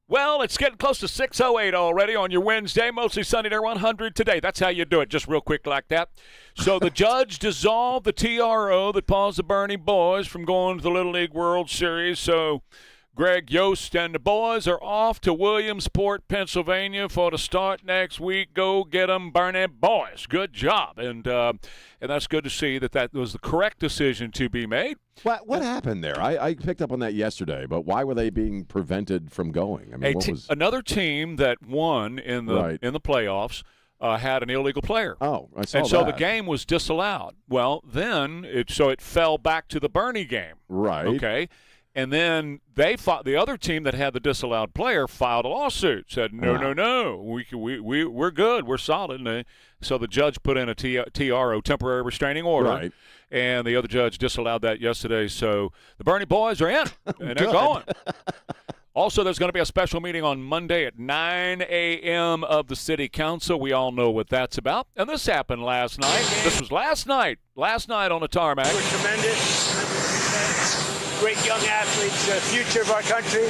Well, it's getting close to 6:08 already on your Wednesday. Mostly sunny near 100 today. That's how you do it, just real quick like that. So the judge dissolved the TRO that paused the Boerne Boys from going to the Little League World Series. So Greg Yost and the boys are off to Williamsport, Pennsylvania for the start next week. Go get them, Boerne Boys. Good job. And that's good to see that was the correct decision to be made. What happened there? I picked up on that yesterday, but why were they being prevented from going? I mean, another team that won in the playoffs had an illegal player. Oh, I saw that. And so the game was disallowed. Well, then it fell back to the Boerne game. Right. Okay. And then the other team that had the disallowed player filed a lawsuit, said, no, we're good, we're solid. And so the judge put in a TRO, temporary restraining order, right. And the other judge disallowed that yesterday. So the Boerne Boys are in, and they're going. Also, there's going to be a special meeting on Monday at 9 a.m. of the City Council. We all know what that's about. And this happened last night. This was last night on the tarmac. It was tremendous. Great young athletes, the future of our country.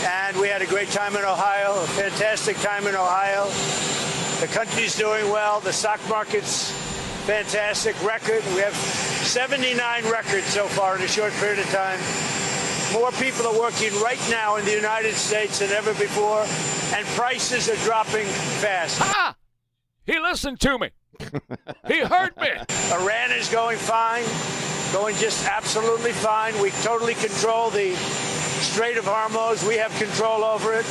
And we had a great time in Ohio, a fantastic time in Ohio. The country's doing well. The stock market's fantastic record. We have 79 records so far in a short period of time. More people are working right now in the United States than ever before, and prices are dropping fast. Ha! He listened to me. He heard me. Iran is going fine, going just absolutely fine. We totally control the Strait of Hormuz. We have control over it.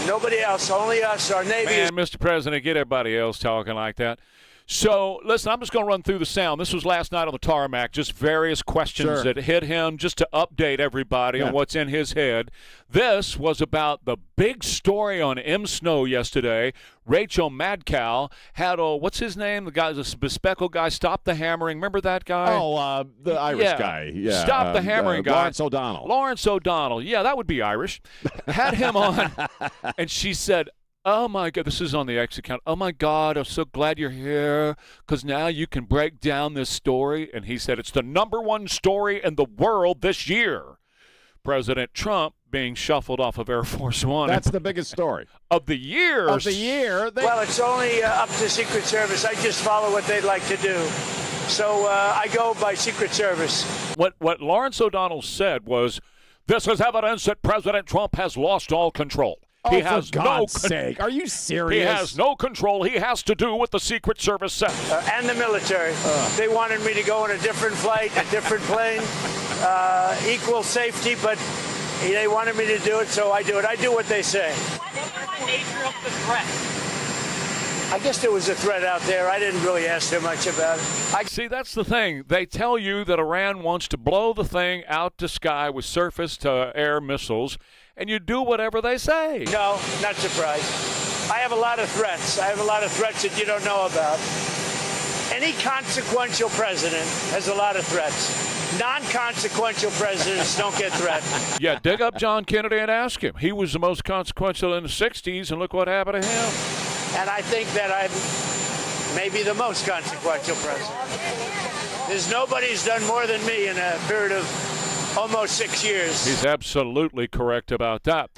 Nobody else, only us. Our Navy is... Mr. President, get everybody else talking like that. So, listen, I'm just going to run through the sound. This was last night on the tarmac, just various questions that hit him just to update everybody on what's in his head. This was about the big story on M. Snow yesterday. Rachel Madcow had what's his name? The guy, the bespectacled guy, Stop the Hammering. Remember that guy? Oh, the Irish guy. Yeah. Stop the Hammering guy. Lawrence O'Donnell. Lawrence O'Donnell. Yeah, that would be Irish. Had him on, and she said, oh, my God, this is on the X account. Oh, my God, I'm so glad you're here because now you can break down this story. And he said it's the #1 story in the world this year. President Trump being shuffled off of Air Force One. That's the biggest story. Of the year. Of the year. Well, it's only up to Secret Service. I just follow what they'd like to do. So I go by Secret Service. What Lawrence O'Donnell said was, this is evidence that President Trump has lost all control. Oh, he has for God's sake. Are you serious? He has no control. He has to do what the Secret Service says. And the military. They wanted me to go on a different flight, a different plane, equal safety, but they wanted me to do it, so I do it. I do what they say. What is the nature of the threat? I guess there was a threat out there. I didn't really ask too much about it. See, that's the thing. They tell you that Iran wants to blow the thing out to sky with surface-to-air missiles, and you do whatever they say. No, not surprised. I have a lot of threats. I have a lot of threats that you don't know about. Any consequential president has a lot of threats. Non-consequential presidents don't get threatened. Yeah, dig up John Kennedy and ask him. He was the most consequential in the 60s, and look what happened to him. And I think that I'm maybe the most consequential president. There's nobody who's done more than me in a period of almost 6 years. He's absolutely correct about that.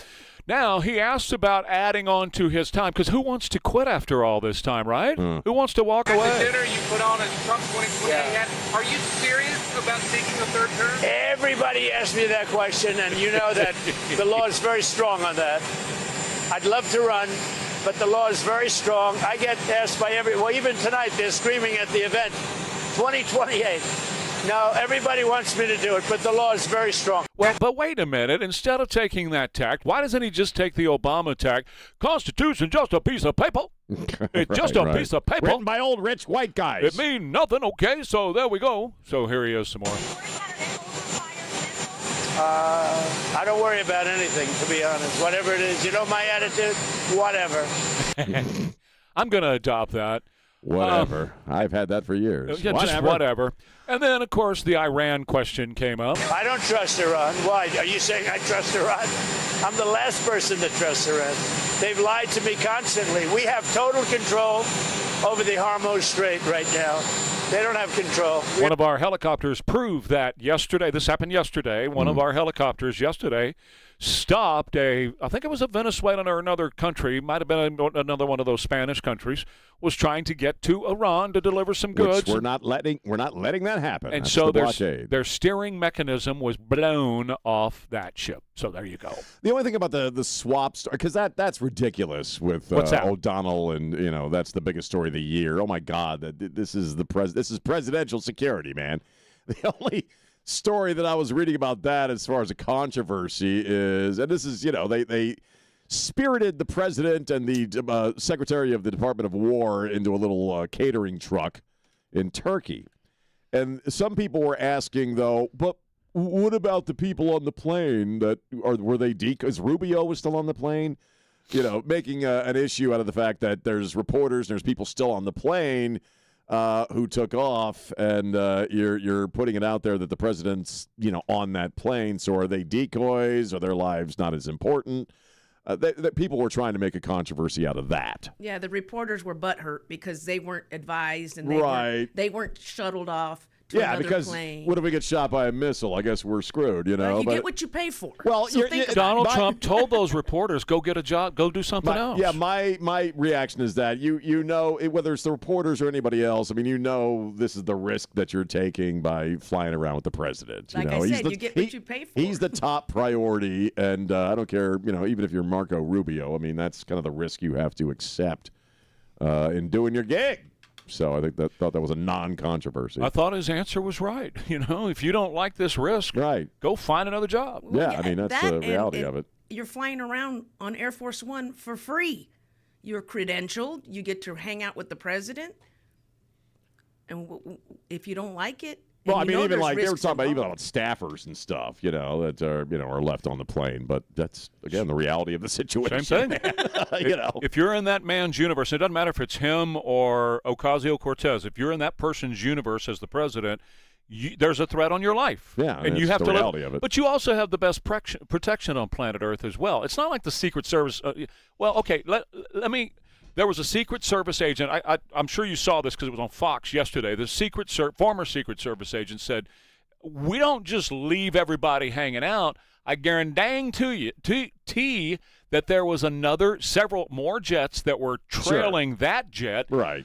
Now, he asked about adding on to his time, because who wants to quit after all this time, right? Who wants to walk away? The dinner you put on a Trump 2028 ad, are you serious about seeking a third term? Everybody asked me that question, and you know that the law is very strong on that. I'd love to run, but the law is very strong. I get asked by well, even tonight they're screaming at the event, 2028. No, everybody wants me to do it, but the law is very strong. Well, but wait a minute. Instead of taking that tact, why doesn't he just take the Obama tact? Constitution, just a piece of paper. It's just a piece of paper. Written by old rich white guys. It mean nothing, okay? So there we go. So here he is some more. I don't worry about anything, to be honest. Whatever it is, you know my attitude? Whatever. I'm going to adopt that. Whatever. I've had that for years. Yeah, just whatever. And then, of course, the Iran question came up. I don't trust Iran. Why? Are you saying I trust Iran? I'm the last person that trusts Iran. They've lied to me constantly. We have total control over the Hormuz Strait right now. They don't have control. One of our helicopters proved that yesterday. This happened yesterday. One of our helicopters yesterday stopped I think it was a Venezuelan or another country, might have been another one of those Spanish countries, was trying to get to Iran to deliver some goods. Which we're not letting that happen. And That's so the blockade. their steering mechanism was blown off that ship. So there you go. The only thing about the swap story, because that's ridiculous with What's that? O'Donnell, and that's the biggest story of the year. Oh my God, this is presidential security, man. The only story that I was reading about that as far as a controversy is, and this is they spirited the president and the secretary of the Department of War into a little catering truck in Turkey, and some people were asking though, but what about the people on the plane were they decoys? Rubio was still on the plane, making an issue out of the fact that there's reporters, and there's people still on the plane who took off, and you're putting it out there that the president's on that plane. So are they decoys? Are their lives not as important? That people were trying to make a controversy out of that. Yeah, the reporters were butthurt because they weren't advised and they weren't shuttled off to another because plane. what if we get shot by a missile? I guess we're screwed, Well, you get what you pay for. Well, so think about Donald it. Trump told those reporters, go get a job, go do something else. Yeah, my reaction is that whether it's the reporters or anybody else, I mean, this is the risk that you're taking by flying around with the president. Like I said, you get what you pay for. He's the top priority, and I don't care, even if you're Marco Rubio, I mean, that's kind of the risk you have to accept in doing your gig. So I thought that was a non-controversy. I thought his answer was right. If you don't like this risk, right, go find another job. Yeah, I mean, that's the reality of it. You're flying around on Air Force One for free. You're credentialed. You get to hang out with the president. And if you don't like it, well, I mean, even like they were risks talking about involved. staffers and stuff, that are left on the plane. But that's again the reality of the situation. Same thing. If you're in that man's universe, it doesn't matter if it's him or Ocasio-Cortez. If you're in that person's universe as the president, there's a threat on your life. Yeah, and you have the to reality live. of it. But you also have the best protection on planet Earth as well. It's not like the Secret Service. Let me. There was a Secret Service agent. I'm sure you saw this because it was on Fox yesterday. The former Secret Service agent said, "We don't just leave everybody hanging out. I guarantee that there was several more jets that were trailing that jet. Right.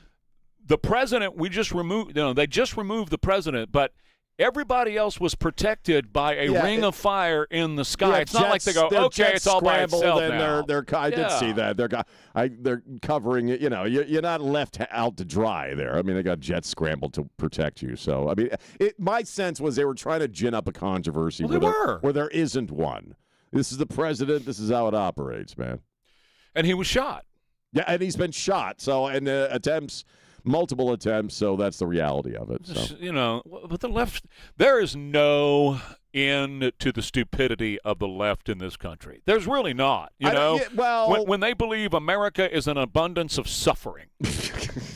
The president, we just removed. They just removed the president, but." Everybody else was protected by a ring of fire in the sky. Yeah, it's not like they go, okay, it's all by itself now. I did see that. They're covering it. You're not left out to dry there. I mean, they got jets scrambled to protect you. So, I mean, my sense was they were trying to gin up a controversy where there isn't one. This is the president. This is how it operates, man. And he was shot. Yeah, and he's been shot. So, and multiple attempts, so that's the reality of it. So. But the left, there is no end to the stupidity of the left in this country. There's really not. When they believe America is an abundance of suffering,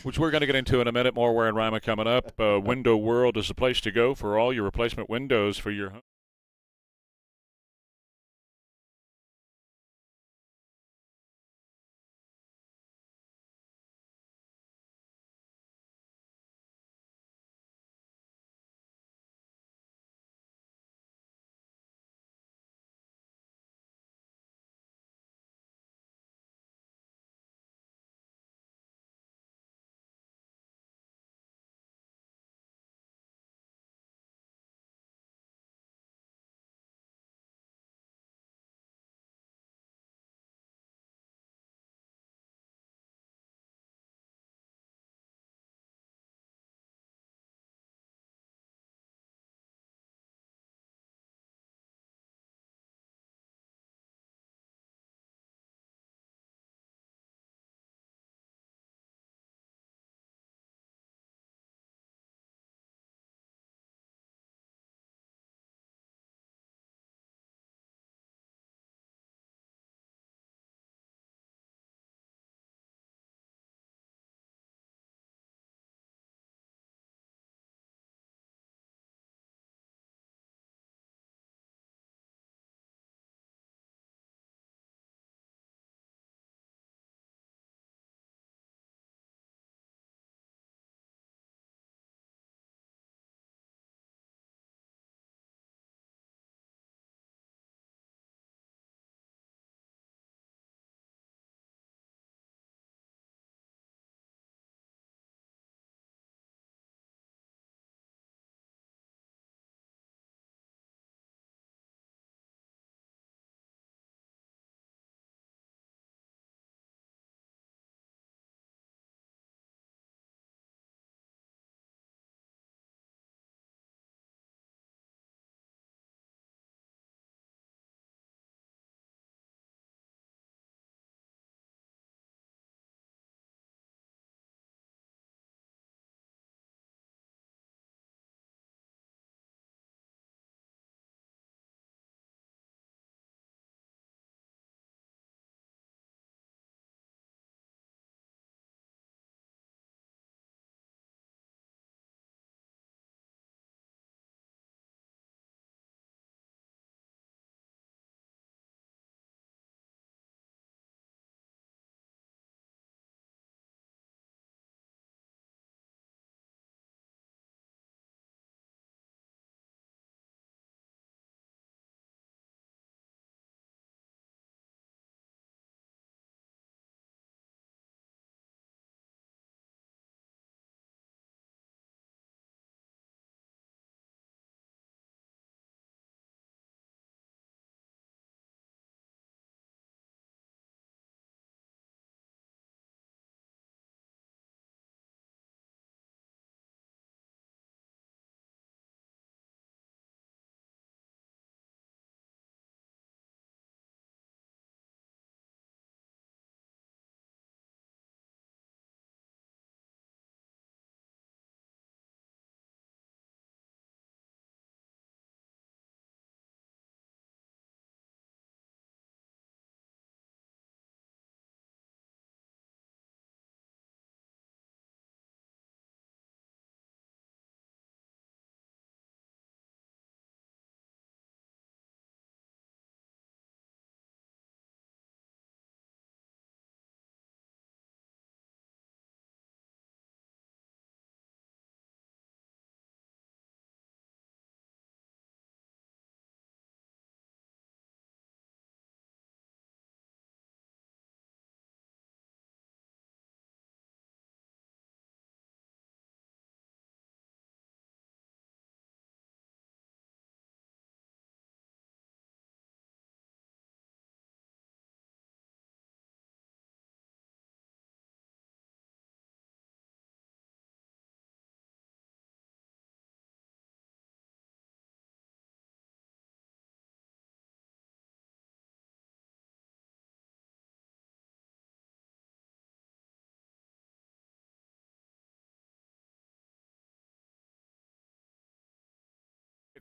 which we're going to get into in a minute. More Ware and Rima coming up. Window World is the place to go for all your replacement windows for your home.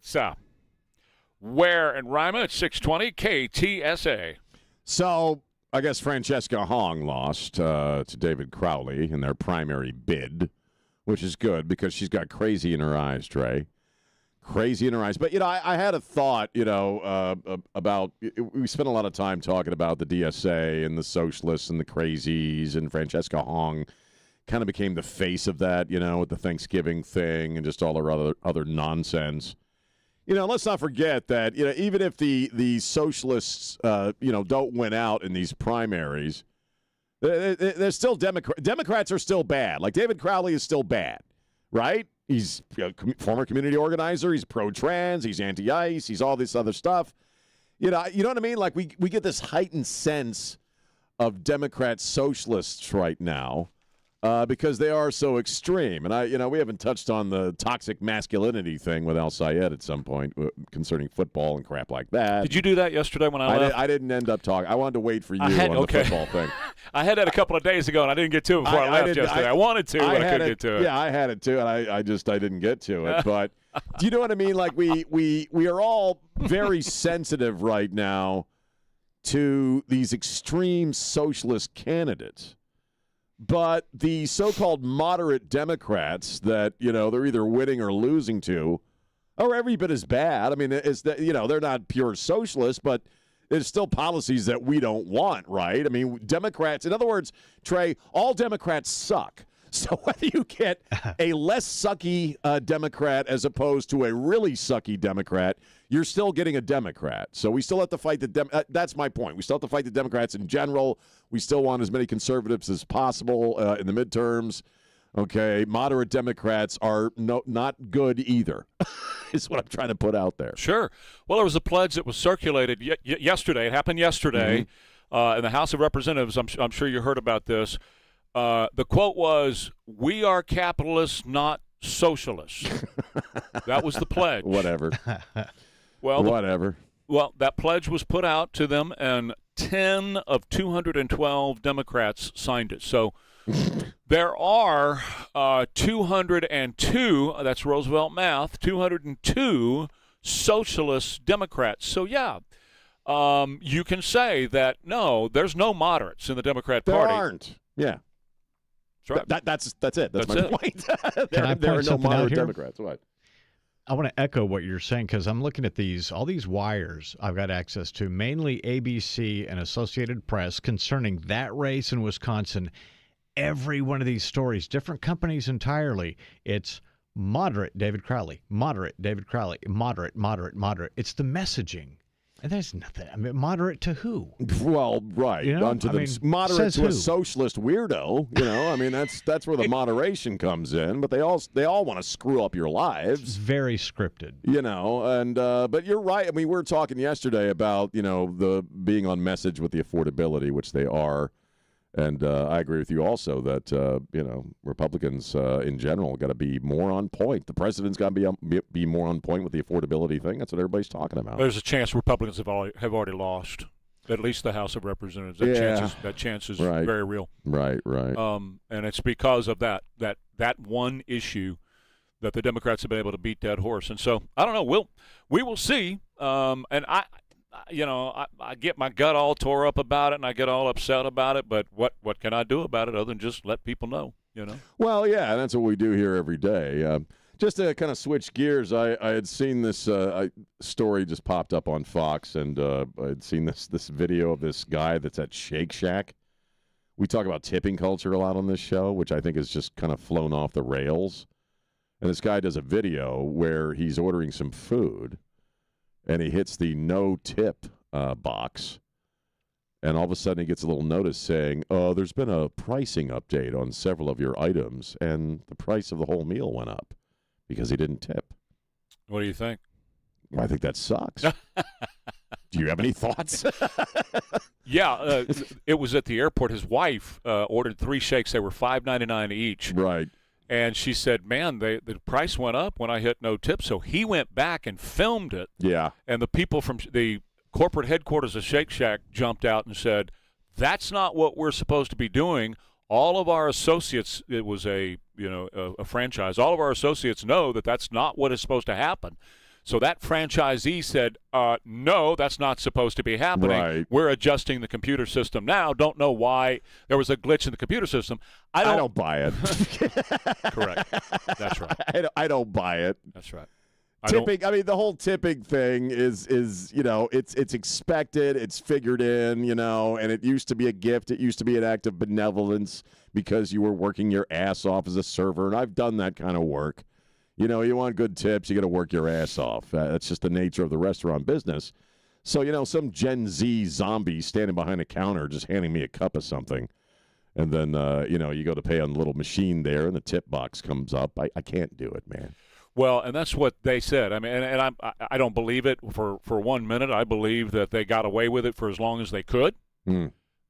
It's Ware and Rima at 620 KTSA. So I guess Francesca Hong lost to David Crowley in their primary bid, which is good because she's got crazy in her eyes, Trey. Crazy in her eyes. But, I had a thought, about – we spent a lot of time talking about the DSA and the socialists and the crazies, and Francesca Hong kind of became the face of that, with the Thanksgiving thing and just all her other nonsense. Let's not forget that, even if the socialists, don't win out in these primaries, they're still Democrats are still bad. Like David Crowley is still bad, right? He's a former community organizer. He's pro-trans. He's anti-ICE. He's all this other stuff. You know what I mean? Like we get this heightened sense of Democrat socialists right now. Because they are so extreme. And we haven't touched on the toxic masculinity thing with Al Sayed at some point concerning football and crap like that. Did you do that yesterday when I left? I didn't end up talking. I wanted to wait for you on the football thing. I had that a couple of days ago, and I didn't get to it before I left yesterday. I wanted to, but I couldn't get to it. Yeah, I had it too, and I didn't get to it. But do you know what I mean? Like we are all very sensitive right now to these extreme socialist candidates. But the so-called moderate Democrats that, they're either winning or losing to are every bit as bad. I mean, it's that, they're not pure socialists, but there's still policies that we don't want, right? I mean, Democrats, in other words, Trey, all Democrats suck. So whether you get a less sucky Democrat as opposed to a really sucky Democrat, you're still getting a Democrat. So we still have to fight that's my point. We still have to fight the Democrats in general. We still want as many conservatives as possible in the midterms. Okay, moderate Democrats are not good either, is what I'm trying to put out there. Sure. Well, there was a pledge that was circulated yesterday. It happened yesterday in the House of Representatives. I'm sure you heard about this. The quote was, "We are capitalists, not socialists." That was the pledge. Whatever. Well, whatever. Well, that pledge was put out to them, and 10 of 212 Democrats signed it. So there are 202, that's Roosevelt math, 202 socialist Democrats. So, yeah, you can say that, no, there's no moderates in the Democrat Party. There aren't. Yeah. That's right. That's it. That's my it. point. There are no moderate Democrats. What? I want to echo what you're saying because I'm looking at all these wires I've got access to, mainly ABC and Associated Press, concerning that race in Wisconsin. Every one of these stories, different companies entirely. It's moderate David Crowley, moderate David Crowley, moderate. It's the messaging. And there's nothing. I mean, moderate to who? Well, right. Moderate to a socialist weirdo. I mean, that's where the moderation comes in. But they all want to screw up your lives. It's very scripted. But you're right. I mean, we were talking yesterday about the being on message with the affordability, which they are. And I agree with you also that Republicans in general got to be more on point. The president's got to be more on point with the affordability thing. That's what everybody's talking about. There's a chance Republicans have already lost at least the House of Representatives. That chance is right. Very real. Right. And it's because of that one issue that the Democrats have been able to beat that horse. And so I don't know. We will see. And I get my gut all tore up about it, and I get all upset about it. But what can I do about it other than just let people know? Well, yeah, and that's what we do here every day. Just to kind of switch gears, I had seen this story just popped up on Fox, and I had seen this video of this guy that's at Shake Shack. We talk about tipping culture a lot on this show, which I think has just kind of flown off the rails. And this guy does a video where he's ordering some food, and he hits the no tip box, and all of a sudden he gets a little notice saying, "Oh, there's been a pricing update on several of your items, and the price of the whole meal went up because he didn't tip." What do you think? Well, I think that sucks. Do you have any thoughts? Yeah, it was at the airport. His wife ordered 3 shakes. They were $5.99 each. Right. And she said, "Man, the price went up when I hit no tip." So he went back and filmed it. Yeah. And the people from the corporate headquarters of Shake Shack jumped out and said, "That's not what we're supposed to be doing. All of our associates," it was a franchise, "all of our associates know that that's not what is supposed to happen." So that franchisee said, no, that's not supposed to be happening. Right. We're adjusting the computer system now. Don't know why there was a glitch in the computer system. I don't buy it. Correct. That's right. I don't buy it. That's right. Tipping. I mean, the whole tipping thing is it's expected. It's figured in, and it used to be a gift. It used to be an act of benevolence because you were working your ass off as a server, and I've done that kind of work. You want good tips, you got to work your ass off. That's just the nature of the restaurant business. So, some Gen Z zombie standing behind a counter just handing me a cup of something, and then you go to pay on the little machine there, and the tip box comes up. I can't do it, man. Well, and that's what they said. I mean, and I don't believe it for 1 minute. I believe that they got away with it for as long as they could.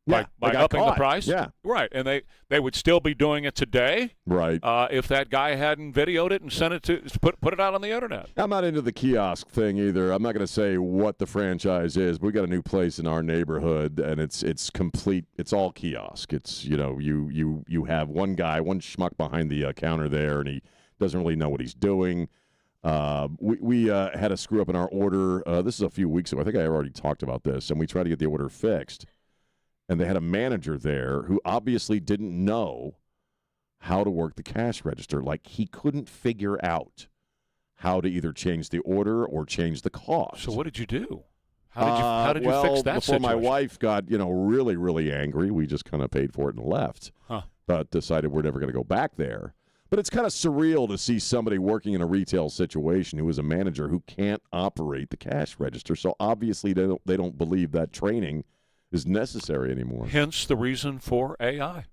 By upping the price. Yeah. Right. And they would still be doing it today. Right. If that guy hadn't videoed it and sent it to put it out on the internet. I'm not into the kiosk thing either. I'm not going to say what the franchise is, but we got a new place in our neighborhood, and it's complete. It's all kiosk. It's you have one guy, one schmuck behind the counter there, and he doesn't really know what he's doing. We had a screw up in our order. This is a few weeks ago. I think I already talked about this, and we tried to get the order fixed. And they had a manager there who obviously didn't know how to work the cash register. Like, he couldn't figure out how to either change the order or change the cost. So what did you do? How did you fix that before situation? My wife got, really, really angry, we just kind of paid for it and left. But decided we're never going to go back there. But it's kind of surreal to see somebody working in a retail situation who is a manager who can't operate the cash register. So obviously they don't believe that training is necessary anymore. Hence the reason for AI.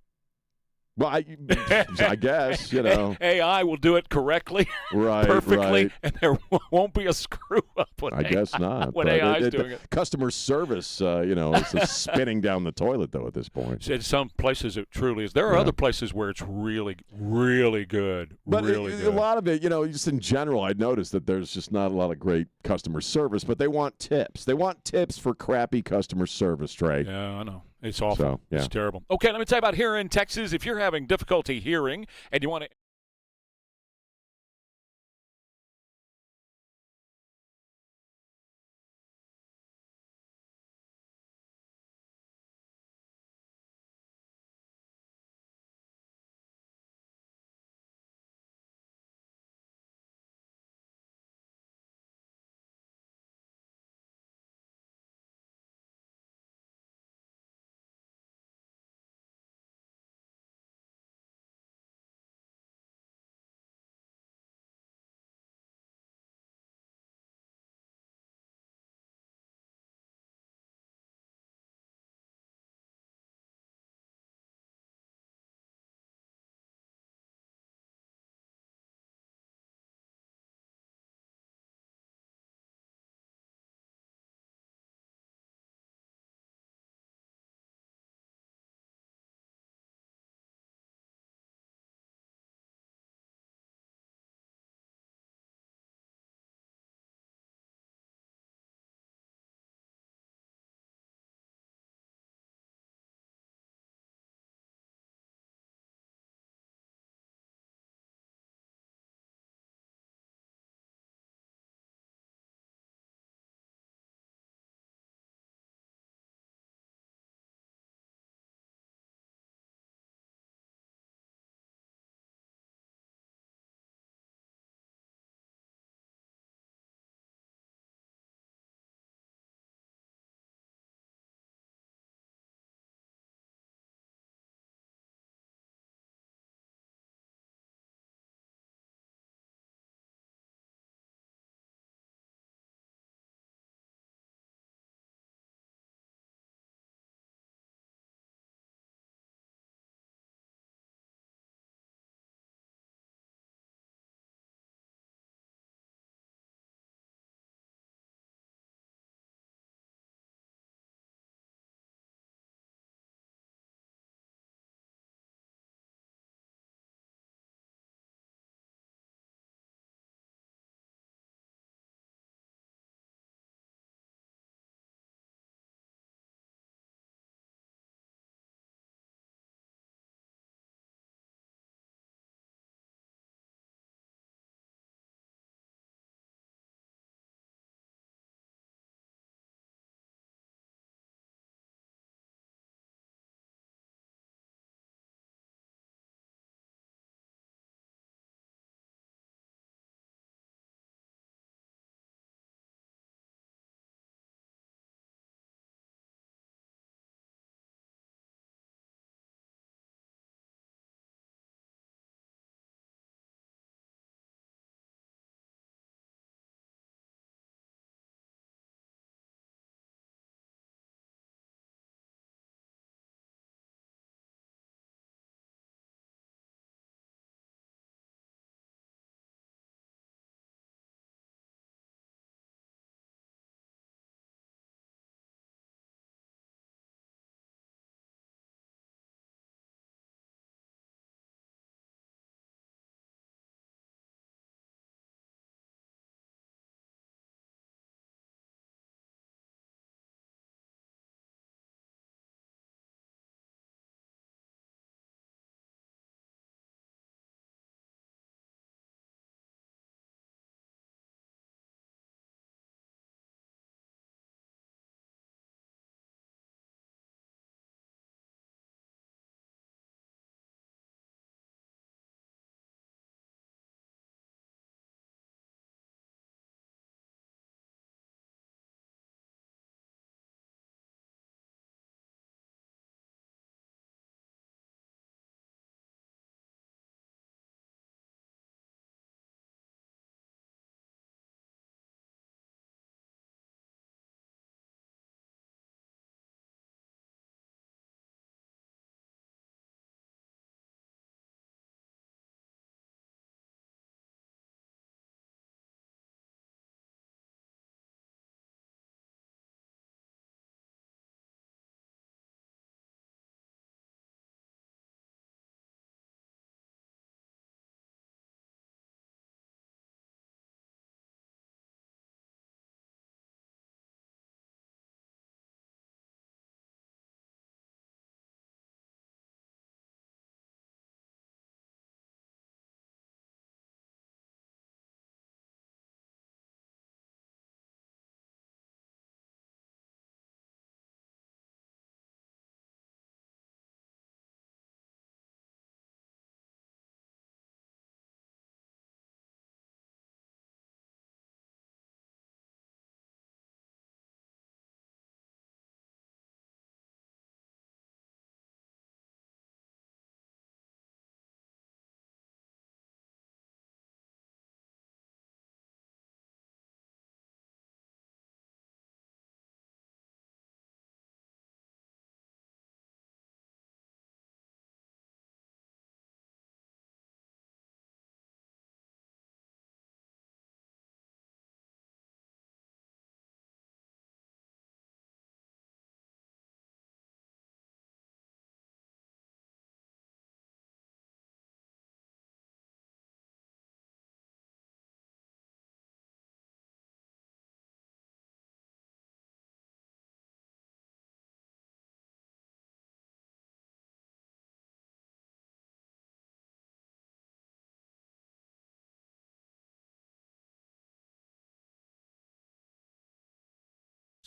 Well, I guess, AI will do it correctly, right, perfectly, right. and there won't be a screw up when I guess not. When AI is doing it. Customer service, is just spinning down the toilet, though, at this point. In some places it truly is. There are other places where it's really, really good. But really a good. lot of it, just in general, I noticed that there's just not a lot of great customer service, but they want tips. They want tips for crappy customer service, Trey. Yeah, I know. It's awful. So, yeah. It's terrible. Okay, let me tell you about here in Texas. If you're having difficulty hearing and you want to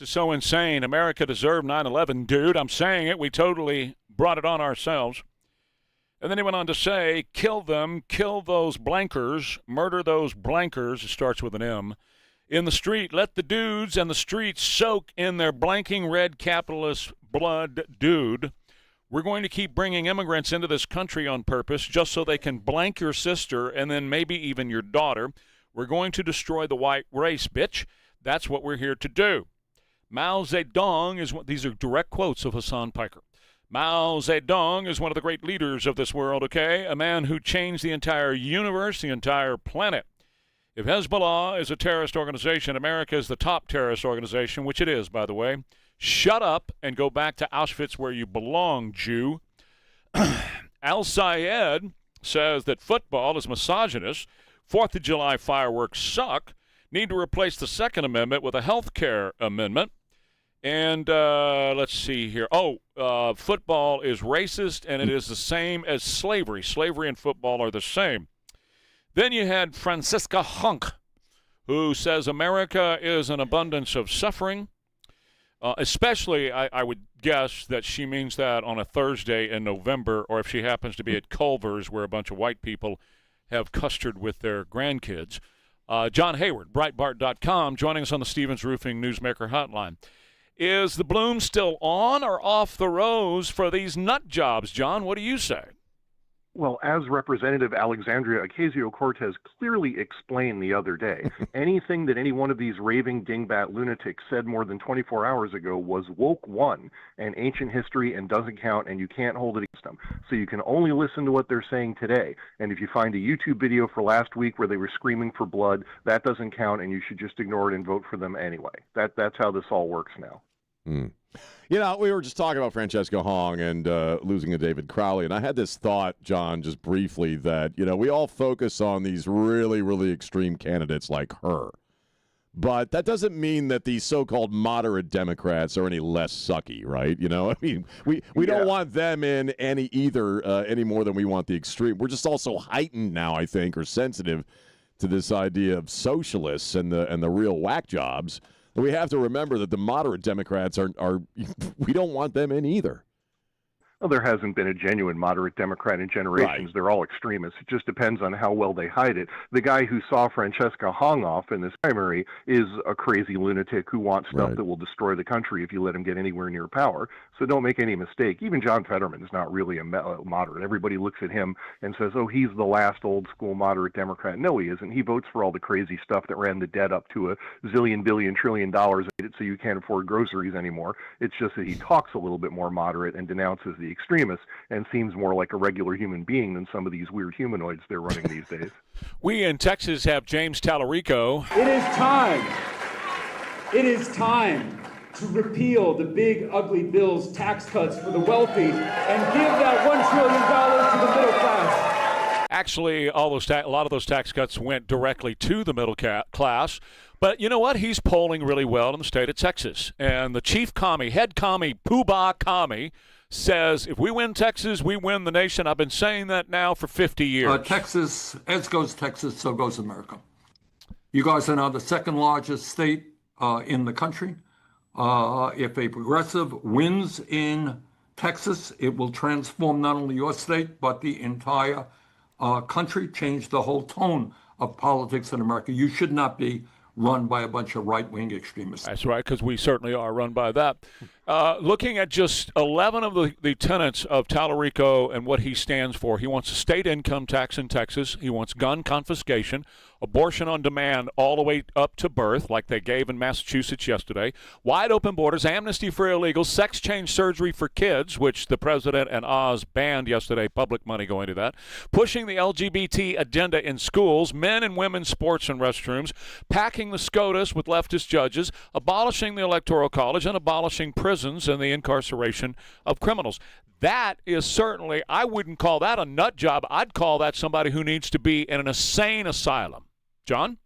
This is so insane. America deserved 9/11, dude. I'm saying it. We totally brought it on ourselves. And then he went on to say, kill them, kill those blankers, murder those blankers, it starts with an M, in the street. Let the dudes and the streets soak in their blanking red capitalist blood, dude. We're going to keep bringing immigrants into this country on purpose just so they can blank your sister and then maybe even your daughter. We're going to destroy the white race, bitch. That's what we're here to do. Mao Zedong is one, these are direct quotes of Hassan Piker. Mao Zedong is one of the great leaders of this world, okay? A man who changed the entire universe, the entire planet. If Hezbollah is a terrorist organization, America is the top terrorist organization, which it is, by the way. Shut up and go back to Auschwitz where you belong, Jew. Al-Sayed says that football is misogynist. 4th of July fireworks suck. Need to replace the Second Amendment with a health care amendment. And let's see here. Football is racist, and it is the same as slavery. Slavery and football are the same. Then you had Franziska Hunk, who says America is an abundance of suffering. Especially, I would guess that she means that on a Thursday in November, or if she happens to be at Culver's, where a bunch of white people have custard with their grandkids. John Hayward, Breitbart.com, joining us on the Stevens Roofing Newsmaker Hotline. Is the bloom still on or off the rose for these nut jobs, John? What do you say? Well, as Representative Alexandria Ocasio-Cortez clearly explained the other day, anything that any one of these raving dingbat lunatics said more than 24 hours ago was woke one and ancient history and doesn't count, and you can't hold it against them. So you can only listen to what they're saying today. And if you find a YouTube video for last week where they were screaming for blood, that doesn't count, and you should just ignore it and vote for them anyway. That's how this all works now. You know, we were just talking about Francesca Hong and losing to David Crowley, and I had this thought, John, just briefly, that, you know, we all focus on these really, really extreme candidates like her. But that doesn't mean that these so-called moderate Democrats are any less sucky, right? You know, I mean, we don't want them in any more than we want the extreme. We're just also heightened now, I think, or sensitive to this idea of socialists and the real whack jobs. We have to remember that the moderate Democrats are we don't want them in either. Well, there hasn't been a genuine moderate Democrat in generations. Right. They're all extremists. It just depends on how well they hide it. The guy who saw Francesca Hong off in this primary is a crazy lunatic who wants stuff that will destroy the country if you let him get anywhere near power. So don't make any mistake. Even John Fetterman is not really a moderate. Everybody looks at him and says, oh, he's the last old school moderate Democrat. No, he isn't. He votes for all the crazy stuff that ran the debt up to $1 zillion, billion, $1 trillion, so you can't afford groceries anymore. It's just that he talks a little bit more moderate and denounces the extremists and seems more like a regular human being than some of these weird humanoids they're running these days. We in Texas have James Tallarico. It is time. It is time to repeal the big, ugly bills, tax cuts for the wealthy, and give that $1 trillion to the middle class. Actually, a lot of those tax cuts went directly to the middle class. But you know what? He's polling really well in the state of Texas. And the chief commie, head commie, Poobah commie, says if we win Texas, we win the nation. I've been saying that now for 50 years. Texas, as goes Texas, so goes America. You guys are now the second largest state in the country. If a progressive wins in Texas, it will transform not only your state, but the entire country, change the whole tone of politics in America. You should not be run by a bunch of right-wing extremists. That's right, because we certainly are run by that. Looking at just 11 of the tenets of Tallarico and what he stands for, he wants a state income tax in Texas. He wants gun confiscation, abortion on demand all the way up to birth, like they gave in Massachusetts yesterday, wide open borders, amnesty for illegals, sex change surgery for kids, which the president and Oz banned yesterday, public money going to that, pushing the LGBT agenda in schools, men and women's sports and restrooms, packing the SCOTUS with leftist judges, abolishing the Electoral College, and abolishing prisons and the incarceration of criminals. That is certainly, I wouldn't call that a nut job. I'd call that somebody who needs to be in an insane asylum. John?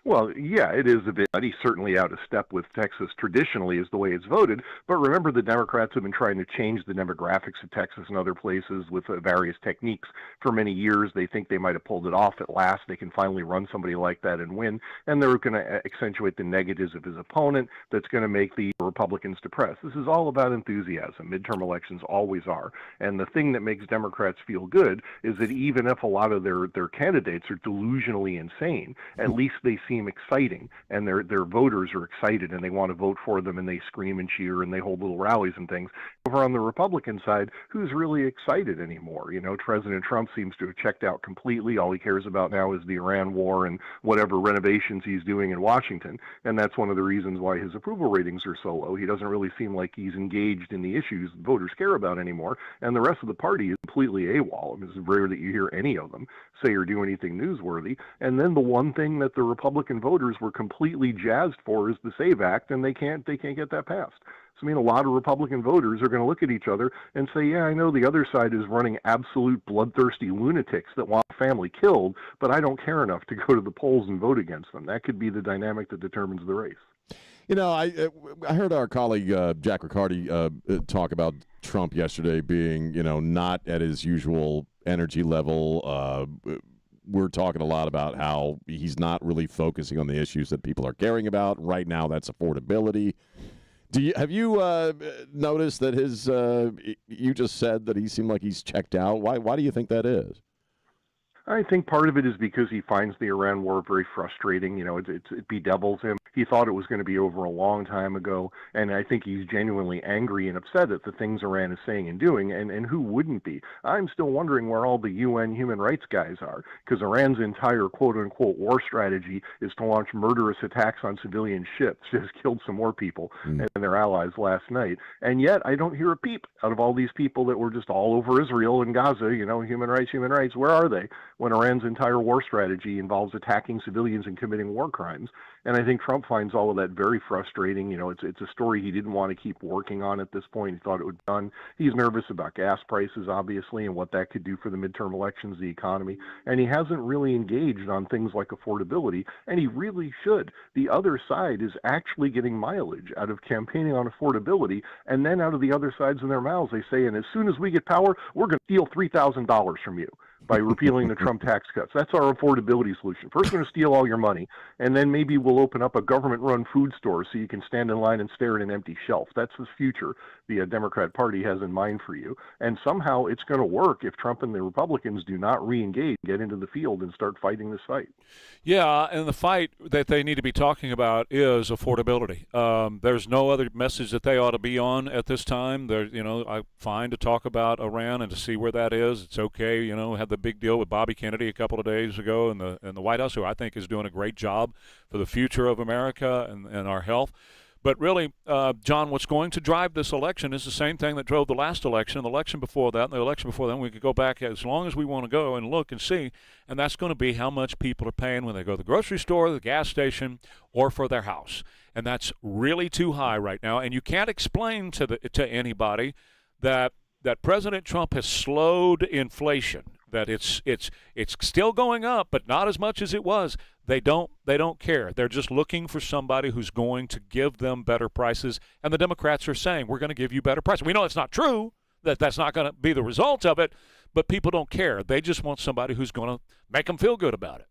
Well, yeah, it is a bit. He's certainly out of step with Texas traditionally is the way it's voted. But remember, the Democrats have been trying to change the demographics of Texas and other places with various techniques for many years. They think they might have pulled it off at last. They can finally run somebody like that and win. And they're going to accentuate the negatives of his opponent. That's going to make the Republicans depressed. This is all about enthusiasm. Midterm elections always are. And the thing that makes Democrats feel good is that even if a lot of their candidates are delusionally insane, at least they seem exciting, and their voters are excited, and they want to vote for them, and they scream and cheer, and they hold little rallies and things. Over on the Republican side, who's really excited anymore? You know, President Trump seems to have checked out completely. All he cares about now is the Iran war and whatever renovations he's doing in Washington, and that's one of the reasons why his approval ratings are so low. He doesn't really seem like he's engaged in the issues voters care about anymore, and the rest of the party is completely AWOL. I mean, it's rare that you hear any of them say or do anything newsworthy. And then the one thing that the Republican voters were completely jazzed for is the SAVE Act, and they can't get that passed. So, I mean, a lot of Republican voters are going to look at each other and say, yeah, I know the other side is running absolute bloodthirsty lunatics that want family killed, but I don't care enough to go to the polls and vote against them. That could be the dynamic that determines the race. You know, I heard our colleague Jack Riccardi talk about Trump yesterday being, you know, not at his usual energy level. We're talking a lot about how he's not really focusing on the issues that people are caring about. Right now, that's affordability. Have you noticed that his? You just said that he seemed like he's checked out. Why do you think that is? I think part of it is because he finds the Iran war very frustrating. You know, it bedevils him. He thought it was going to be over a long time ago, and I think he's genuinely angry and upset at the things Iran is saying and doing, and who wouldn't be? I'm still wondering where all the UN human rights guys are, because Iran's entire quote-unquote war strategy is to launch murderous attacks on civilian ships, just killed some more people and their allies last night, and yet I don't hear a peep out of all these people that were just all over Israel and Gaza, you know, human rights, where are they? When Iran's entire war strategy involves attacking civilians and committing war crimes. And I think Trump finds all of that very frustrating. You know, it's a story he didn't want to keep working on at this point. He thought it would be done. He's nervous about gas prices, obviously, and what that could do for the midterm elections, the economy. And he hasn't really engaged on things like affordability, and he really should. The other side is actually getting mileage out of campaigning on affordability, and then out of the other sides in their mouths, they say, and as soon as we get power, we're going to steal $3,000 from you by repealing the Trump tax cuts. That's our affordability solution. First, we're going to steal all your money, and then maybe we'll open up a government-run food store so you can stand in line and stare at an empty shelf. That's the future the Democrat Party has in mind for you. And somehow it's going to work if Trump and the Republicans do not re-engage, get into the field, and start fighting this fight. Yeah, and the fight that they need to be talking about is affordability. There's no other message that they ought to be on at this time. I'm fine to talk about Iran and to see where that is. It's okay. You know, had the big deal with Bobby Kennedy a couple of days ago in the White House, who I think is doing a great job for the future of America and our health. But really, John, what's going to drive this election is the same thing that drove the last election, the election before that, and the election before that. We could go back as long as we want to go and look and see, and that's going to be how much people are paying when they go to the grocery store, the gas station, or for their house. And that's really too high right now. And you can't explain to anybody that President Trump has slowed inflation, that it's still going up, but not as much as it was. They don't care. They're just looking for somebody who's going to give them better prices. And the Democrats are saying, we're going to give you better prices. We know it's not true, that's not going to be the result of it, but people don't care. They just want somebody who's going to make them feel good about it.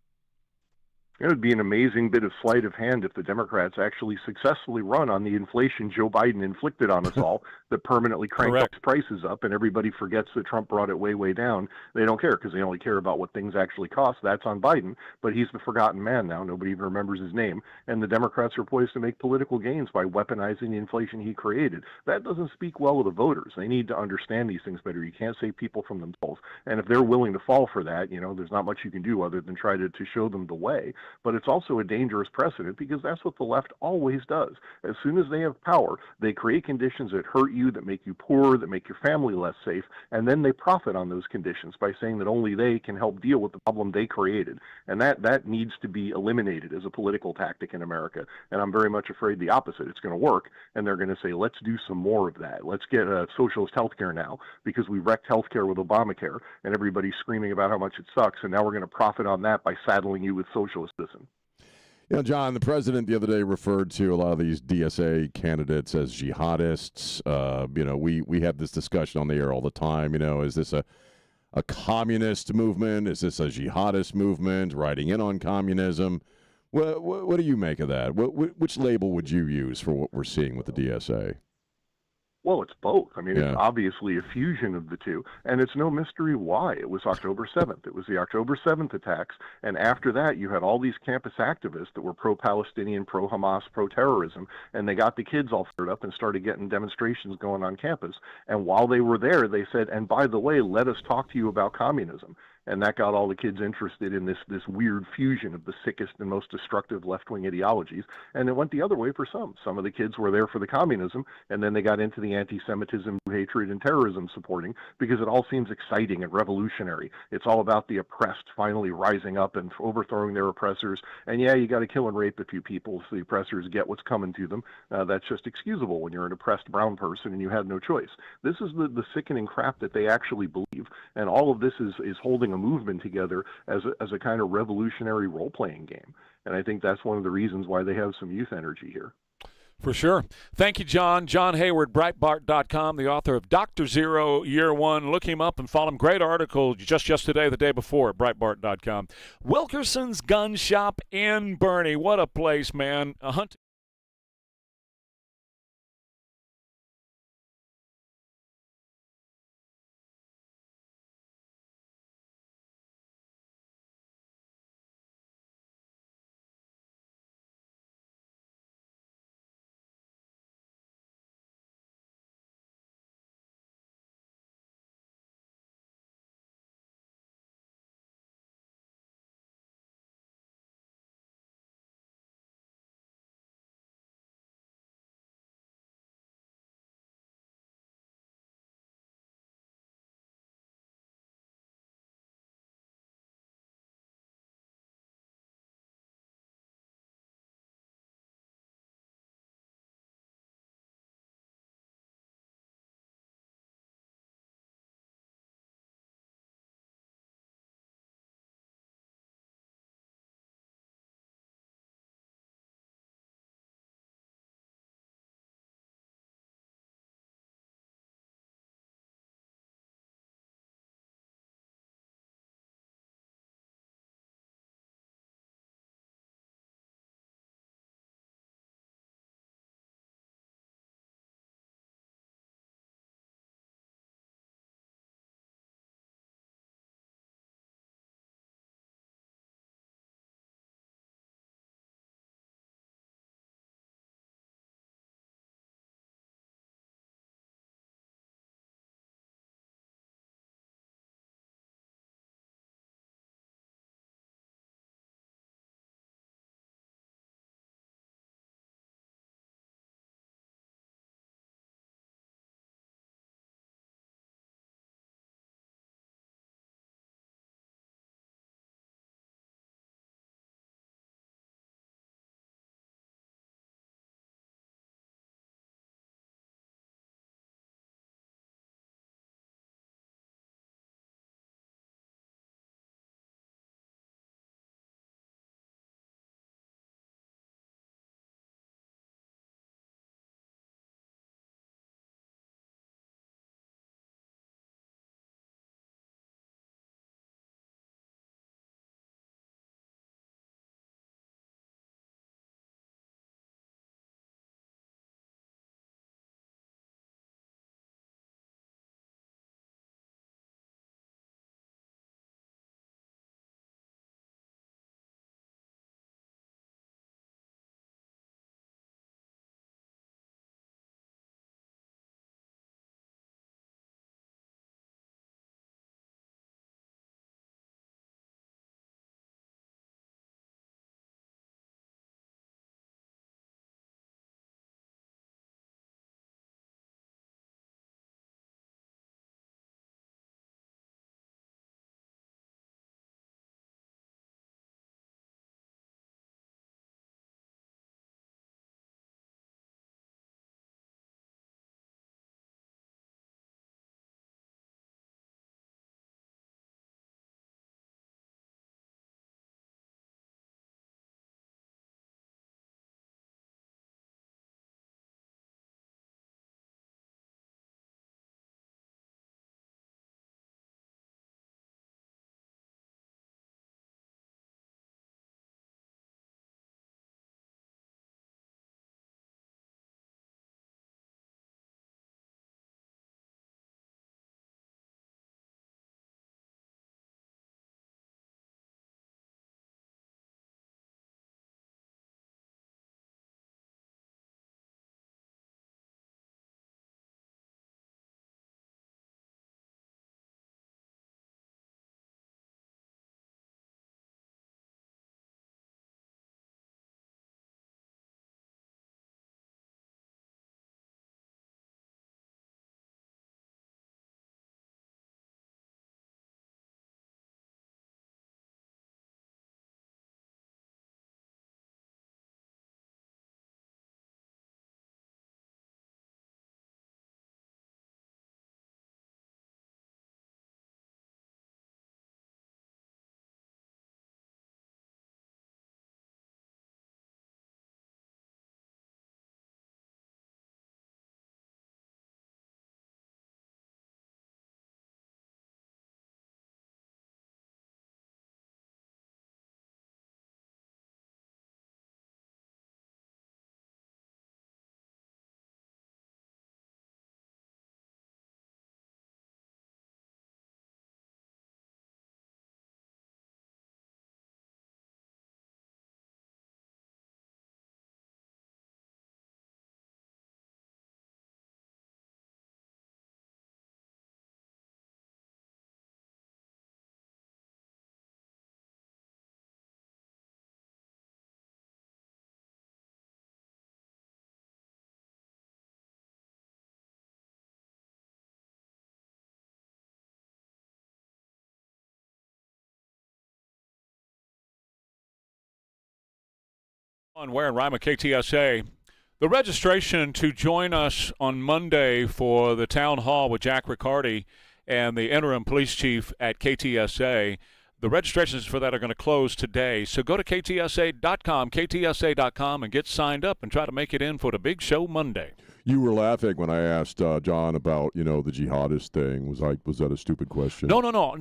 It would be an amazing bit of sleight of hand if the Democrats actually successfully run on the inflation Joe Biden inflicted on us all that permanently cranked up prices up, and everybody forgets that Trump brought it way, way down. They don't care because they only care about what things actually cost. That's on Biden, but he's the forgotten man now. Nobody even remembers his name, and the Democrats are poised to make political gains by weaponizing the inflation he created. That doesn't speak well of the voters. They need to understand these things better. You can't save people from themselves, and if they're willing to fall for that, you know, there's not much you can do other than try to show them the way. But it's also a dangerous precedent because that's what the left always does. As soon as they have power, they create conditions that hurt you, that make you poorer, that make your family less safe, and then they profit on those conditions by saying that only they can help deal with the problem they created. And that needs to be eliminated as a political tactic in America. And I'm very much afraid the opposite. It's going to work, and they're going to say, let's do some more of that. Let's get socialist health care now because we wrecked health care with Obamacare, and everybody's screaming about how much it sucks, and now we're going to profit on that by saddling you with socialist citizens. You know, John, the president the other day referred to a lot of these DSA candidates as jihadists. We have this discussion on the air all the time. Is this a communist movement? Is this a jihadist movement riding in on communism? What do you make of that? Which label would you use for what we're seeing with the DSA? Well, it's both. I mean, Yeah. It's obviously a fusion of the two, and it's no mystery why. It was October 7th. It was the October 7th attacks, and after that, you had all these campus activists that were pro-Palestinian, pro-Hamas, pro-terrorism, and they got the kids all fired up and started getting demonstrations going on campus. And while they were there, they said, and by the way, let us talk to you about communism. And that got all the kids interested in this weird fusion of the sickest and most destructive left-wing ideologies. And it went the other way for some. Some of the kids were there for the communism, and then they got into the anti-Semitism, hatred, and terrorism supporting because it all seems exciting and revolutionary. It's all about the oppressed finally rising up and overthrowing their oppressors. And yeah, you got to kill and rape a few people so the oppressors get what's coming to them. That's just excusable when you're an oppressed brown person and you had no choice. This is the sickening crap that they actually believe. And all of this is holding a movement together as a kind of revolutionary role-playing game. And I think that's one of the reasons why they have some youth energy here. For sure. Thank you, John. John Hayward, Breitbart.com, the author of Dr. Zero, Year One. Look him up and follow him. Great article just yesterday, the day before, at Breitbart.com. Wilkerson's Gun Shop in Boerne. What a place, man. A hunt. On Ware and Rima, KTSA. The registration to join us on Monday for the town hall with Jack Riccardi and the interim police chief at KTSA, the registrations for that are going to close today. So go to ktsa.com, and get signed up and try to make it in for the big show Monday. You were laughing when I asked John about, the jihadist thing. Was that a stupid question? No. No,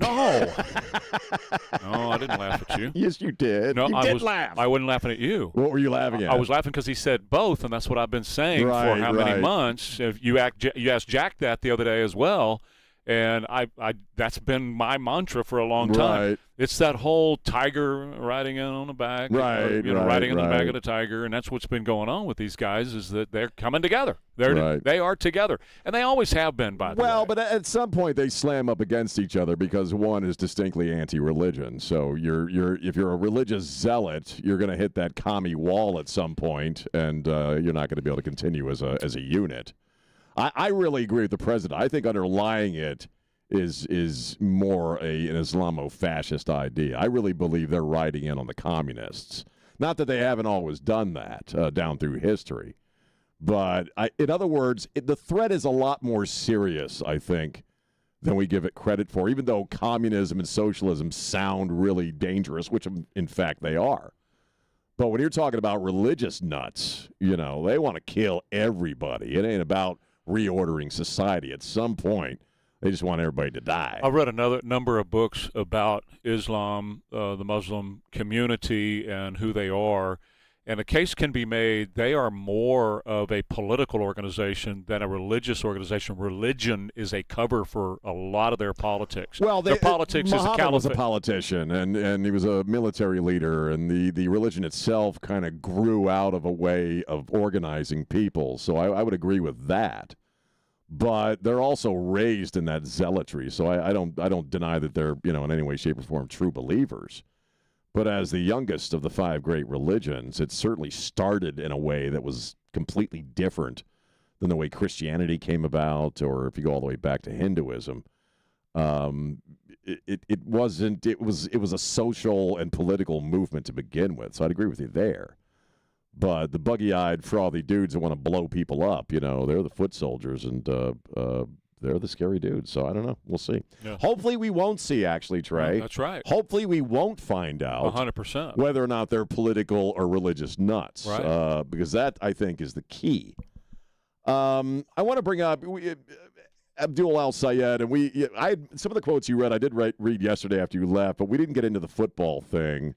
I didn't laugh at you. Yes, you did. No, you did laugh. I wasn't laughing at you. What were you laughing at? I was laughing because he said both, and that's what I've been saying for how many months. If you asked Jack that the other day as well, and I that's been my mantra for a long time. Right. It's that whole tiger riding in on the back, riding in the back of the tiger, and that's what's been going on with these guys is that they're coming together. They are together, and they always have been. By the way, well, but at some point they slam up against each other because one is distinctly anti-religion. So if you're a religious zealot, you're going to hit that commie wall at some point, and you're not going to be able to continue as a unit. I really agree with the president. I think underlying it is more an Islamo-fascist idea. I really believe they're riding in on the communists. Not that they haven't always done that down through history. But in other words, the threat is a lot more serious, I think, than we give it credit for, even though communism and socialism sound really dangerous, which in fact they are. But when you're talking about religious nuts, they want to kill everybody. It ain't about reordering society. At some point, they just want everybody to die. I read another number of books about Islam, the Muslim community, and who they are. And a case can be made they are more of a political organization than a religious organization. Religion is a cover for a lot of their politics. Well, their politics Muhammad is a caliphate. Was a politician, and he was a military leader, and the religion itself kind of grew out of a way of organizing people. So I would agree with that. But they're also raised in that zealotry. So I don't deny that they're in any way, shape, or form true believers. But as the youngest of the five great religions, it certainly started in a way that was completely different than the way Christianity came about, or if you go all the way back to Hinduism. It wasn't. It was a social and political movement to begin with. So I'd agree with you there. But the buggy-eyed, frothy dudes that want to blow people up, they're the foot soldiers, and they're the scary dudes. So I don't know. We'll see. Yeah. Hopefully we won't see, actually, Trey. That's right. Hopefully we won't find out 100% whether or not they're political or religious nuts. Right. Because that, I think, is the key. I want to bring up Abdul Al-Sayed, and some of the quotes you read, I did read yesterday after you left, but we didn't get into the football thing.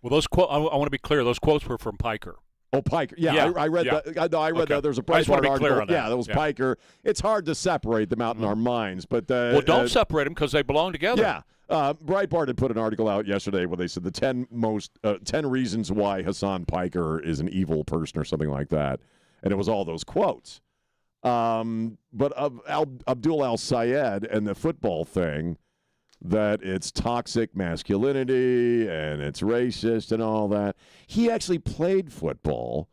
Well, those quotes, I want to be clear, those quotes were from Piker. Oh, Piker. Yeah. I read that. I read that. There's a Breitbart article. Yeah, that was Piker. It's hard to separate them out in our minds. But well, don't separate them because they belong together. Yeah. Breitbart had put an article out yesterday where they said the 10 reasons why Hassan Piker is an evil person or something like that. And it was all those quotes. But of Abdul Al-Sayed and the football thing, that it's toxic masculinity and it's racist and all that. He actually played football,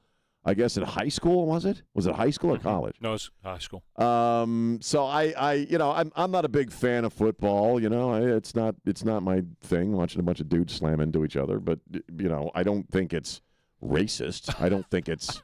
I guess, in high school, was it? Was it high school or college? No, it's high school. So I'm not a big fan of football. It's not my thing, watching a bunch of dudes slam into each other. But I don't think it's racist. I don't think it's.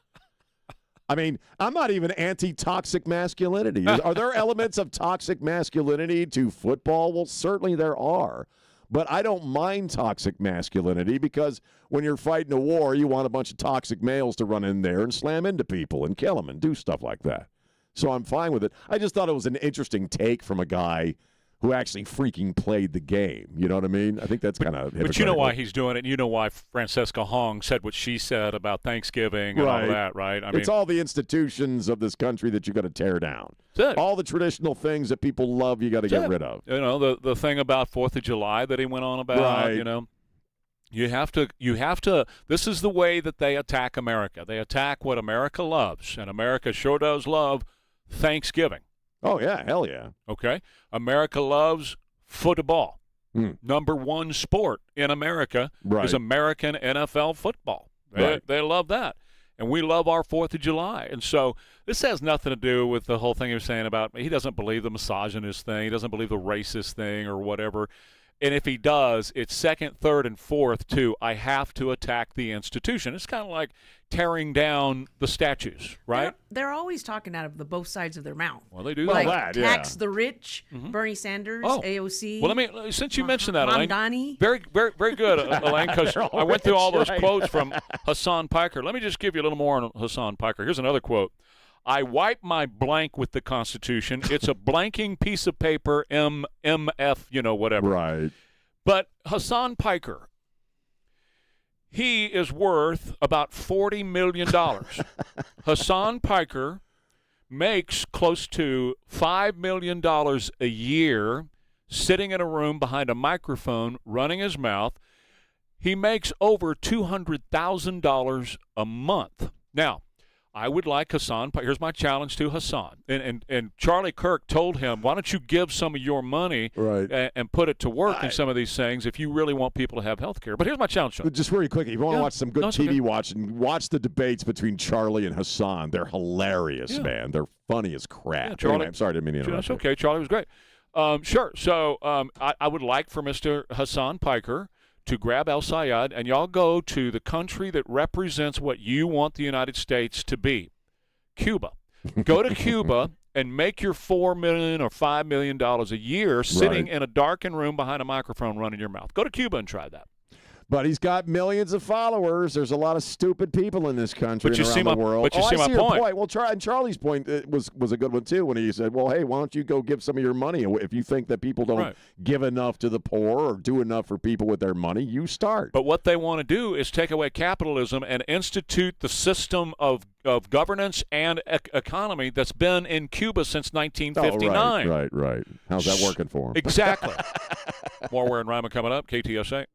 I mean, I'm not even anti-toxic masculinity. Are there elements of toxic masculinity to football? Well, certainly there are. But I don't mind toxic masculinity because when you're fighting a war, you want a bunch of toxic males to run in there and slam into people and kill them and do stuff like that. So I'm fine with it. I just thought it was an interesting take from a guy who actually freaking played the game. You know what I mean? I think that's kind of hypocritical. But you know why he's doing it, and you know why Francesca Hong said what she said about Thanksgiving and all that, right? I mean, it's all the institutions of this country that you got to tear down. That's it. All the traditional things that people love, you got to get rid of. The thing about 4th of July that he went on about, right. You have to, this is the way that they attack America. They attack what America loves, and America sure does love Thanksgiving. Oh, yeah, hell yeah. Okay. America loves football. Number one sport in America is American NFL football. They love that. And we love our 4th of July. And so this has nothing to do with the whole thing he was saying about he doesn't believe the misogynist thing. He doesn't believe the racist thing or whatever. And if he does, it's second, third, and fourth to I have to attack the institution. It's kind of like tearing down the statues, right? They're always talking out of the both sides of their mouth. Well, they do Like that. tax the rich, Bernie Sanders, AOC. Well, since you mentioned that, Elaine, Mamdani. very, very, very good, Elaine, because I went through all those quotes from Hassan Piker. Let me just give you a little more on Hassan Piker. Here's another quote. I wipe my blank with the Constitution. It's a blanking piece of paper, MF, whatever. Right. But Hassan Piker, he is worth about $40 million. Hassan Piker makes close to $5 million a year sitting in a room behind a microphone, running his mouth. He makes over $200,000 a month. Now, I would like Hassan. Here's my challenge to Hassan. And Charlie Kirk told him, why don't you give some of your money and put it to work in some of these things if you really want people to have health care. But here's my challenge to him. Just really quickly, if you want to watch some good TV watch the debates between Charlie and Hassan. They're hilarious, man. They're funny as crap. Yeah, Charlie, anyway, I'm sorry, I didn't mean to interrupt. That's okay. Charlie was great. Sure. So I would like for Mr. Hassan Piker to grab El Sayed, and y'all go to the country that represents what you want the United States to be, Cuba. Go to Cuba and make your $4 million or $5 million a year sitting in a darkened room behind a microphone running your mouth. Go to Cuba and try that. But he's got millions of followers. There's a lot of stupid people in this country and around the world. But you see I my see point. Your point. Well, and Charlie's point was a good one, too, when he said, well, hey, why don't you go give some of your money? If you think that people don't give enough to the poor or do enough for people with their money, you start. But what they want to do is take away capitalism and institute the system of governance and economy that's been in Cuba since 1959. Right. How's that working for him? Exactly. More Ware and Rima coming up, KTSA.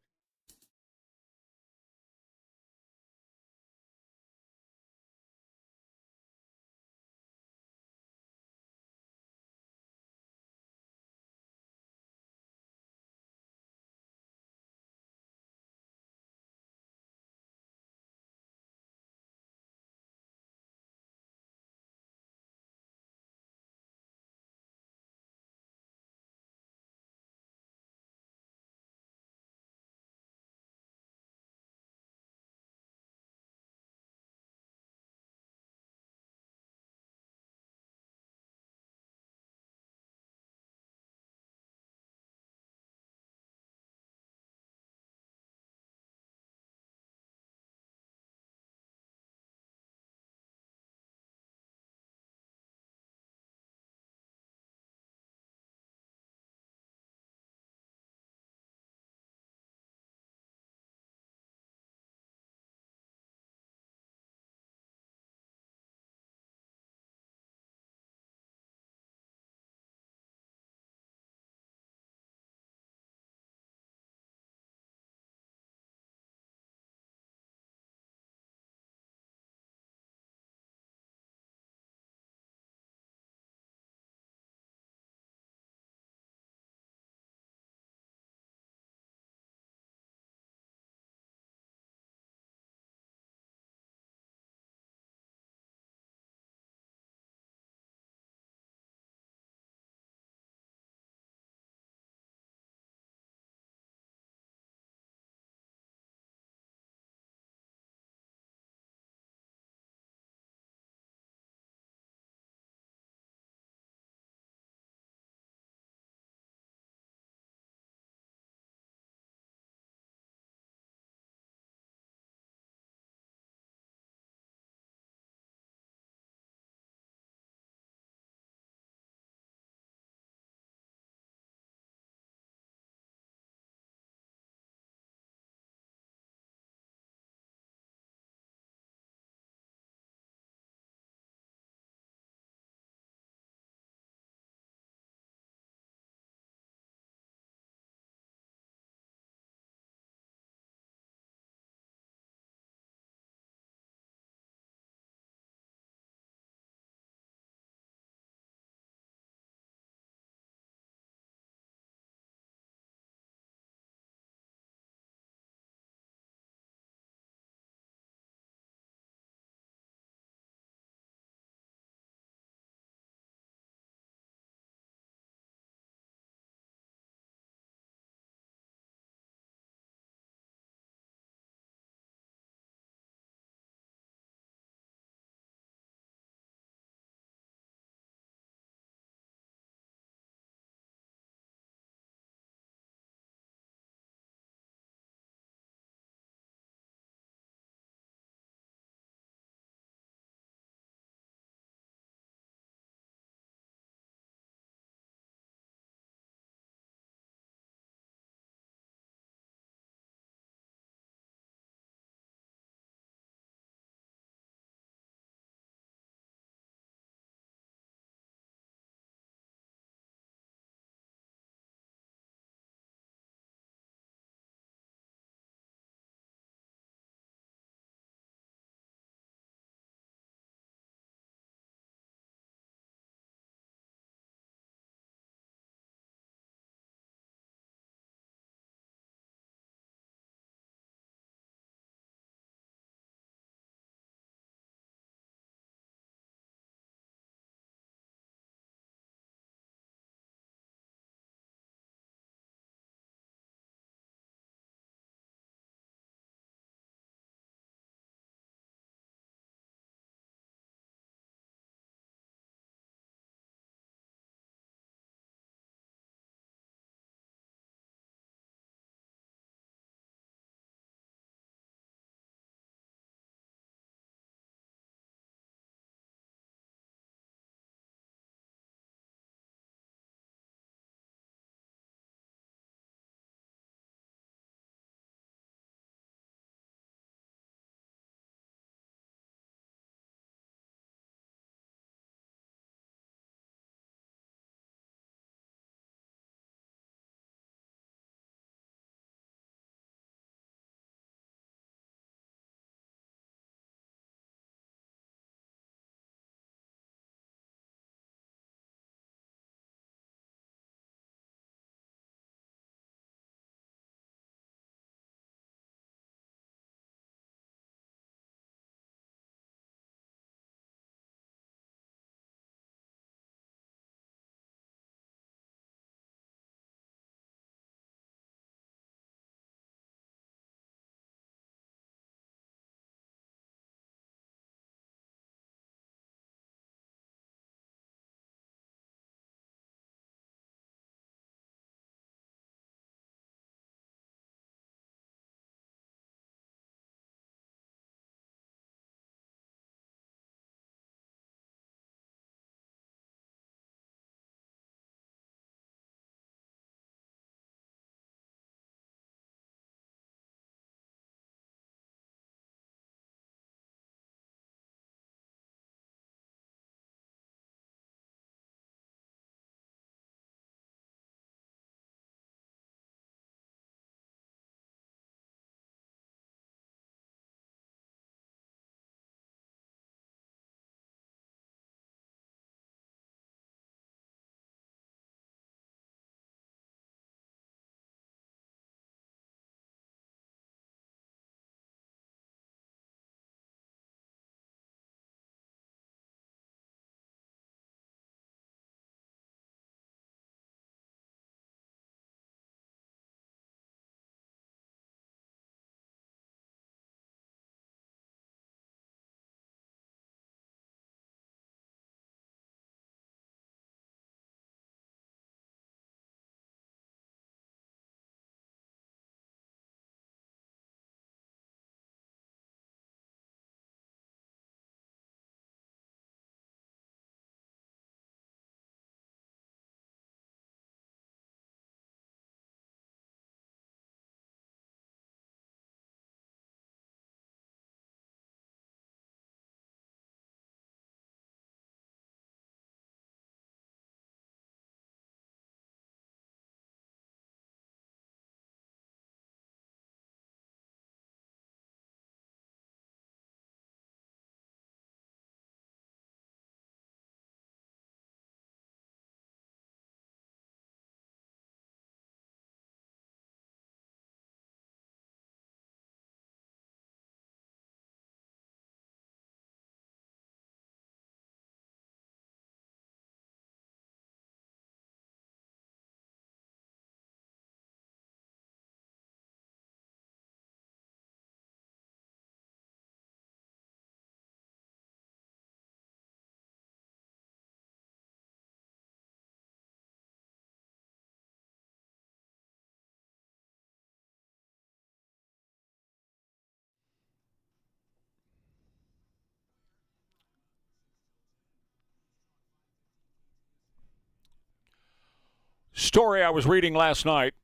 story I was reading last night.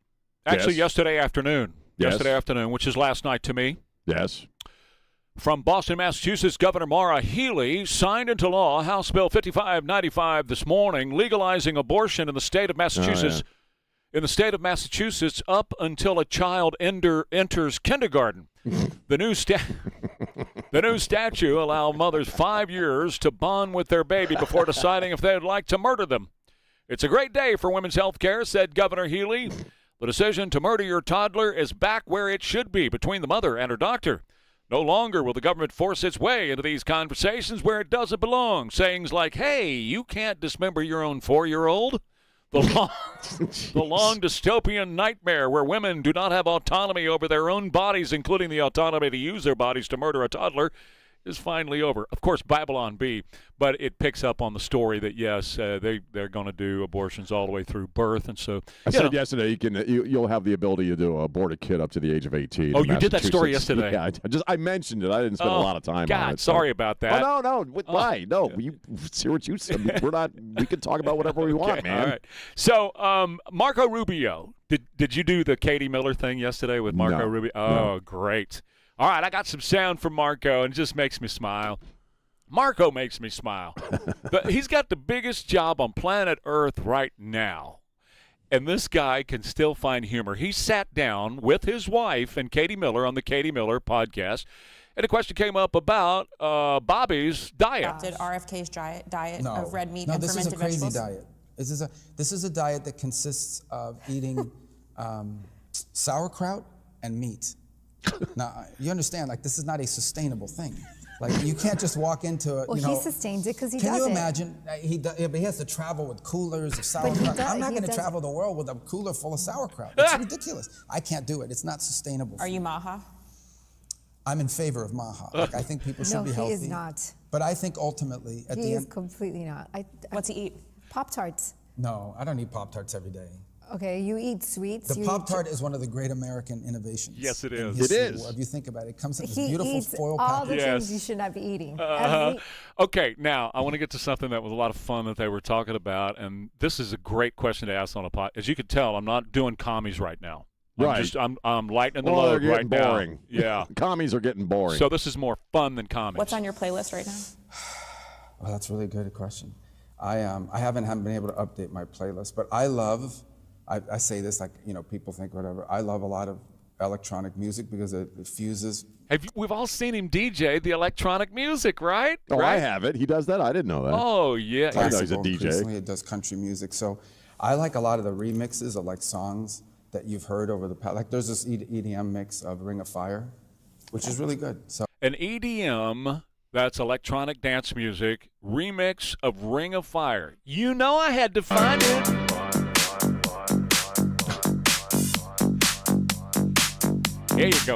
Actually, Yes. yesterday afternoon. Yes. Yesterday afternoon, which is last night to me. Yes. From Boston, Massachusetts, Governor Maura Healey signed into law House Bill 5595 this morning, legalizing abortion in the state of Massachusetts. In the state of Massachusetts, up until a child enters kindergarten. The new statute allows mothers 5 years to bond with their baby before deciding if they'd like to murder them. It's a great day for women's health care, said Governor Healey. The decision to murder your toddler is back where it should be, between the mother and her doctor. No longer will the government force its way into these conversations where it doesn't belong. Sayings like, hey, you can't dismember your own 4-year-old. The long dystopian nightmare where women do not have autonomy over their own bodies, including the autonomy to use their bodies to murder a toddler, is finally over. Of course, Babylon Bee, but it picks up on the story that, yes, they're going to do abortions all the way through birth. And so I said yesterday you'll have the ability to abort a kid up to the age of 18. Oh, you did that story yesterday. Yeah, I mentioned it. I didn't spend a lot of time on it. Sorry about that. Oh, no. Why? No, you see what you said. We can talk about whatever we want, man. All right. So, Marco Rubio, did you do the Katie Miller thing yesterday with Marco Rubio? Oh, no. Great. All right, I got some sound from Marco, and it just makes me smile. Marco makes me smile. But he's got the biggest job on planet Earth right now, and this guy can still find humor. He sat down with his wife and Katie Miller on the Katie Miller podcast, and a question came up about Bobby's diet. Did RFK's diet No. of red meat no, and this is a fermented crazy vegetables? diet. This is a diet that consists of eating sauerkraut and meat. Now, you understand, like, this is not a sustainable thing. Like, you can't just walk into a, Well, he sustains it because he does it. Can you imagine? But he has to travel with coolers of sauerkraut. I'm not going to travel the world with a cooler full of sauerkraut. It's ridiculous. I can't do it. It's not sustainable. Are you Maha? I'm in favor of Maha. Like, I think people should be healthy. No, he is not. But I think ultimately, at the He end... is completely not. What's he eat? Pop-Tarts. No, I don't eat Pop-Tarts every day. Okay, you eat sweets. The Pop-Tart is one of the great American innovations. Yes, it is. It is. If you think about it, it comes in this He beautiful eats foil all package. the things you should not be eating. Okay, now I want to get to something that was a lot of fun that they were talking about, and this is a great question to ask on a pod. As you can tell, I'm not doing commies right now. I'm lightening the load they're right getting now. boring. Yeah. Commies are getting boring. So this is more fun than commies. What's on your playlist right now? Well, that's a really good question. I haven't been able to update my playlist, but I love, I say this like, people think whatever, I love a lot of electronic music because it fuses. We've all seen him DJ the electronic music, right? Oh, right? I have it. He does that? I didn't know that. Oh, yeah. I know he's a DJ. Increasingly, it does country music. So I like a lot of the remixes of like songs that you've heard over the past. Like there's this EDM mix of Ring of Fire, which is really good. So an EDM, that's electronic dance music, remix of Ring of Fire. You know I had to find it. Here you go.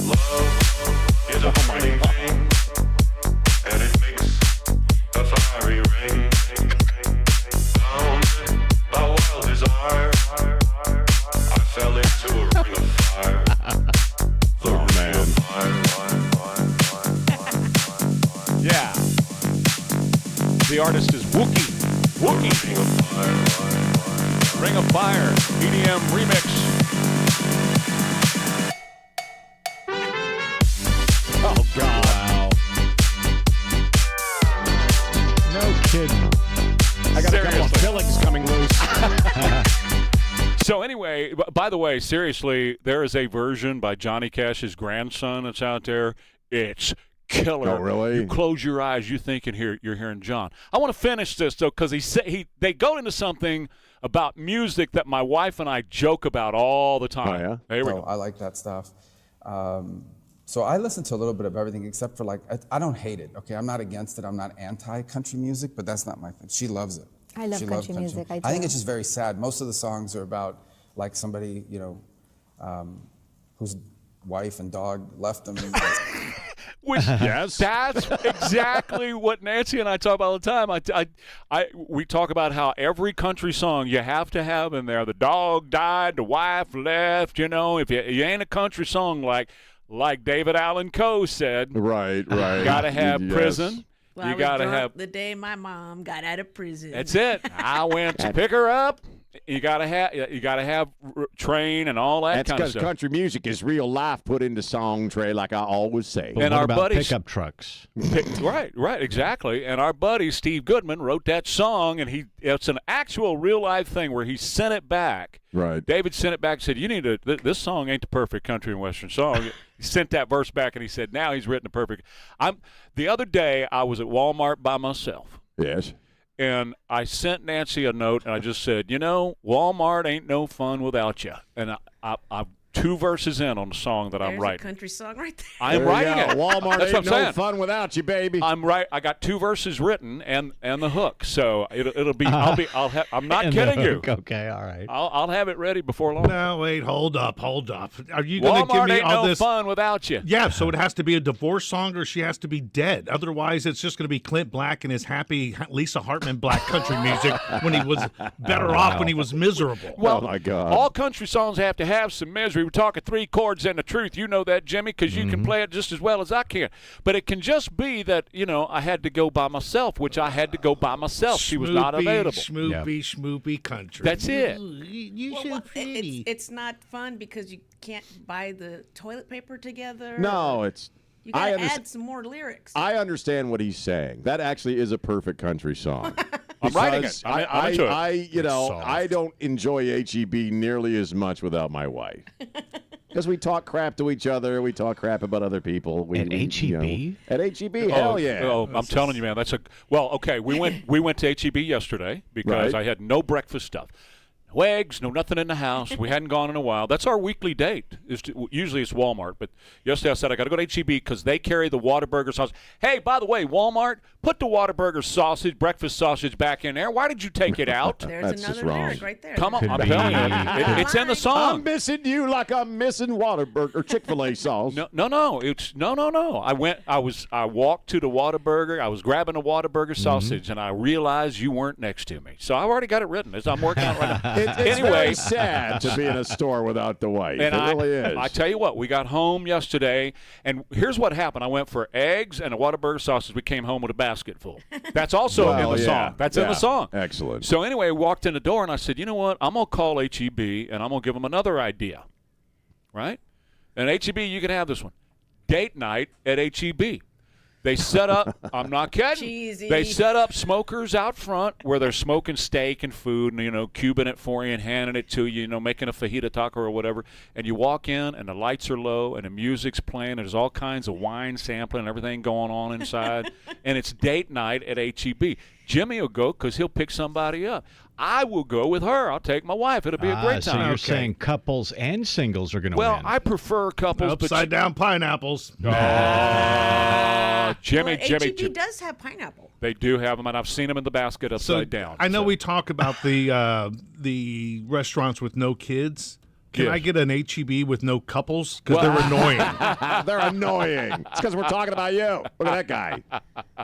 Love is a fleeting thing, and it makes a fiery ring. Bounded by wild desire, I fell into a ring of fire. The ring of fire. Yeah. The artist is Wookie. Wookie. Ring of Fire. EDM remix. Oh, God. Wow. No kidding. I got a couple of fillings coming loose. So anyway, by the way, seriously, there is a version by Johnny Cash's grandson that's out there. It's killer. Oh, really? You close your eyes, you think you're hearing John. I want to finish this though, because they go into something about music that my wife and I joke about all the time. Oh, yeah? Here we go. I like that stuff. So I listen to a little bit of everything except for like, I don't hate it, okay? I'm not against it. I'm not anti-country music, but that's not my thing. She loves it. I love She country loves music. I think it's just very sad. Most of the songs are about like somebody, whose wife and dog left them. Which, yes, that's exactly what Nancy and I talk about all the time. We talk about how every country song you have to have in there. The dog died, the wife left. If you ain't a country song like David Allan Coe said, right, you gotta have yes. Prison. Well, you I was gotta drunk have the day my mom got out of prison. That's it. I went to pick her up. You gotta have train and all that That's kind of because stuff. country music is real life put into song, Trey, like I always say. But And what our about buddies- pickup trucks? Right, exactly. And our buddy Steve Goodman wrote that song, and it's an actual real life thing where he sent it back. Right. David sent it back and said, "You need to. This song ain't the perfect country and western song." He sent that verse back, and he said, "Now he's written a perfect." The other day I was at Walmart by myself. Yes. And I sent Nancy a note, and I just said, Walmart ain't no fun without you. And I'm 2 verses in on the song that I'm There's writing. a country song right there. I'm There you writing go. it. Walmart That's ain't what I'm no saying. fun without you, baby. I'm right. I got 2 verses written and the hook. So it'll be. I'm not And kidding the you. hook. Okay, all right. I'll have it ready before long. No, wait, hold up. Are you going to give Walmart me ain't all no this? fun without you. Yeah, so it has to be a divorce song or she has to be dead. Otherwise, it's just going to be Clint Black and his happy Lisa Hartman black country music when he was better off when he was miserable. Well, oh, my God. all country songs have to have some misery. We're talking 3 chords and the truth. You know that, Jimmy, because you can play it just as well as I can. But it can just be that, I had to go by myself, which I had to go by myself. She was not available. Schmoopy country. That's it. You're so pretty. It's not fun because you can't buy the toilet paper together. No, it's. You I gotta understand. add some more lyrics. I understand what he's saying. That actually is a perfect country song. I'm writing Because it. I'm into it. I don't enjoy HEB nearly as much without my wife. Because we talk crap to each other, we talk crap about other people. At HEB? At HEB, hell yeah. Oh, I'm telling you, man. Okay. We went to HEB yesterday because Right. I had no breakfast stuff. No eggs, no nothing in the house. We hadn't gone in a while. That's our weekly date. Usually it's Walmart, but yesterday I said I got to go to HEB because they carry the Whataburger sausage. Hey, by the way, Walmart, put the Whataburger sausage, breakfast sausage back in there. Why did you take it out? There's That's just another wrong. lyric right there. Come on, Could I'm be. telling you, it's in the I'm song. missing you like I'm missing Whataburger or Chick-fil-A sauce. No. It's no. I walked to the Whataburger. I was grabbing a Whataburger sausage, and I realized you weren't next to me. So I've already got it written. I'm working on it right now. It's Anyway. very sad to be in a store without the wife. And it really is. I tell you what, we got home yesterday, and here's what happened. I went for eggs and a Whataburger sausage. We came home with a basket full. That's also in the song. That's in the song. Excellent. So anyway, I walked in the door, and I said, you know what? I'm going to call HEB, and I'm going to give them another idea. Right? And HEB, you can have this one. Date night at HEB. They set up, I'm not kidding. Cheesy. They set up smokers out front where they're smoking steak and food and, cubing it for you and handing it to you, making a fajita taco or whatever. And you walk in and the lights are low and the music's playing. And there's all kinds of wine sampling and everything going on inside. And it's date night at HEB. Jimmy will go because he'll pick somebody up. I will go with her. I'll take my wife. It'll be a great time. So you're saying couples and singles are going to win. Well, I prefer couples. Upside down pineapples. Jimmy. HEB does have pineapple. They do have them, and I've seen them in the basket upside down. I know we talk about the restaurants with no kids. Can I get an HEB with no couples? Because they're annoying. They're annoying. It's because we're talking about you. Look at that guy.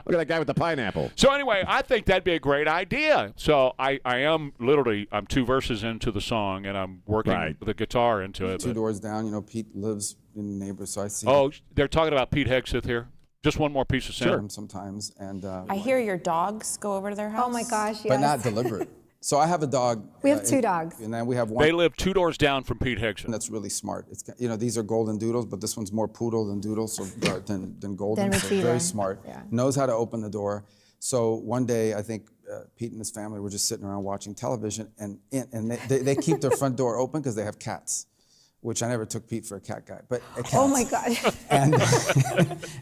Look at that guy with the pineapple. So anyway, I think that'd be a great idea. So I'm 2 verses into the song, and I'm working the guitar into it. 2 doors down, Pete lives in the neighbor, so I see. Oh, they're talking about Pete Hegseth here. Just one more piece of sound. Sure. Sometimes, and I hear your dogs go over to their house. Oh my gosh, yes. but not deliberate. So I have a dog. We have 2 dogs. And then we have one. They live 2 doors down from Pete Hegseth. That's really smart. It's these are golden doodles, but this one's more poodle than doodle, so than golden. Than so retriever. very smart. Yeah. Knows how to open the door. So one day, I think Pete and his family were just sitting around watching television, and they keep their front door open because they have cats, which I never took Pete for a cat guy, but a cat. Oh my God.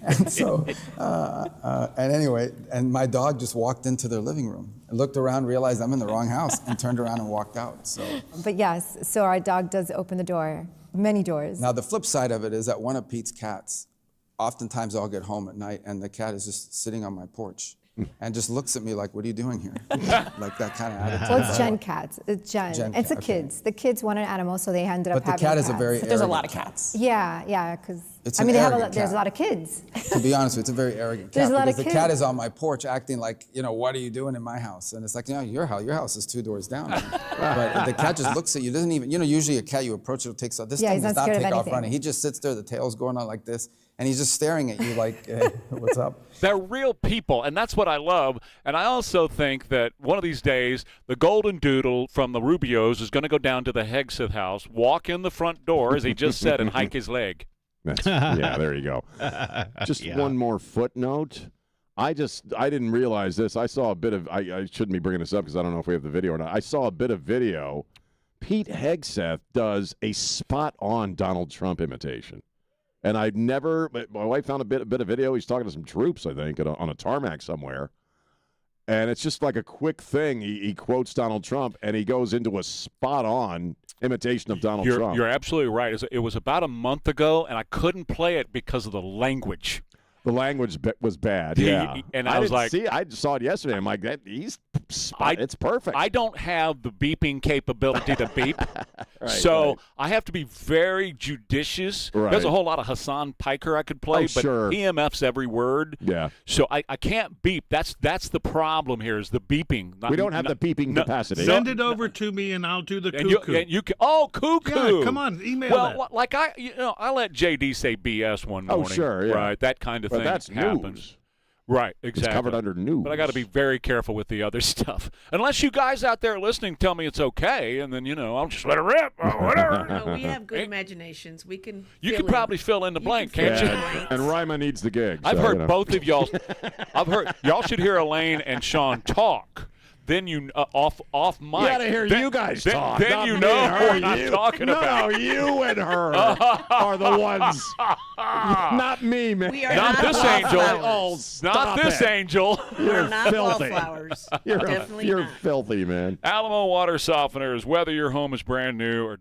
And so, and anyway, and my dog just walked into their living room and looked around, realized I'm in the wrong house, and turned around and walked out. So. But yes, so our dog does open the door, many doors. Now the flip side of it is that one of Pete's cats, oftentimes I'll get home at night and the cat is just sitting on my porch. And just looks at me like, what are you doing here? Like that kind of attitude. Well, it's Gen cats. It's Gen. Gen It's the cat, okay. kids. The kids wanted an animal, so they ended up But the having cat is a cats. very But there's a arrogant lot of cat. cats. Yeah, because It's I an mean, arrogant there's cat. a lot of kids. To be honest with you, it's a very arrogant cat. There's a lot because of the cat kids. is on my porch acting like, what are you doing in my house? And it's like, your house is 2 doors down. But the cat just looks at you, doesn't even, usually a cat, you approach it, it'll take off. This Yeah, thing he's does not not scared of take off anything. running. He just sits there, the tail's going on like this. and he's just staring at you like, what's up? They're real people, and that's what I love. And I also think that one of these days, the golden doodle from the Rubios is going to go down to the Hegseth house, walk in the front door, as he just said, and hike his leg. Yeah, there you go. Just one more footnote. I didn't realize this. I saw a bit of, I shouldn't be bringing this up because I don't know if we have the video or not. I saw a bit of video. Pete Hegseth does a spot-on Donald Trump imitation. And my wife found a bit of video. He's talking to some troops, I think, on a tarmac somewhere. And it's just like a quick thing. He quotes Donald Trump, and he goes into a spot-on imitation of Donald Trump. You're absolutely right. It was about a month ago, and I couldn't play it because of the language. The language was bad, yeah. And I was like, I saw it yesterday. I'm like, it's perfect. I don't have the beeping capability to beep, right. I have to be very judicious. Right. There's a whole lot of Hassan Piker I could play, but sure. he MFs every word. Yeah. So I can't beep. That's the problem here is the beeping. We don't have the beeping capacity. Send it over to me, and I'll do the cuckoo. And you can, cuckoo. Yeah, come on, email well, that. like I let JD say BS one morning. Oh, sure, yeah. Right, that kind of But thing that's happens. news. Right, exactly. It's covered under news. But I got to be very careful with the other stuff. Unless you guys out there listening tell me it's okay, and then, I'll just let it rip or whatever. No, we have good imaginations. We can. You could probably fill in the blank, can't you? And Rima needs the gig. I've heard both of y'all. Y'all should hear Elaine and Sean talk. Then off mic. You gotta hear you guys talk. Then not you me know and her. what I'm talking about. No, you and her are the ones. Not me, man. We are not this angel. Oh, not this angel. We're not filthy. wallflowers. You're Definitely not. filthy, man. Alamo water softeners, whether your home is brand new or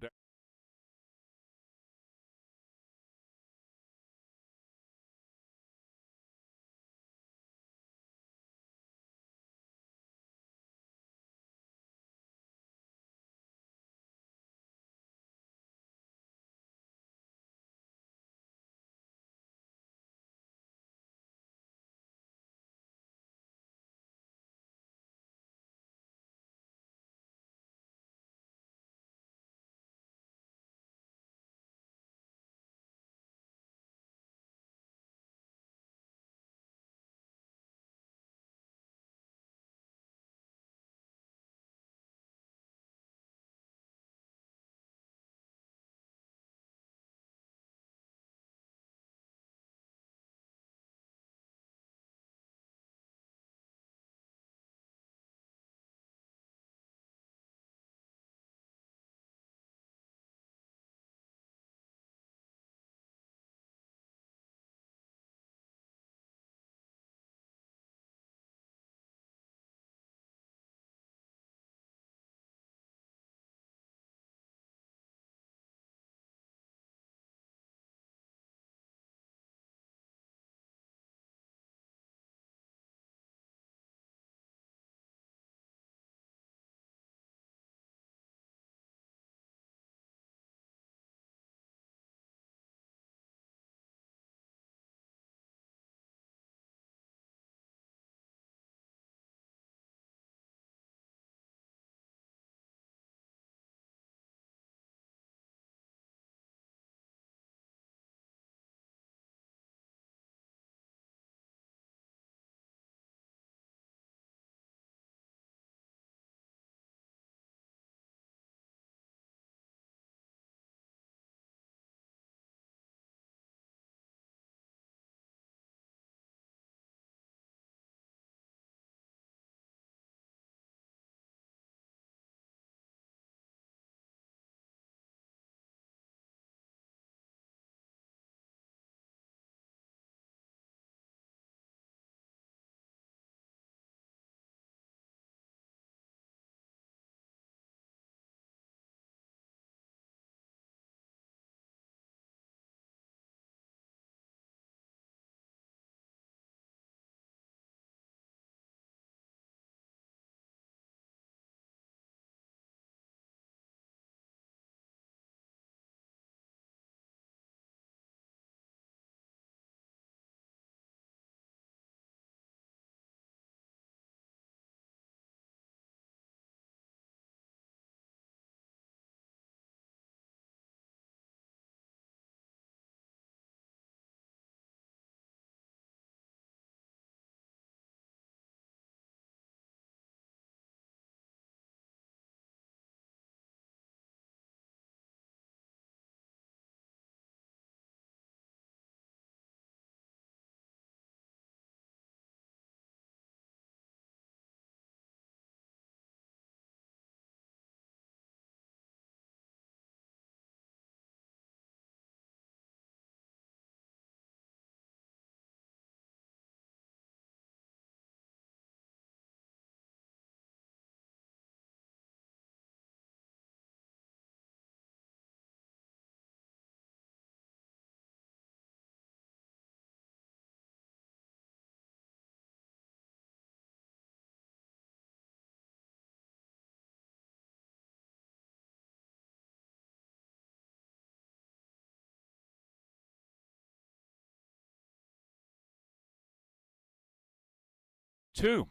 2.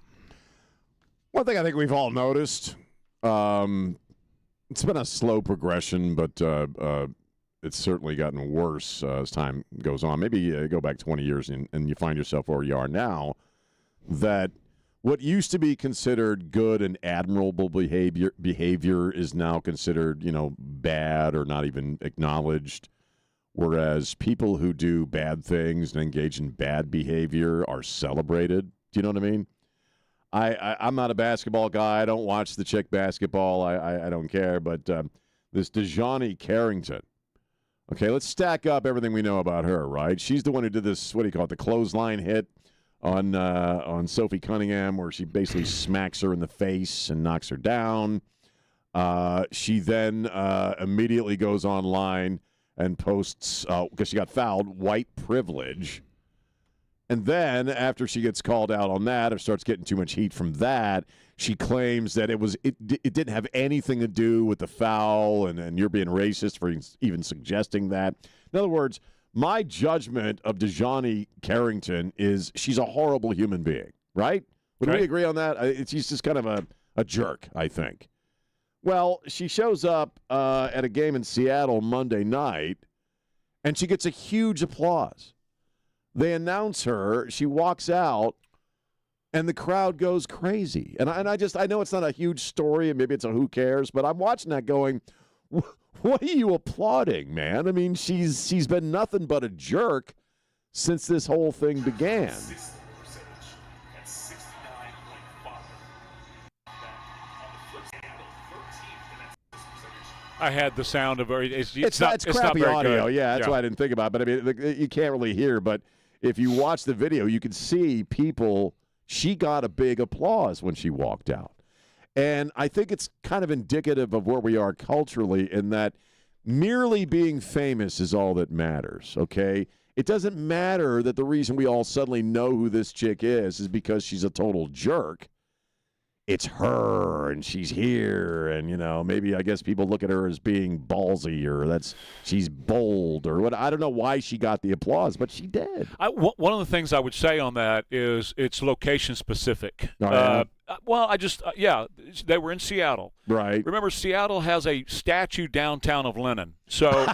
One thing I think we've all noticed, it's been a slow progression, but it's certainly gotten worse as time goes on. Maybe go back 20 years and you find yourself where you are now, that what used to be considered good and admirable behavior is now considered, bad or not even acknowledged, whereas people who do bad things and engage in bad behavior are celebrated. Do you know what I mean? I'm not a basketball guy. I don't watch the chick basketball. I don't care. But this DeJohnny Carrington, okay, let's stack up everything we know about her, right? She's the one who did this, what do you call it, the clothesline hit on Sophie Cunningham, where she basically smacks her in the face and knocks her down. She then immediately goes online and posts, because she got fouled, white privilege. And then after she gets called out on that or starts getting too much heat from that, she claims that it didn't have anything to do with the foul and you're being racist for even suggesting that. In other words, my judgment of DeJohnny Carrington is she's a horrible human being, right? Would we agree on that? She's just kind of a jerk, I think. Well, she shows up at a game in Seattle Monday night, and she gets a huge applause. They announce her, she walks out, and the crowd goes crazy. And I know it's not a huge story, and maybe it's a who cares, but I'm watching that going, what are you applauding, man? I mean, she's been nothing but a jerk since this whole thing began. I had the sound of her. It's crappy not very audio. good. Yeah, that's why I didn't think about it. But I mean, you can't really hear. But if you watch the video, you can see people. She got a big applause when she walked out. And I think it's kind of indicative of where we are culturally in that merely being famous is all that matters, okay? It doesn't matter that the reason we all suddenly know who this chick is because she's a total jerk. It's her, and she's here, and, maybe I guess people look at her as being ballsy or she's bold or what. I don't know why she got the applause, but she did. One of the things I would say on that is it's location specific. Oh, yeah? Well, they were in Seattle. Right. Remember, Seattle has a statue downtown of Lenin. So,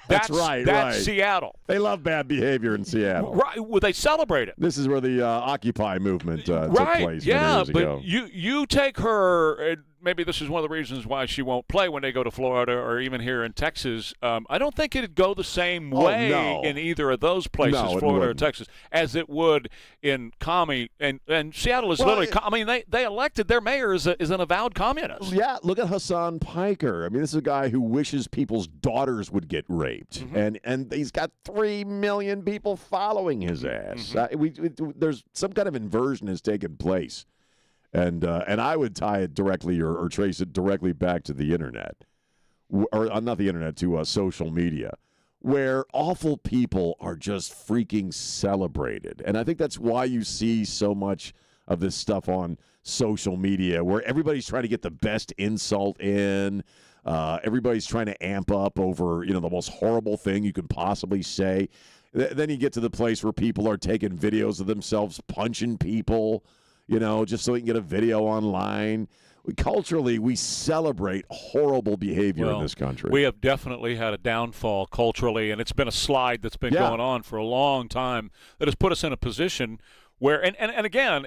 that's right. That's Seattle. They love bad behavior in Seattle. Right. Well, they celebrate it. This is where the Occupy movement took place yeah, many years ago. But you take her, and maybe this is one of the reasons why she won't play when they go to Florida or even here in Texas. I don't think it'd go the same way in either of those places, Florida or Texas, as it would in commie. And Seattle is literally, they elected their mayor as an avowed communist. Yeah, look at Hassan Piker. I mean, this is a guy who wishes people's daughters would get raped. Mm-hmm. And he's got 3 million people following his ass. Mm-hmm. There's some kind of inversion has taken place. And I would tie it directly or trace it directly back to the internet, or not the internet, to social media, where awful people are just freaking celebrated. And I think that's why you see so much of this stuff on social media, where everybody's trying to get the best insult in. Everybody's trying to amp up over, the most horrible thing you can possibly say. Then you get to the place where people are taking videos of themselves punching people, just so we can get a video online. Culturally, we celebrate horrible behavior in this country. We have definitely had a downfall culturally, and it's been a slide that's been going on for a long time that has put us in a position where, and again,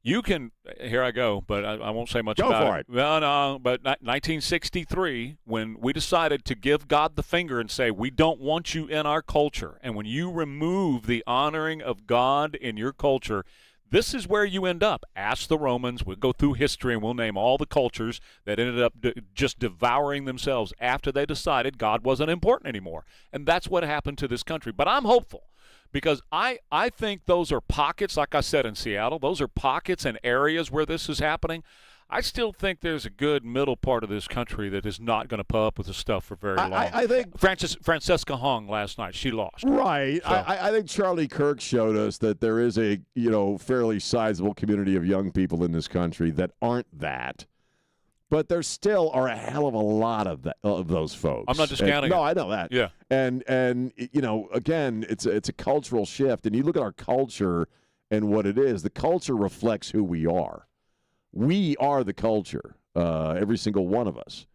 you can, here I go, but I won't say much about it. No, but 1963, when we decided to give God the finger and say, we don't want you in our culture, and when you remove the honoring of God in your culture, this is where you end up. Ask the Romans. We'll go through history and we'll name all the cultures that ended up just devouring themselves after they decided God wasn't important anymore. And that's what happened to this country. But I'm hopeful because I think those are pockets, like I said in Seattle, those are pockets and areas where this is happening. I still think there's a good middle part of this country that is not going to put up with this stuff for very long. I think Francesca Hong last night, she lost. Right. So. I think Charlie Kirk showed us that there is a fairly sizable community of young people in this country that aren't that. But there still are a hell of a lot of those folks. I'm not discounting it. No, I know that. Yeah. And again, it's a cultural shift. And you look at our culture and what it is. The culture reflects who we are. We are the culture, every single one of us.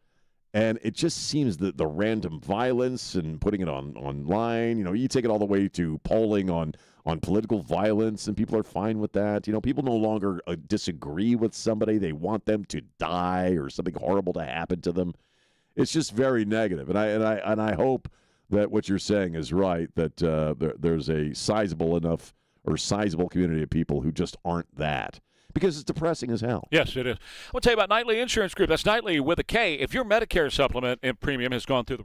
And it just seems that the random violence and putting it online, you take it all the way to polling on political violence, and people are fine with that. People no longer disagree with somebody. They want them to die or something horrible to happen to them. It's just very negative. And I hope that what you're saying is right, that there's a sizable community of people who just aren't that. Because it's depressing as hell. Yes, it is. I want to tell you about Nightly Insurance Group. That's Nightly with a K. If your Medicare supplement and premium has gone through the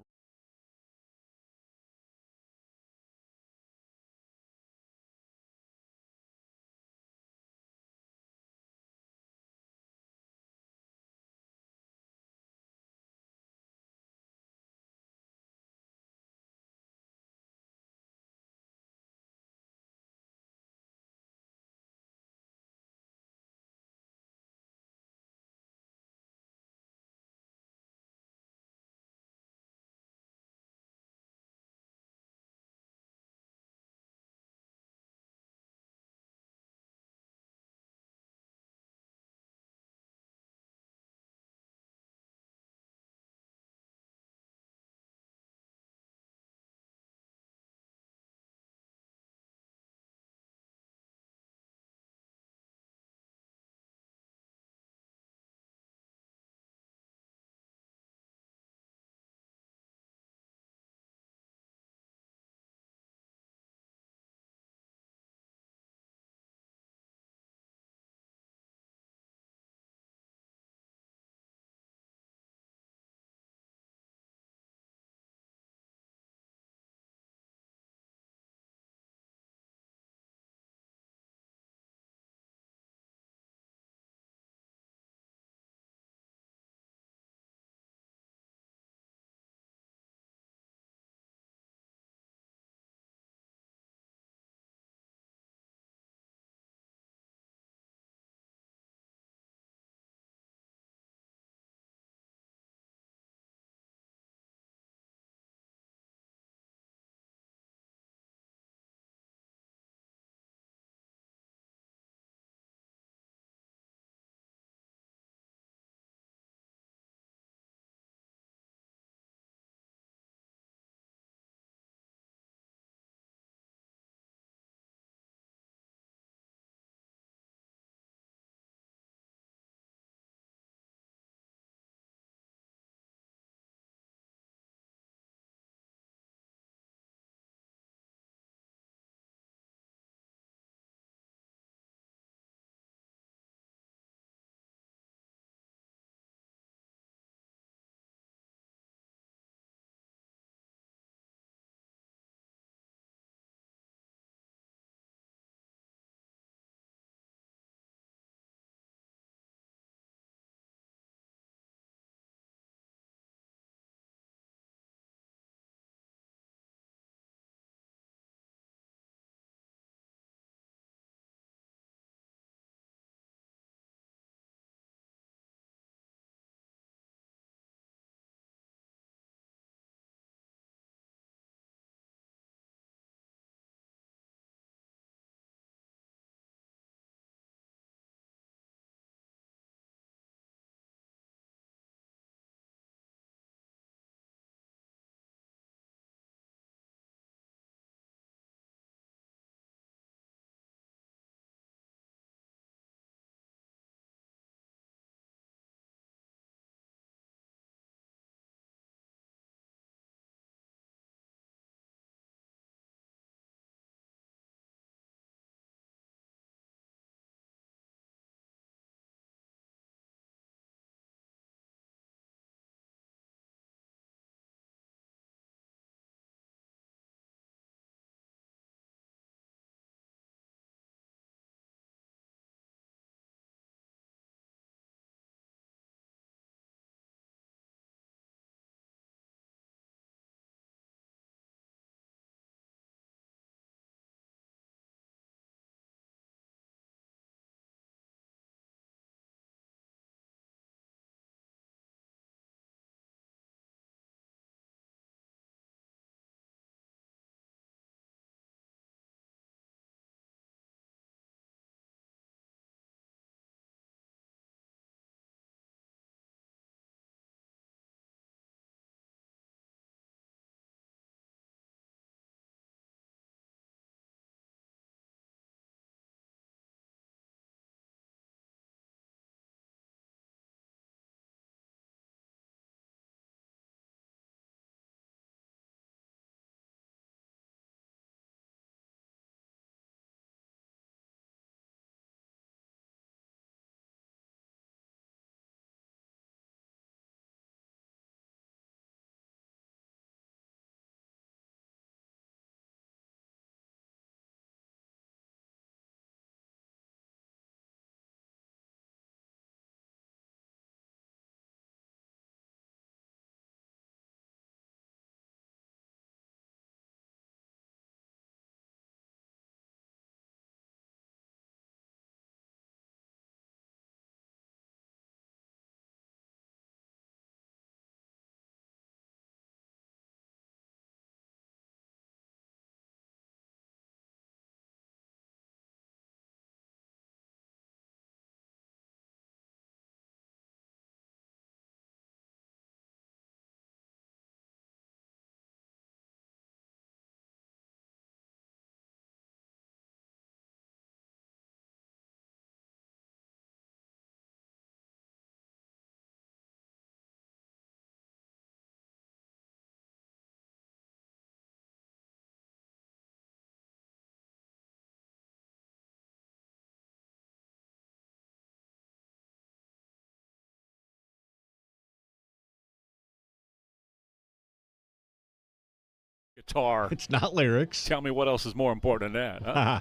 guitar. It's not lyrics. Tell me what else is more important than that. Huh?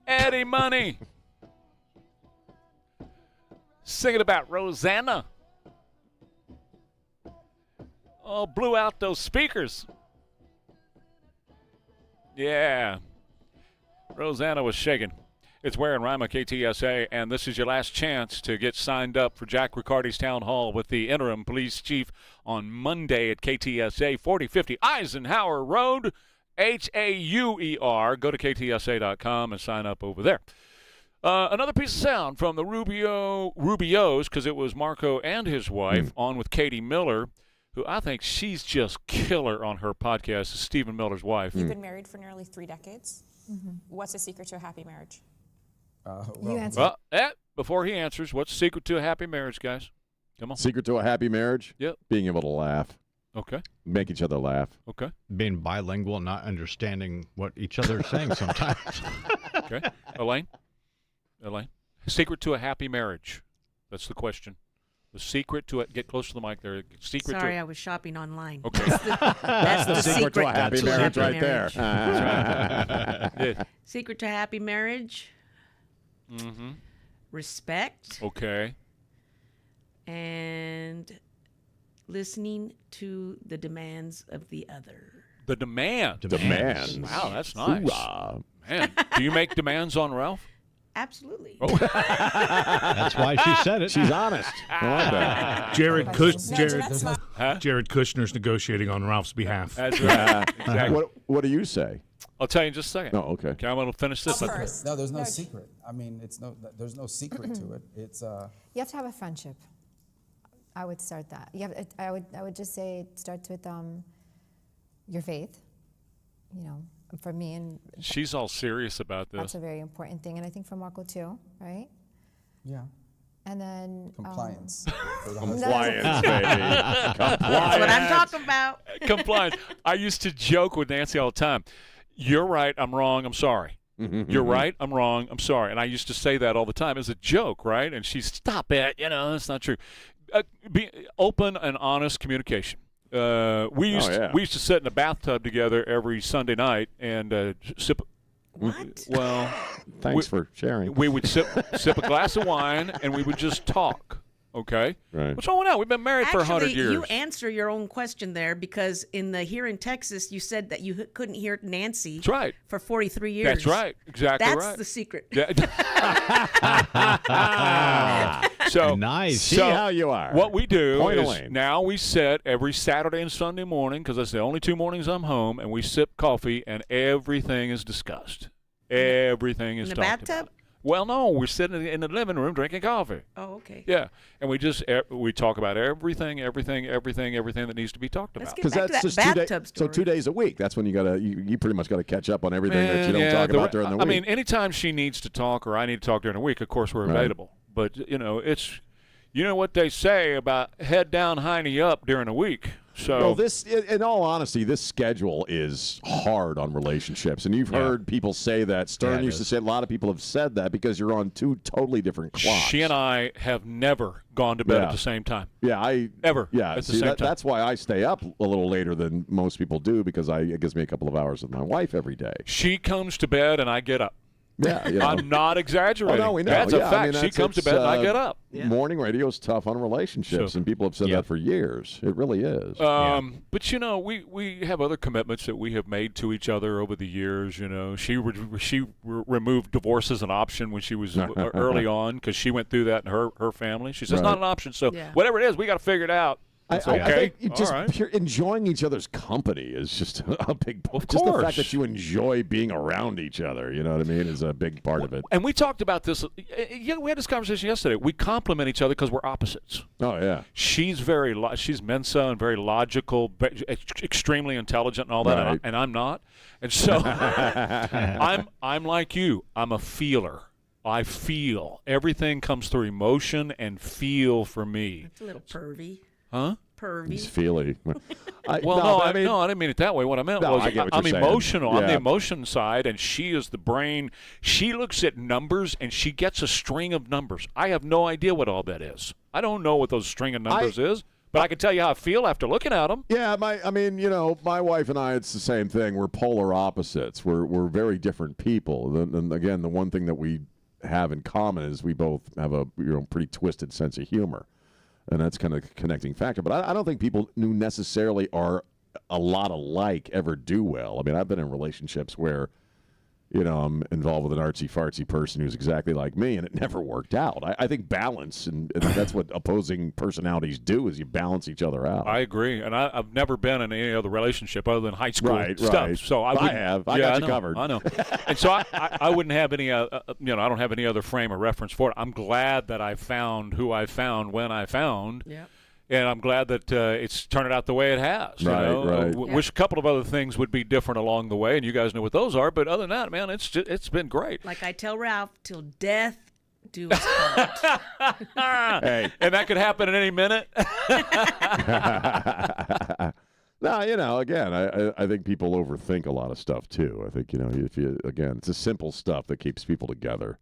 Eddie Money. Singing about Rosanna. Oh, blew out those speakers. Yeah. Rosanna was shaking. It's Ware and Rima, KTSA, and this is your last chance to get signed up for Jack Riccardi's town hall with the interim police chief on Monday at KTSA, 4050 Eisenhower Road, Hauer. Go to KTSA.com and sign up over there. Another piece of sound from the Rubios, because it was Marco and his wife, on with Katie Miller, who I think she's just killer on her podcast, Stephen Miller's wife. You've been married for nearly 3 decades. What's the secret to a happy marriage? You answer. Well, before he answers, what's the secret to a happy marriage, guys? Come on. Secret to a happy marriage? Yep. Being able to laugh. Okay. Make each other laugh. Okay. Being bilingual, not understanding what each other is saying sometimes. Okay. Elaine? Secret to a happy marriage. That's the question. The secret to it. Get close to the mic there. Secret Sorry, to I was shopping online. Okay. That's the secret to a happy marriage right there. Yeah. Secret to happy marriage. Mm-hmm. Respect. Okay. And listening to the demands of the other. The demands. Demands. Wow, that's nice. Hoorah. Man, do you make demands on Ralph? Absolutely. Oh. That's why she said it. She's honest. I like that. Jared Huh? Kushner's negotiating on Ralph's behalf. That's right. Exactly. What do you say? I'll tell you in just a second. No, okay. Okay, I'm going to finish this. No, there's no secret. I mean, there's no secret to it. It's You have to have a friendship. I would start that. I would just say it starts with your faith. You know, for me, and She's all serious about this. that's a very important thing, and I think for Marco too, right? yeah, And then compliance. Compliance, baby. That's what I'm talking about. Compliance. I used to joke with Nancy all the time. You're right, I'm wrong, I'm sorry. You're right, I'm wrong, I'm sorry. And I used to say that all the time as a joke, right? And she's, stop it, that's not true. Be open and honest communication. We used to sit in a bathtub together every Sunday night and sip. What? Well, Thanks for sharing. we would sip a glass of wine and we would just talk. Okay. Right. What's wrong with that? We've been married for 100 years. You answer your own question there because in the here in Texas, you said that you couldn't hear Nancy. That's right. For 43 years. That's right. Exactly right. That's the secret. Yeah. So nice. See how you are. What we do Point is Elaine. now we sit every Saturday and Sunday morning because that's the only 2 mornings I'm home, and we sip coffee and everything is discussed. Everything is In the talked bathtub? about. Well, no, we're sitting in the living room drinking coffee. Oh, okay. Yeah, and we talk about everything that needs to be talked Let's about. get Because back that's to just that 2 days. bathtub So story. 2 days a week. That's when you pretty much got to catch up on everything that you don't talk about during the week. I mean, anytime she needs to talk or I need to talk during the week, of course we're available. But it's, you know what they say about head down, hiney up during the week. So well, this, in all honesty, this schedule is hard on relationships, and you've heard people say that. Stern used to say, a lot of people have said that because you're on 2 totally different clocks. She and I have never gone to bed at the same time. Yeah, ever. Yeah, at the same time. That's why I stay up a little later than most people do because it gives me a couple of hours with my wife every day. She comes to bed and I get up. Yeah, I'm not exaggerating. Oh, no, we know. That's a fact. She comes to bed and I get up. Morning radio is tough on relationships, and people have said that for years. It really is. But we have other commitments that we have made to each other over the years. She removed divorce as an option when she was early on because she went through that in her family. She says not an option. So whatever it is, we got to figure it out. I okay. think just enjoying each other's company is just a big part. Of just course. the fact that you enjoy being around each other, you know what I mean, is a big part of it. And we talked about this. We had this conversation yesterday. We complement each other because we're opposites. Oh yeah. She's she's Mensa and very logical, extremely intelligent and all that, Right. and I'm not. And so I'm like you. I'm a feeler. I feel. Everything comes through emotion and feel for me. It's a little pervy. Huh? Pervy. He's feely. I didn't mean it that way. What I meant was I get what I'm you're saying. emotional. I'm the Yeah. emotion side, and she is the brain. She looks at numbers, and she gets a string of numbers. I have no idea what all that is. I don't know what those string of numbers is, But I can tell you how I feel after looking at them. Yeah, my wife and I, it's the same thing. We're polar opposites. We're very different people. And again, the one thing that we have in common is we both have a pretty twisted sense of humor, and that's kind of a connecting factor. But I don't think people who necessarily are a lot alike ever do well. I mean, I've been in relationships where, I'm involved with an artsy-fartsy person who's exactly like me, and it never worked out. I think balance, and that's what opposing personalities do, is you balance each other out. I agree, and I've never been in any other relationship other than high school stuff. Right. So I have. I got you covered. I know, and so I wouldn't have any. I don't have any other frame of reference for it. I'm glad that I found who I found when I found. Yeah. And I'm glad that it's turned out the way it has. Right. Wish a couple of other things would be different along the way, and you guys know what those are. But other than that, man, it's been great. Like I tell Ralph, till death do us part. Hey. And that could happen at any minute. No, again, I think people overthink a lot of stuff too. I think it's the simple stuff that keeps people together,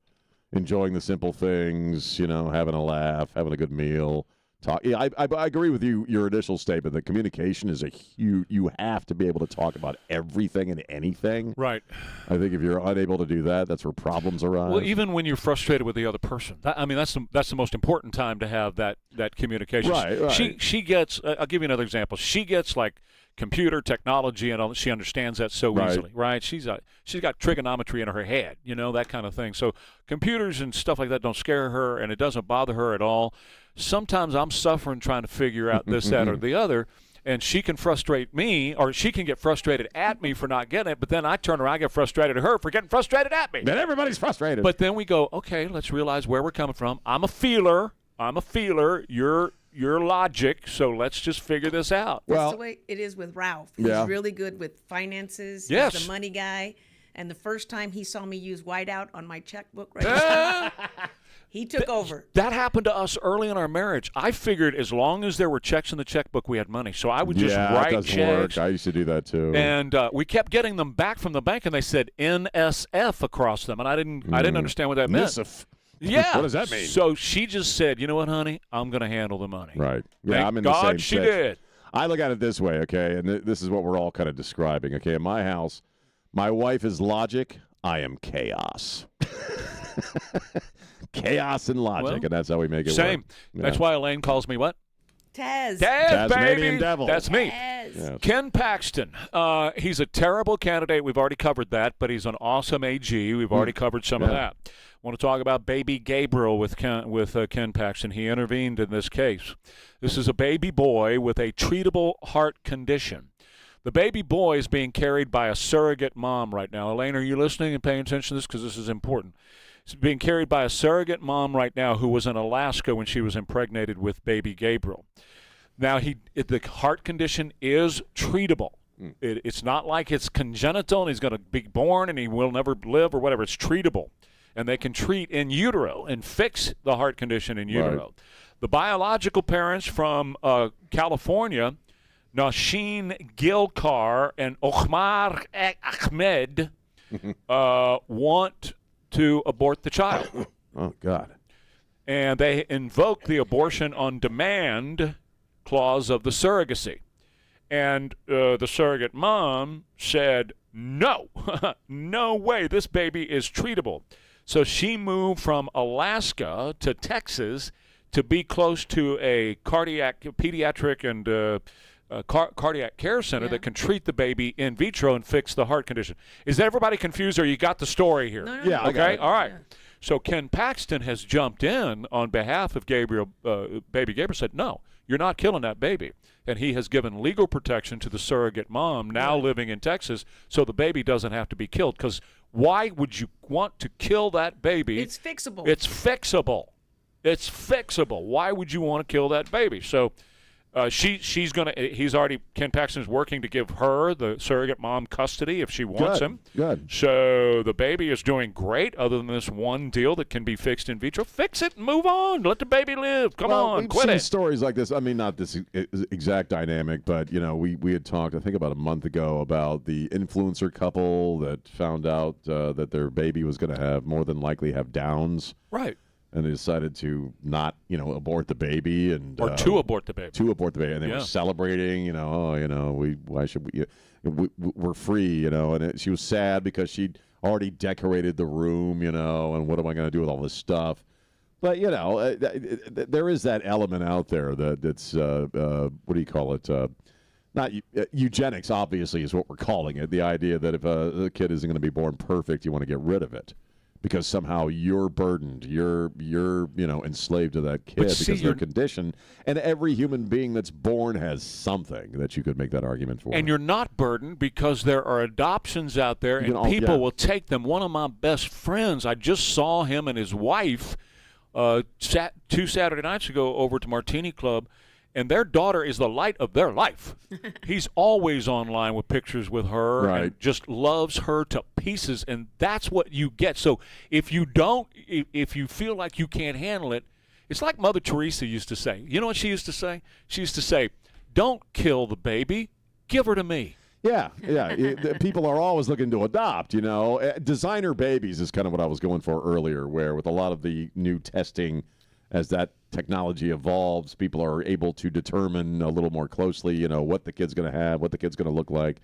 enjoying the simple things. Having a laugh, having a good meal. Talk. Yeah, I agree with you. Your initial statement that communication is you have to be able to talk about everything and anything. Right. I think if you're unable to do that, that's where problems arise. Well, even when you're frustrated with the other person, that's the most important time to have that communication. Right. She gets. I'll give you another example. She gets like computer technology and all. She understands that so easily. Right. She's got trigonometry in her head. That kind of thing. So computers and stuff like that don't scare her, and it doesn't bother her at all. Sometimes I'm suffering trying to figure out this, that, or the other, and she can frustrate me, or she can get frustrated at me for not getting it, but then I turn around and get frustrated at her for getting frustrated at me. Then everybody's frustrated. But then we go, okay, let's realize where we're coming from. I'm a feeler. You're logic, so let's just figure this out. That's the way it is with Ralph. He's really good with finances. Yes. He's the money guy. And the first time he saw me use whiteout on my checkbook, he took over. That happened to us early in our marriage. I figured as long as there were checks in the checkbook, we had money. So I would just write that doesn't checks. work. I used to do that too. And we kept getting them back from the bank, and they said NSF across them, and I didn't understand what that meant. NSF. Yeah. What does that mean? So she just said, you know what, honey? I'm going to handle the money. Right. Yeah, Thank I'm in God the same she pitch. did. I look at it this way, okay, and this is what we're all kind of describing, okay? In my house, my wife is logic. I am chaos. Chaos and logic, and that's how we make it same. work. That's why Elaine calls me what? Taz. Tasmanian baby. Devil. That's me. Yes. Ken Paxton. He's a terrible candidate. We've already covered that, but he's an awesome AG. We've already covered some of that. I want to talk about baby Gabriel with Ken Paxton. He intervened in this case. This is a baby boy with a treatable heart condition. The baby boy is being carried by a surrogate mom right now. Elaine, are you listening and paying attention to this? Because this is important. He's being carried by a surrogate mom right now who was in Alaska when she was impregnated with baby Gabriel. Now, the heart condition is treatable. It's not like it's congenital and he's going to be born and he will never live or whatever. It's treatable. And they can treat in utero and fix the heart condition in utero. Right. The biological parents from California, Nasheen Gilkar and Omar Ahmed, want to abort the child. Oh, God. And they invoke the abortion on demand clause of the surrogacy. And the surrogate mom said, no, no way, this baby is treatable. So she moved from Alaska to Texas to be close to a pediatric and cardiac care center that can treat the baby in vitro and fix the heart condition. Is everybody confused, or you got the story here? No. Yeah. Okay. All right. Yeah. So Ken Paxton has jumped in on behalf of Gabriel. Baby Gabriel said, no, you're not killing that baby. And he has given legal protection to the surrogate mom now living in Texas so the baby doesn't have to be killed. Because why would you want to kill that baby? It's fixable. It's fixable. It's fixable. Why would you want to kill that baby? So Ken Paxton's working to give her, the surrogate mom, custody if she wants him. Good. So the baby is doing great other than this one deal that can be fixed in vitro. Fix it and move on. Let the baby live. Come on, we've quit seen it. stories like this. I mean, not this exact dynamic, but, we had talked, I think about a month ago, about the influencer couple that found out that their baby was going to more than likely have Downs. Right. and they decided to not, abort the baby or to abort the baby. To abort the baby, and they Yeah. were celebrating. Why should we're free, and she was sad because she'd already decorated the room, and what am I going to do with all this stuff? But there is that element out there that's what do you call it? Not eugenics, obviously, is what we're calling it. The idea that if a kid isn't going to be born perfect, you want to get rid of it because somehow you're burdened, you're enslaved to that kid because of their condition. And every human being that's born has something that you could make that argument for. And you're not burdened because there are adoptions out there, and people will take them. One of my best friends, I just saw him and his wife 2 Saturday nights ago over to Martini Club, and their daughter is the light of their life. He's always online with pictures with her and just loves her to pieces, and that's what you get. So if you feel like you can't handle it, it's like Mother Teresa used to say. You know what she used to say? She used to say, "Don't kill the baby, give her to me." Yeah. People are always looking to adopt, Designer babies is kind of what I was going for earlier, where with a lot of the new testing, as that technology evolves, people are able to determine a little more closely, what the kid's going to have, what the kid's going to look like.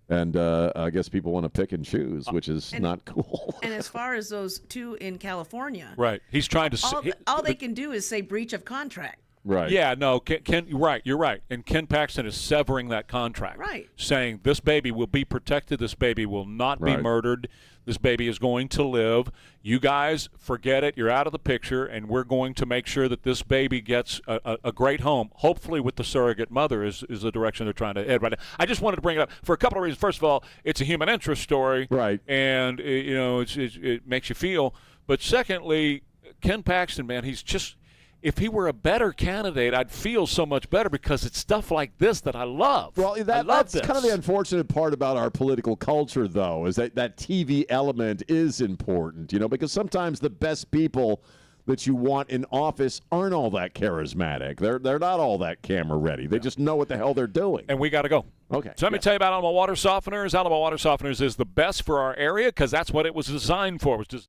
And I guess people want to pick and choose, which is not cool. And as far as those two in California, right? He's trying to. All they can do is say breach of contract. Right. Yeah, no, Ken, you're right. And Ken Paxton is severing that contract. Right. Saying this baby will be protected, this baby will not be murdered, this baby is going to live. You guys forget it, you're out of the picture, and we're going to make sure that this baby gets a great home, hopefully with the surrogate mother is the direction they're trying to head right now. I just wanted to bring it up for a couple of reasons. First of all, it's a human interest story. Right. And, it makes you feel. But secondly, Ken Paxton, man, he's just – if he were a better candidate, I'd feel so much better because it's stuff like this that I love. Well, that's kind of the unfortunate part about our political culture, though, is that TV element is important, because sometimes the best people that you want in office aren't all that charismatic. They're not all that camera ready. They just know what the hell they're doing. And we got to go. Okay. So let me tell you about Alamo Water Softeners. Alamo Water Softeners is the best for our area because that's what it was designed for. It was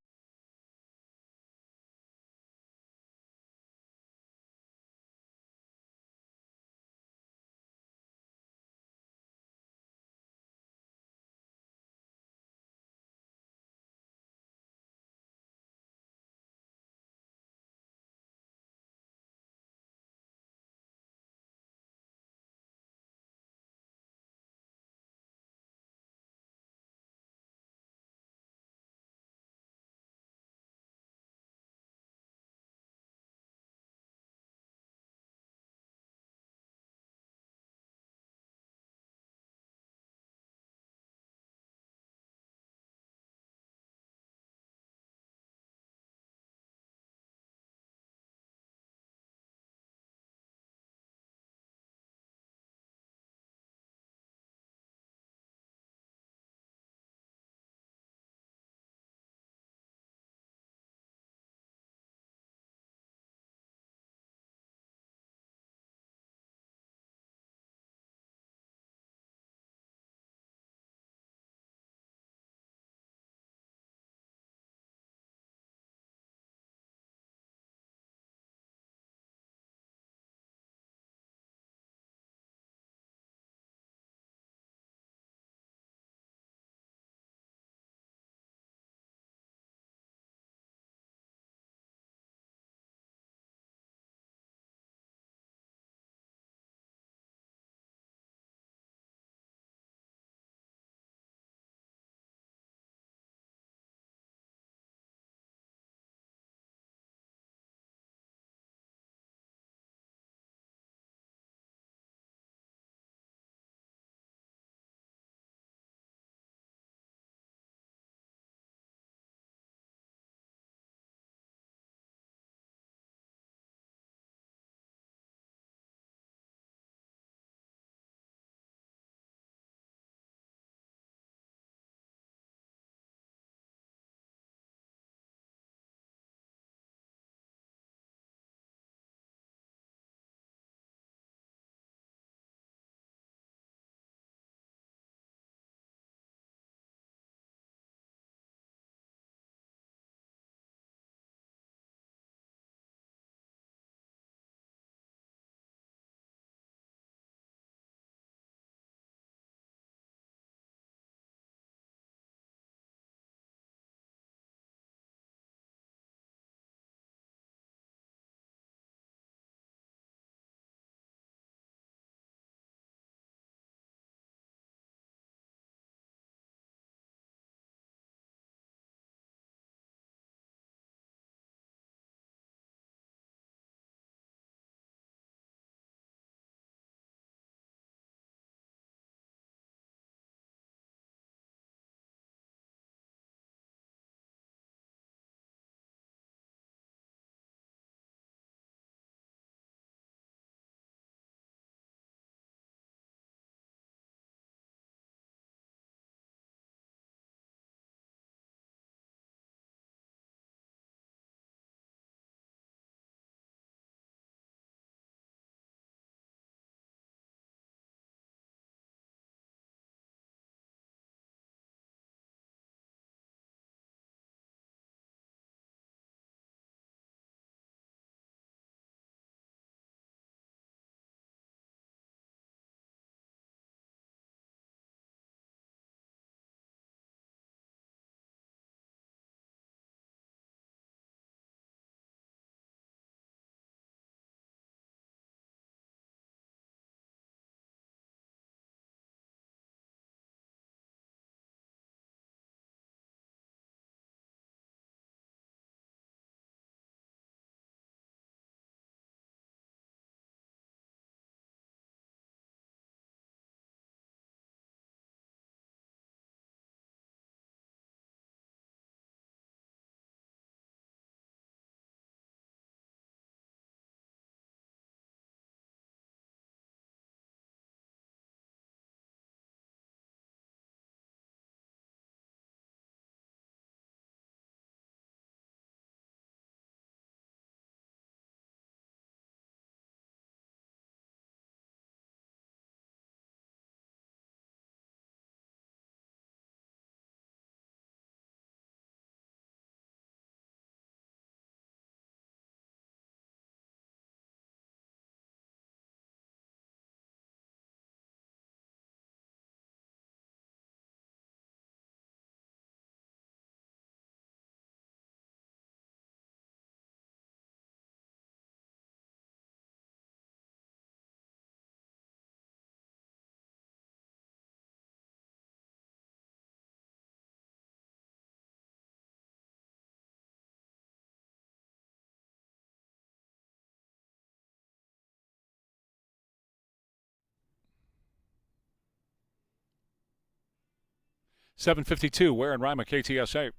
7:52. Ware and Rima, KTSA.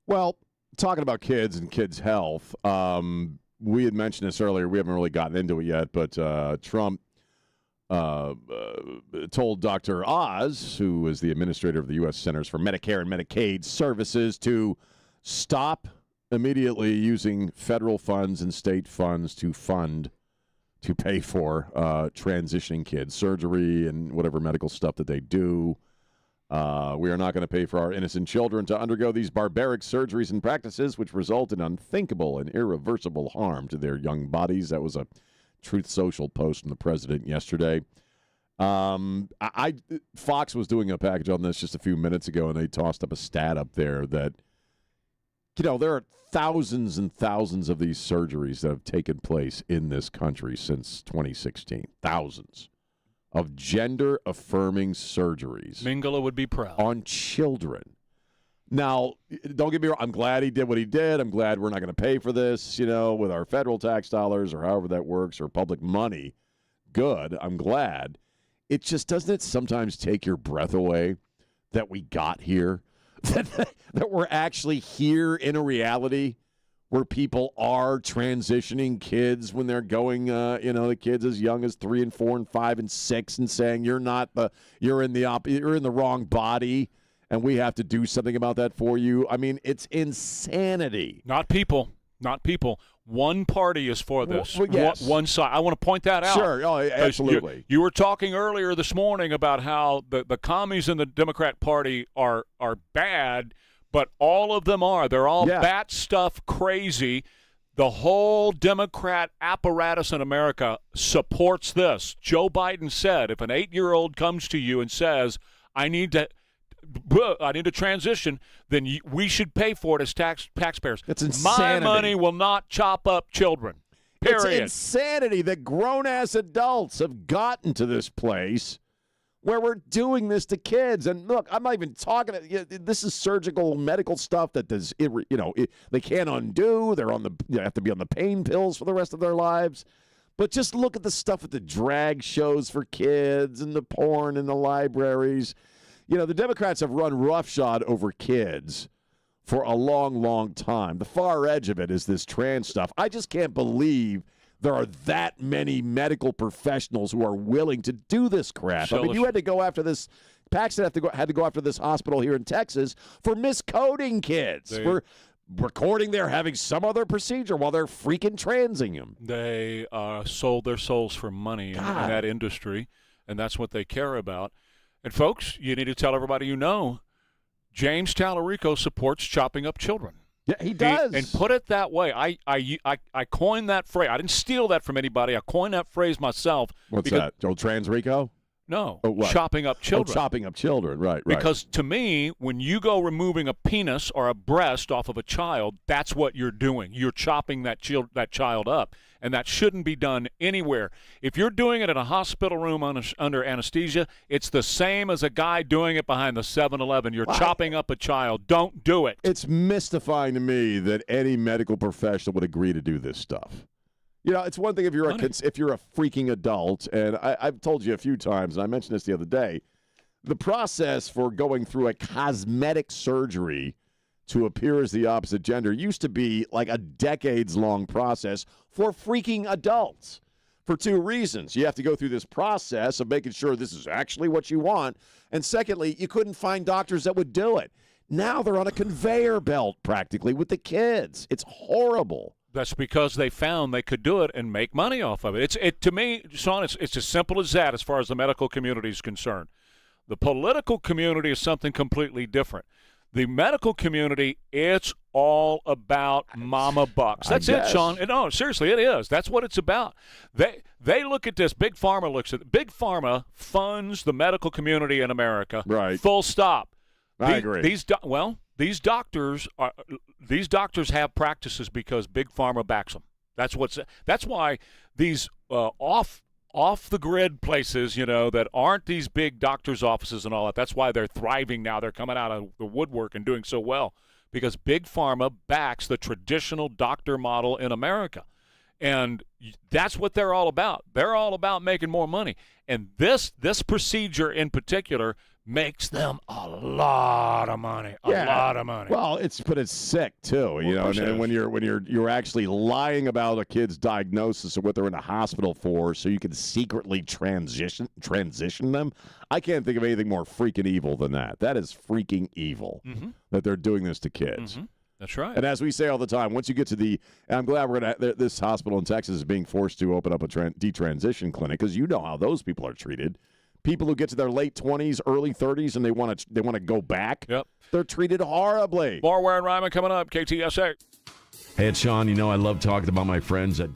Well, talking about kids and kids' health, we had mentioned this earlier. We haven't really gotten into it yet, but Trump told Dr. Oz, who is the administrator of the U.S. Centers for Medicare and Medicaid Services, to stop immediately using federal funds and state funds to pay for transitioning kids, surgery and whatever medical stuff that they do. We are not going to pay for our innocent children to undergo these barbaric surgeries and practices which result in unthinkable and irreversible harm to their young bodies. That was a Truth Social post from the president yesterday. Fox was doing a package on this just a few minutes ago, and they tossed up a stat up there that, there are thousands and thousands of these surgeries that have taken place in this country since 2016. Thousands of gender-affirming surgeries. Mingala would be proud. On children. Now, don't get me wrong. I'm glad he did what he did. I'm glad we're not going to pay for this, with our federal tax dollars or however that works, or public money. Good. I'm glad. It just doesn't it sometimes take your breath away that we got here? That we're actually here in a reality where people are transitioning kids when they're going, the kids as young as 3 and 4 and 5 and 6, and saying you're in the wrong body, and we have to do something about that for you. I mean, it's insanity. Not people. One party is for this. Well, yes. One side. I want to point that out. Sure. Oh, absolutely. You were talking earlier this morning about how the commies in the Democrat Party are bad, but all of them are. They're all bat stuff crazy. The whole Democrat apparatus in America supports this. Joe Biden said if an 8-year-old comes to you and says, I need to transition, then we should pay for it as taxpayers. That's insanity. My money will not chop up children. Period. It's insanity that grown-ass adults have gotten to this place where we're doing this to kids. And look, I'm not even talking. This is surgical medical stuff that does. They can't undo. They have to be on the pain pills for the rest of their lives. But just look at the stuff at the drag shows for kids and the porn in the libraries. The Democrats have run roughshod over kids for a long, long time. The far edge of it is this trans stuff. I just can't believe there are that many medical professionals who are willing to do this crap. I mean, you had to go after this. Paxton had to go after this hospital here in Texas for miscoding kids. For recording they're having some other procedure while they're freaking transing them. They sold their souls for money in that industry, and that's what they care about. And, folks, you need to tell everybody James Tallarico supports chopping up children. Yeah, he does. And put it that way. I coined that phrase. I didn't steal that from anybody. I coined that phrase myself. What's that? Old Trans Rico? No. Chopping up children. Chopping up children, right. Because to me, when you go removing a penis or a breast off of a child, that's what you're doing. You're chopping that child up. And that shouldn't be done anywhere. If you're doing it in a hospital room under anesthesia, it's the same as a guy doing it behind the 7-Eleven. You're chopping up a child. Don't do it. It's mystifying to me that any medical professional would agree to do this stuff. It's one thing if you're a freaking adult, and I've told you a few times, and I mentioned this the other day, the process for going through a cosmetic surgery to appear as the opposite gender used to be like a decades-long process for freaking adults for 2 reasons. You have to go through this process of making sure this is actually what you want, and secondly, you couldn't find doctors that would do it. Now they're on a conveyor belt practically with the kids. It's horrible. That's because they found they could do it and make money off of it. To me, Sean, it's as simple as that as far as the medical community is concerned. The political community is something completely different. The medical community, it's all about mama bucks. That's it, Sean. No, seriously, it is. That's what it's about. They look at this. Big Pharma funds the medical community in America. Right. Full stop. I agree. These doctors have practices because Big Pharma backs them. That's why these off the grid places, that aren't these big doctors' offices and all that. That's why they're thriving now. They're coming out of the woodwork and doing so well because Big Pharma backs the traditional doctor model in America. And that's what they're all about. They're all about making more money. And this procedure in particular makes them a lot of money. A lot of money. Well, it's sick too, you know. And when you're actually lying about a kid's diagnosis or what they're in the hospital for, so you can secretly transition them. I can't think of anything more freaking evil than that. That is freaking evil that they're doing this to kids. That's right. And as we say all the time, once you get to and I'm glad this hospital in Texas is being forced to open up a detransition clinic, because you know how those people are treated. People who get to their late 20s, early 30s, and they want to go back. Yep. They're treated horribly. More Ware and Rima coming up. KTSA. Hey, it's Sean. You know I love talking about my friends at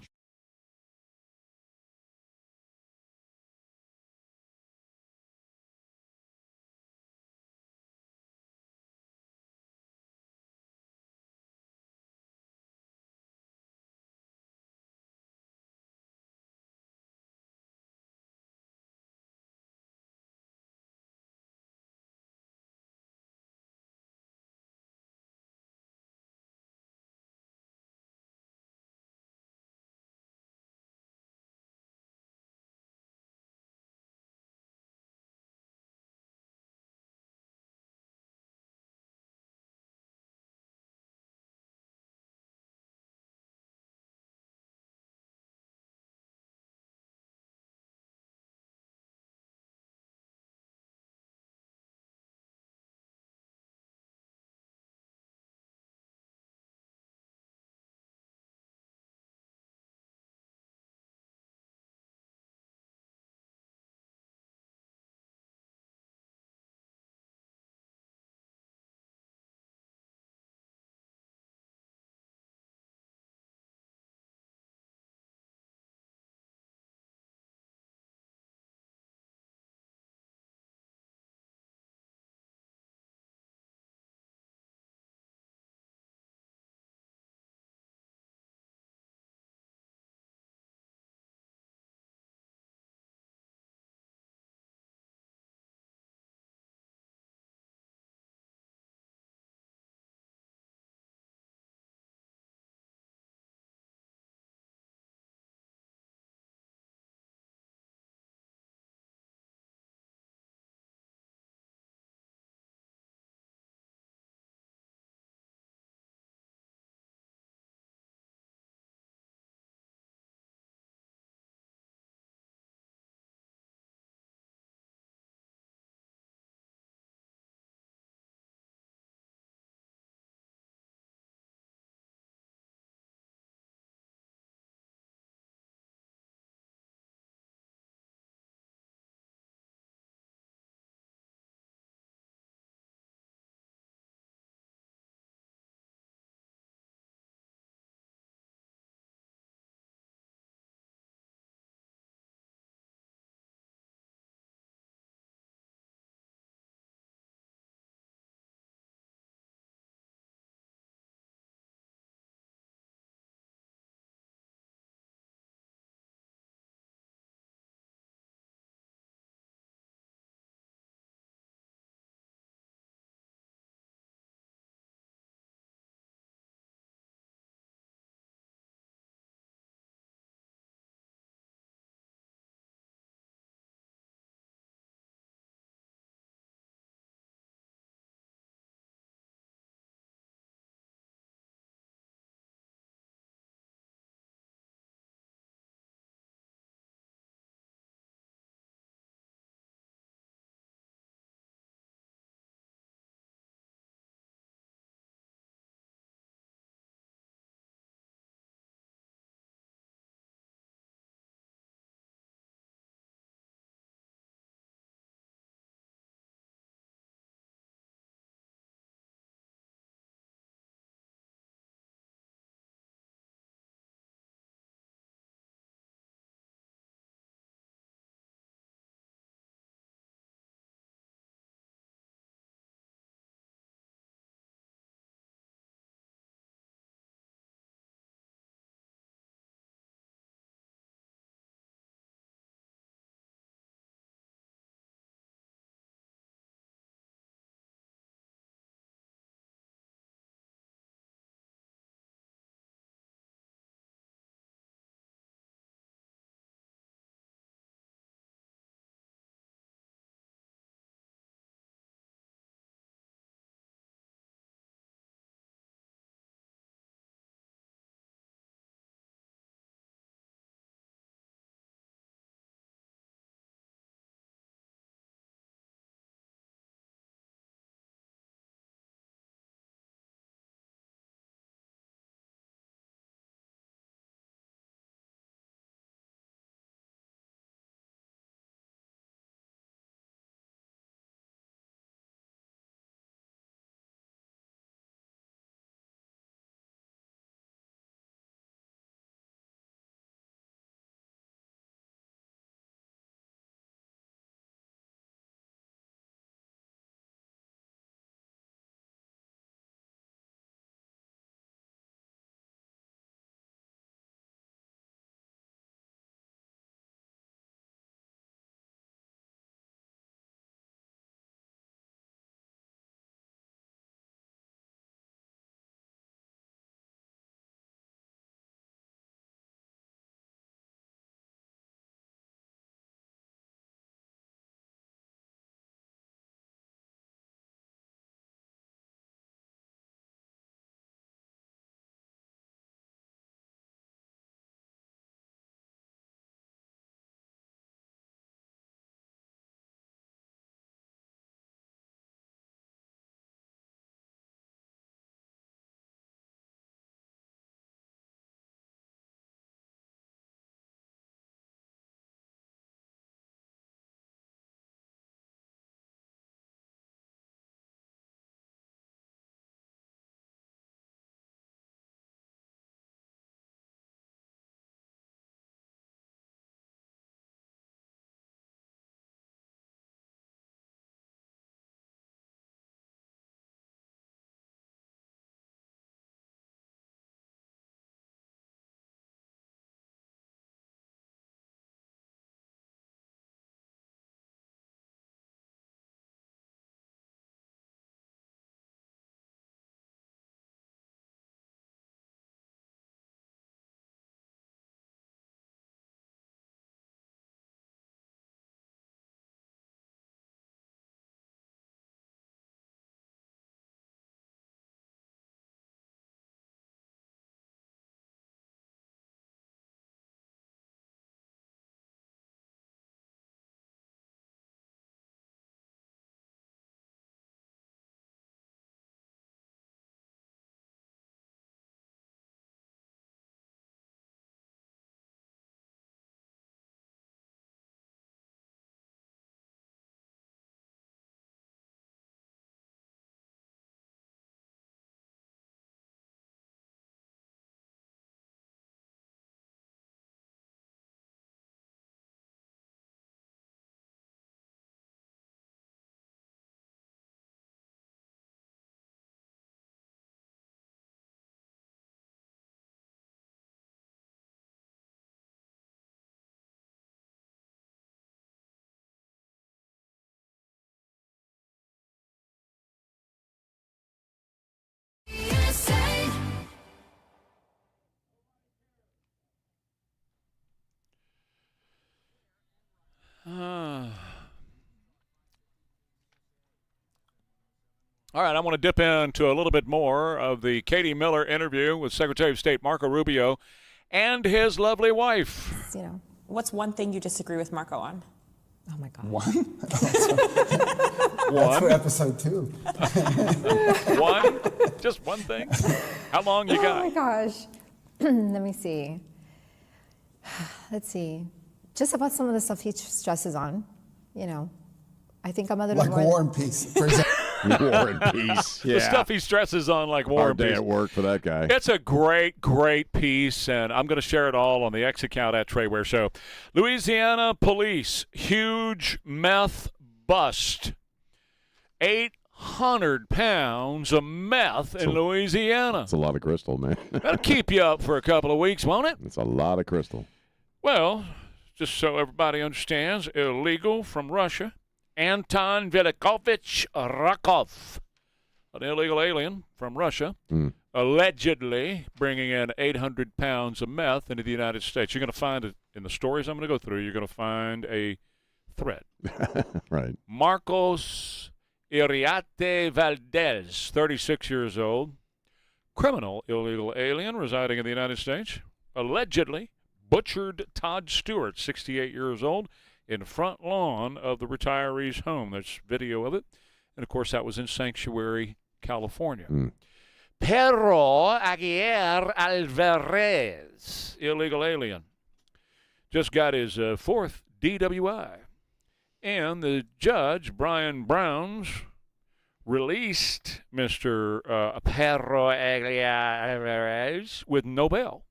All right, I want to dip into a little bit more of the Katie Miller interview with Secretary of State Marco Rubio and his lovely wife. You know, what's one thing you disagree with Marco on? Oh my God. One? One? That's for episode 2. One? Just one thing? How long you got? Oh my gosh. Let me see. Let's see. Just about some of the stuff he stresses on, you know. I think I'm a little like more... War and Peace, for example. War and Peace. Yeah. The stuff he stresses on, like War Hard and day Peace. at work for that guy. It's a great, great piece, and I'm going to share it all on the X account at Trey Ware Show. Louisiana police, huge meth bust. 800 pounds of meth in Louisiana. That's a lot of crystal, man. That'll keep you up for a couple of weeks, won't it? It's a lot of crystal. Well, just so everybody understands, illegal from Russia. Anton Velikovich Rakov, an illegal alien from Russia, allegedly bringing in 800 pounds of meth into the United States. You're going to find it in the stories I'm going to go through. You're going to find a thread. Right. Marcos Iriarte Valdez, 36 years old, criminal illegal alien residing in the United States, allegedly butchered Todd Stewart, 68 years old, in front lawn of the retiree's home. There's video of it. And, of course, that was in Sanctuary, California. Pedro Aguirre Alvarez, illegal alien, just got his fourth DWI. And the judge, Brian Browns, released Mr. Pedro Aguirre Alvarez with no bail.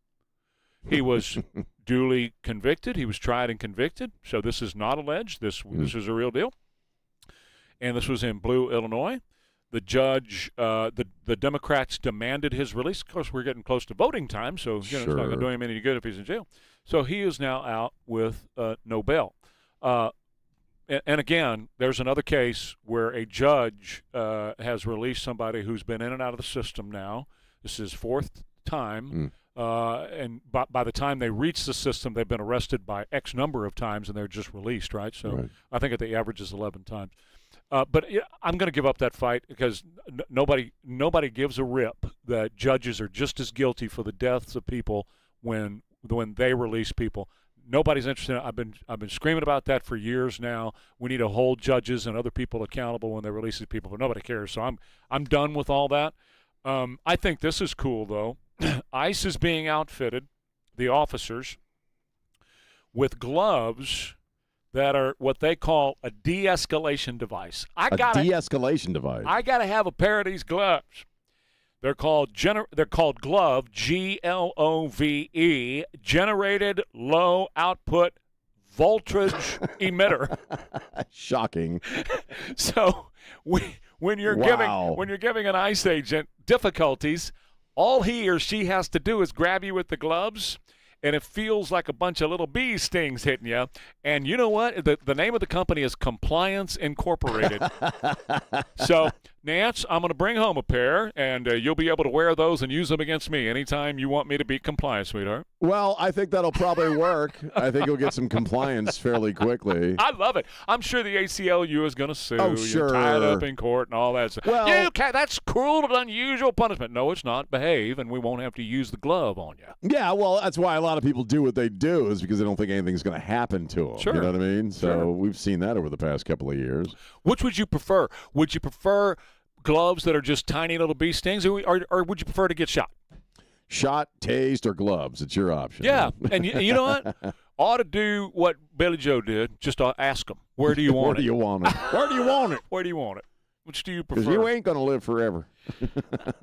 He was duly convicted. He was tried and convicted. So this is not alleged. This is a real deal. And this was in Blue, Illinois. The judge, the Democrats demanded his release. Of course, we're getting close to voting time, so it's not going to do him any good if he's in jail. So he is now out with no bail. And again, there's another case where a judge has released somebody who's been in and out of the system now. This is fourth time. And by the time they reach the system, they've been arrested by X number of times, and they're just released, right? So I think the average is 11 times. But I'm going to give up that fight because nobody gives a rip that judges are just as guilty for the deaths of people when they release people. Nobody's interested. I've been screaming about that for years now. We need to hold judges and other people accountable when they release these people, but nobody cares. So I'm done with all that. I think this is cool though. ICE is being outfitted, the officers, with gloves that are what they call a de-escalation device. De-escalation device. I got to have a pair of these gloves. They're called Glove, Glove, generated low output voltage emitter. Shocking. So when you're giving an ICE agent difficulties, all he or she has to do is grab you with the gloves, and it feels like a bunch of little bee stings hitting you. And you know what? The name of the company is Compliance Incorporated. So, Nance, I'm going to bring home a pair, and you'll be able to wear those and use them against me anytime you want me to be compliant, sweetheart. Well, I think that'll probably work. I think you'll get some compliance fairly quickly. I love it. I'm sure the ACLU is going to sue. Oh, sure. You're tied up in court and all that stuff. Well, that's cruel and unusual punishment. No, it's not. Behave, and we won't have to use the glove on you. Yeah, well, that's why a lot of people do what they do is because they don't think anything's going to happen to them. Sure. You know what I mean? So Sure. we've seen that over the past couple of years. Which would you prefer? Would you prefer gloves that are just tiny little bee stings, or would you prefer to get shot? Shot, tased, or gloves. It's your option. Yeah, and you know what? Ought to do what Billy Joe did. Just ask them, where do you want it? Where do you want it? Where do you want it? Where do you want it? Which do you prefer? Because you ain't going to live forever.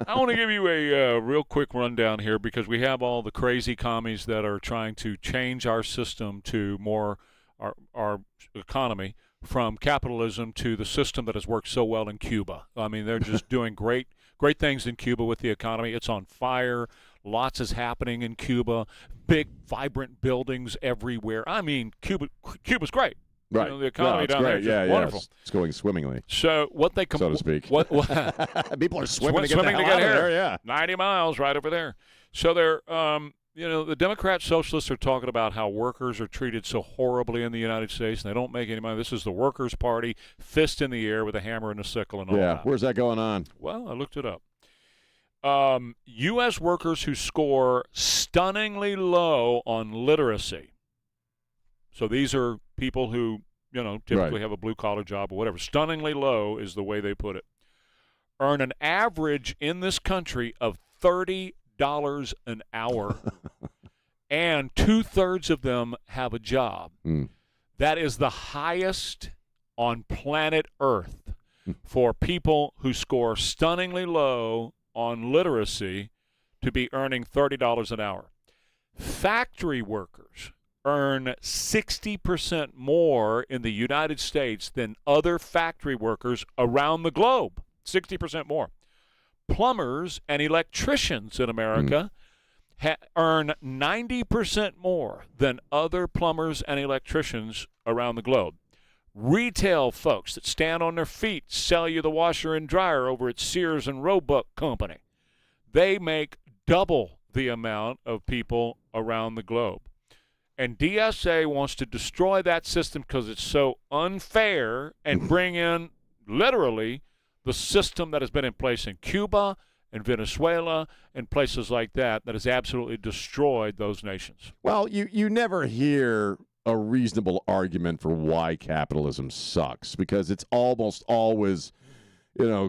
I want to give you a real quick rundown here because we have all the crazy commies that are trying to change our system to more our economy from capitalism to the system that has worked so well in Cuba. I mean, they're just doing great things in Cuba with the economy. It's on fire. Lots is happening in Cuba. Big, vibrant buildings everywhere. I mean, Cuba's great. Right. You know, the economy down great. there is just wonderful. It's going swimmingly. So what they so to speak. What people are swimming to get here. there. Yeah, 90 miles right over there. So they're the Democrat socialists are talking about how workers are treated so horribly in the United States, and they don't make any money. This is the Workers' Party, fist in the air with a hammer and a sickle and all that. Where's that going on? Well, I looked it up. U.S. workers who score stunningly low on literacy. So these are people who, typically have a blue-collar job or whatever. Stunningly low is the way they put it. Earn an average in this country of $30 an hour, and 2/3 of them have a job. That is the highest on planet Earth for people who score stunningly low on literacy to be earning $30 an hour. Factory workers earn 60% more in the United States than other factory workers around the globe. 60% more. Plumbers and electricians in America earn 90% more than other plumbers and electricians around the globe. Retail folks that stand on their feet, sell you the washer and dryer over at Sears and Roebuck Company, they make double the amount of people around the globe. And DSA wants to destroy that system because it's so unfair and bring in, literally, the system that has been in place in Cuba and Venezuela and places like that has absolutely destroyed those nations. Well, you never hear a reasonable argument for why capitalism sucks, because it's almost always,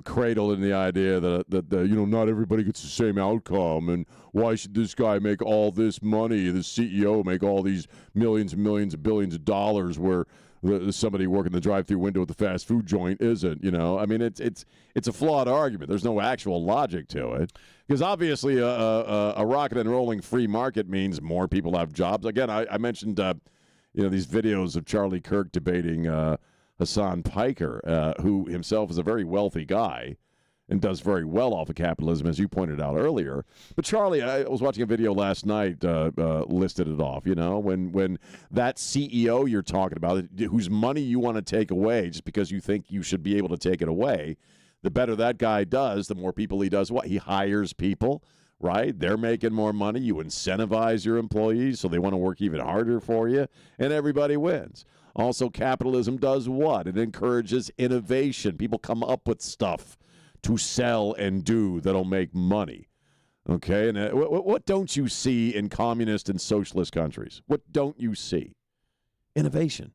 cradled in the idea that not everybody gets the same outcome, and why should this guy make all this money, the CEO make all these millions and millions and billions of dollars, where somebody working the drive-through window at the fast food joint isn't. I mean, it's a flawed argument. There's no actual logic to it, because obviously a rocket and rolling free market means more people have jobs. Again, I mentioned these videos of Charlie Kirk debating Hassan Piker, who himself is a very wealthy guy and does very well off of capitalism, as you pointed out earlier. But Charlie, I was watching a video last night, listed it off, when that CEO you're talking about, whose money you want to take away just because you think you should be able to take it away, the better that guy does, the more people he does what? He hires people, right? They're making more money. You incentivize your employees so they want to work even harder for you, and everybody wins. Also, capitalism does what? It encourages innovation. People come up with stuff to sell and do that'll make money. Okay, and what don't you see in communist and socialist countries? What don't you see? Innovation.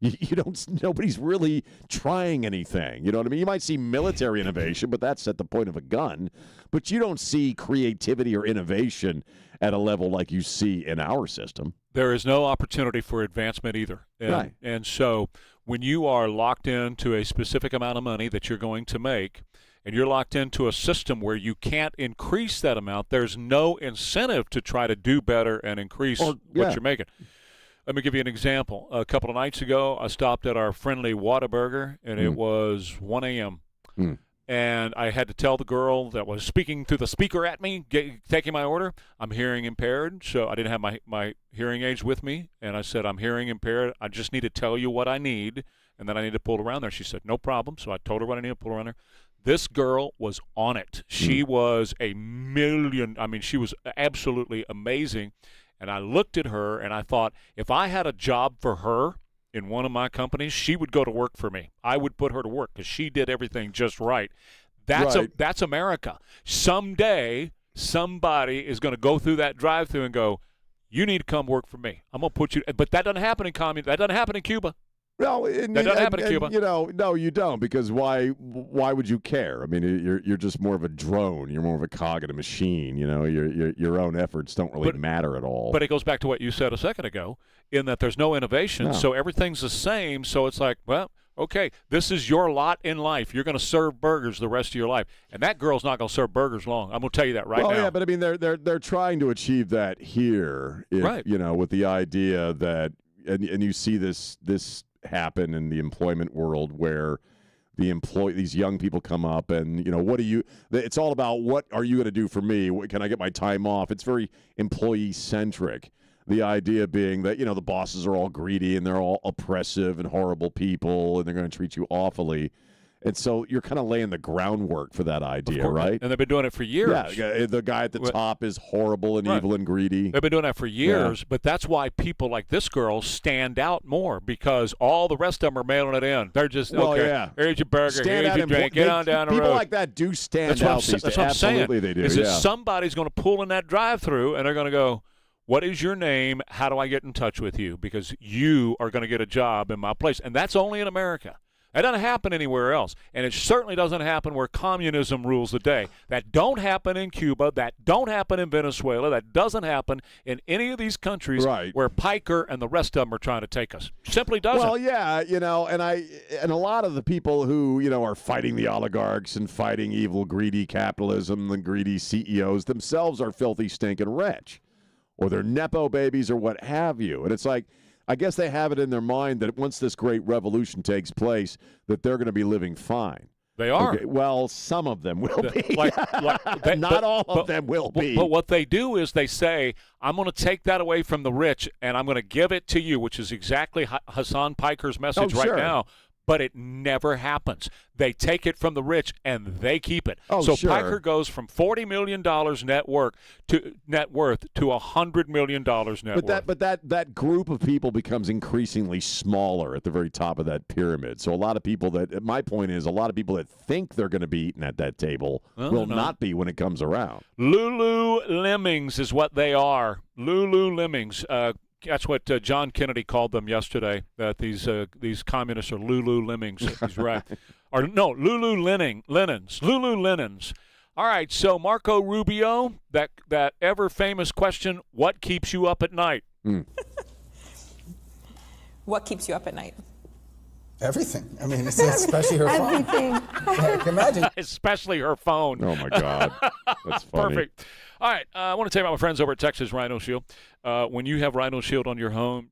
You don't. Nobody's really trying anything. You know what I mean? You might see military innovation, but that's at the point of a gun. But you don't see creativity or innovation at a level like you see in our system. There is no opportunity for advancement either. Right. And so when you are locked into a specific amount of money that you're going to make, and you're locked into a system where you can't increase that amount, there's no incentive to try to do better and increase what you're making. Let me give you an example. A couple of nights ago, I stopped at our friendly Whataburger, and it was 1 a.m. And I had to tell the girl that was speaking through the speaker at me, taking my order, I'm hearing impaired. So I didn't have my hearing aids with me. And I said, I'm hearing impaired. I just need to tell you what I need, and then I need to pull around there. She said, no problem. So I told her what I needed to pull around there. This girl was on it. She was she was absolutely amazing. And I looked at her and I thought, if I had a job for her in one of my companies, she would go to work for me. I would put her to work because she did everything just right. That's America. Someday, somebody is going to go through that drive-through and go, you need to come work for me. I'm going to put you. But that doesn't happen in communism. That doesn't happen in Cuba. No, that doesn't happen in Cuba. No, you don't, because why would you care? I mean, you're just more of a drone. You're more of a cog in a machine. Your own efforts don't really matter at all. But it goes back to what you said a second ago, in that there's no innovation, so everything's the same. So it's like, well, okay, this is your lot in life. You're going to serve burgers the rest of your life, and that girl's not going to serve burgers long. I'm going to tell you that right now. Yeah, but I mean, they're trying to achieve that here, right? With the idea that, and you see this happen in the employment world, where these young people come up and it's all about, what are you going to do for me? Can I get my time off? It's very employee centric. The idea being that the bosses are all greedy and they're all oppressive and horrible people and they're going to treat you awfully. And so you're kind of laying the groundwork for that idea, right? And they've been doing it for years. Yeah, the guy at the top is horrible and evil and greedy. They've been doing that for years, but that's why people like this girl stand out more, because all the rest of them are mailing it in. They're just, here's your burger, here's your drink, get on down the road. People like that do stand out these days. That's what I'm saying. Absolutely they do, Is that somebody's going to pull in that drive-through, and they're going to go, what is your name? How do I get in touch with you? Because you are going to get a job in my place. And that's only in America. That doesn't happen anywhere else. And it certainly doesn't happen where communism rules the day. That don't happen in Cuba. That don't happen in Venezuela. That doesn't happen in any of these countries where Piker and the rest of them are trying to take us. Simply doesn't. Well, yeah, and a lot of the people who, are fighting the oligarchs and fighting evil, greedy capitalism, the greedy CEOs themselves are filthy, stinking rich. Or they're Nepo babies or what have you. And it's like, I guess they have it in their mind that once this great revolution takes place, that they're going to be living fine. They are. Okay, well, some of them will be. Not all of them will be. But what they do is they say, I'm going to take that away from the rich, and I'm going to give it to you, which is exactly Hassan Piker's message right now. But it never happens. They take it from the rich and they keep it. Piker goes from $40 million net worth to $100 million net worth. But that group of people becomes increasingly smaller at the very top of that pyramid. So a lot of people my point is, a lot of people that think they're going to be eating at that table will not be when it comes around. Lulu Lemmings is what they are. Lulu Lemmings. That's what John Kennedy called them yesterday, that these communists are Lulu Lemmings. He's right. Or no, Lulu Lennons. Lulu Lennons. All right, so Marco Rubio, that ever-famous question, what keeps you up at night? What keeps you up at night? Everything. I mean, especially her phone. Everything. Imagine. Especially her phone. Oh, my God. That's funny. Perfect. All right, I want to tell you about my friends over at Texas Rhino Shield. When you have Rhino Shield on your home,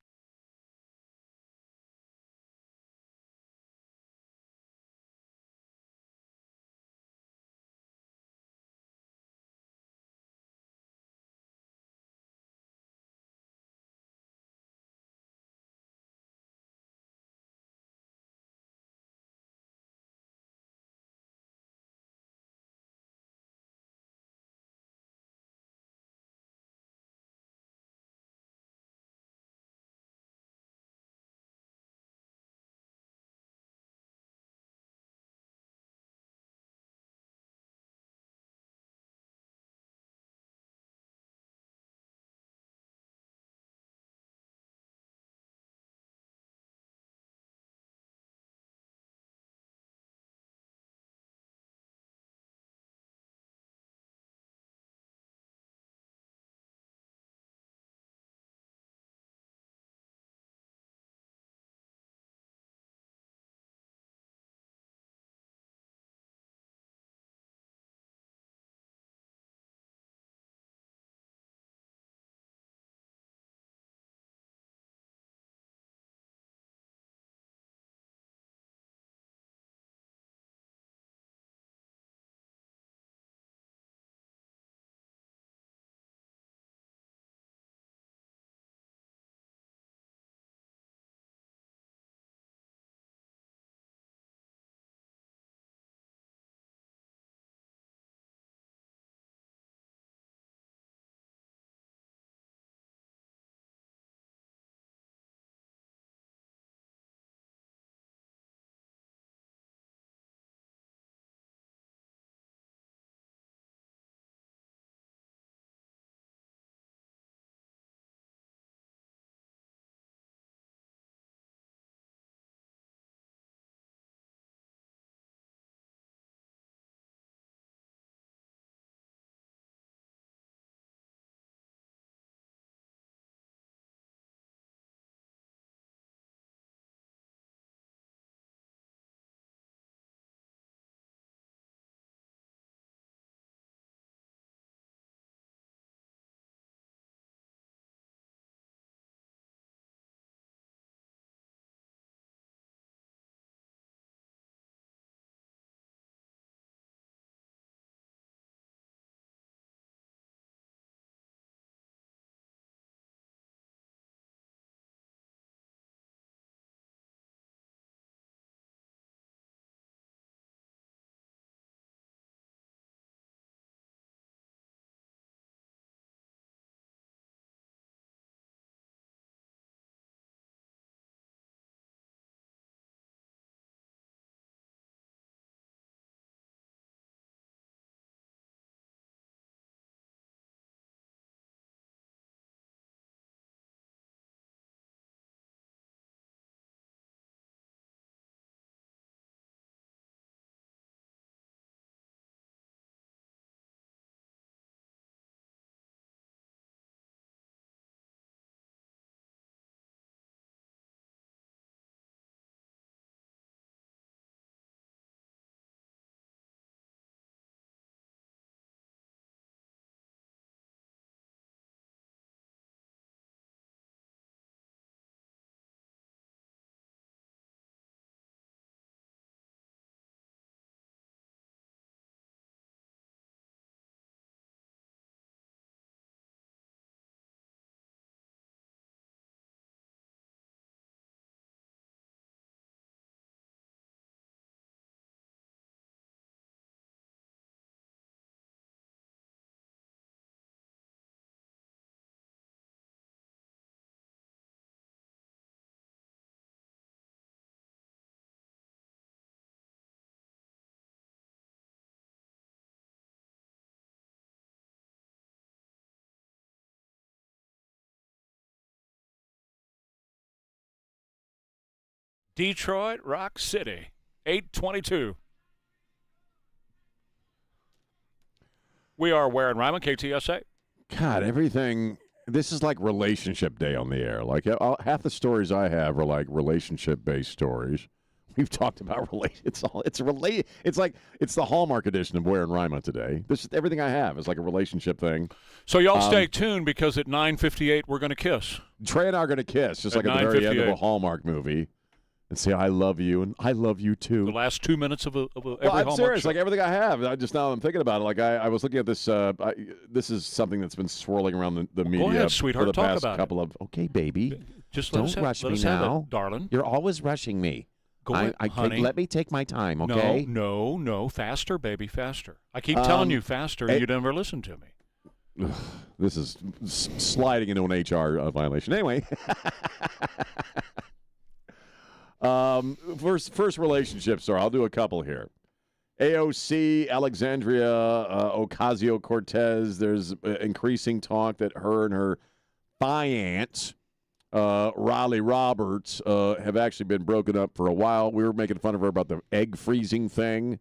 Detroit Rock City, 8:22. We are Ware and Rima, KTSA. God, everything. This is like relationship day on the air. Like half the stories I have are like relationship-based stories. We've talked about It's like it's the Hallmark edition of Ware and Rima today. Everything I have is like a relationship thing. So y'all stay tuned because at 9:58 we're going to kiss. Trey and I are going to kiss, just like at the very end of a Hallmark movie, and say I love you and I love you too. The last 2 minutes of every I'm Hallmark serious. show. Like everything I have. Now I'm thinking about it. Like I was looking at this. This is something that's been swirling around the media go ahead, sweetheart. for the Talk past about couple of. Okay, baby. Just don't rush me now, darling. You're always rushing me. Go ahead, honey. Let me take my time, okay? No. Faster, baby, faster. I keep telling you faster. You never listen to me. This is sliding into an HR violation. Anyway. First relationship story. I'll do a couple here. AOC, Alexandria Ocasio-Cortez. There's increasing talk that her and her fiance, Riley Roberts, have actually been broken up for a while. We were making fun of her about the egg freezing thing.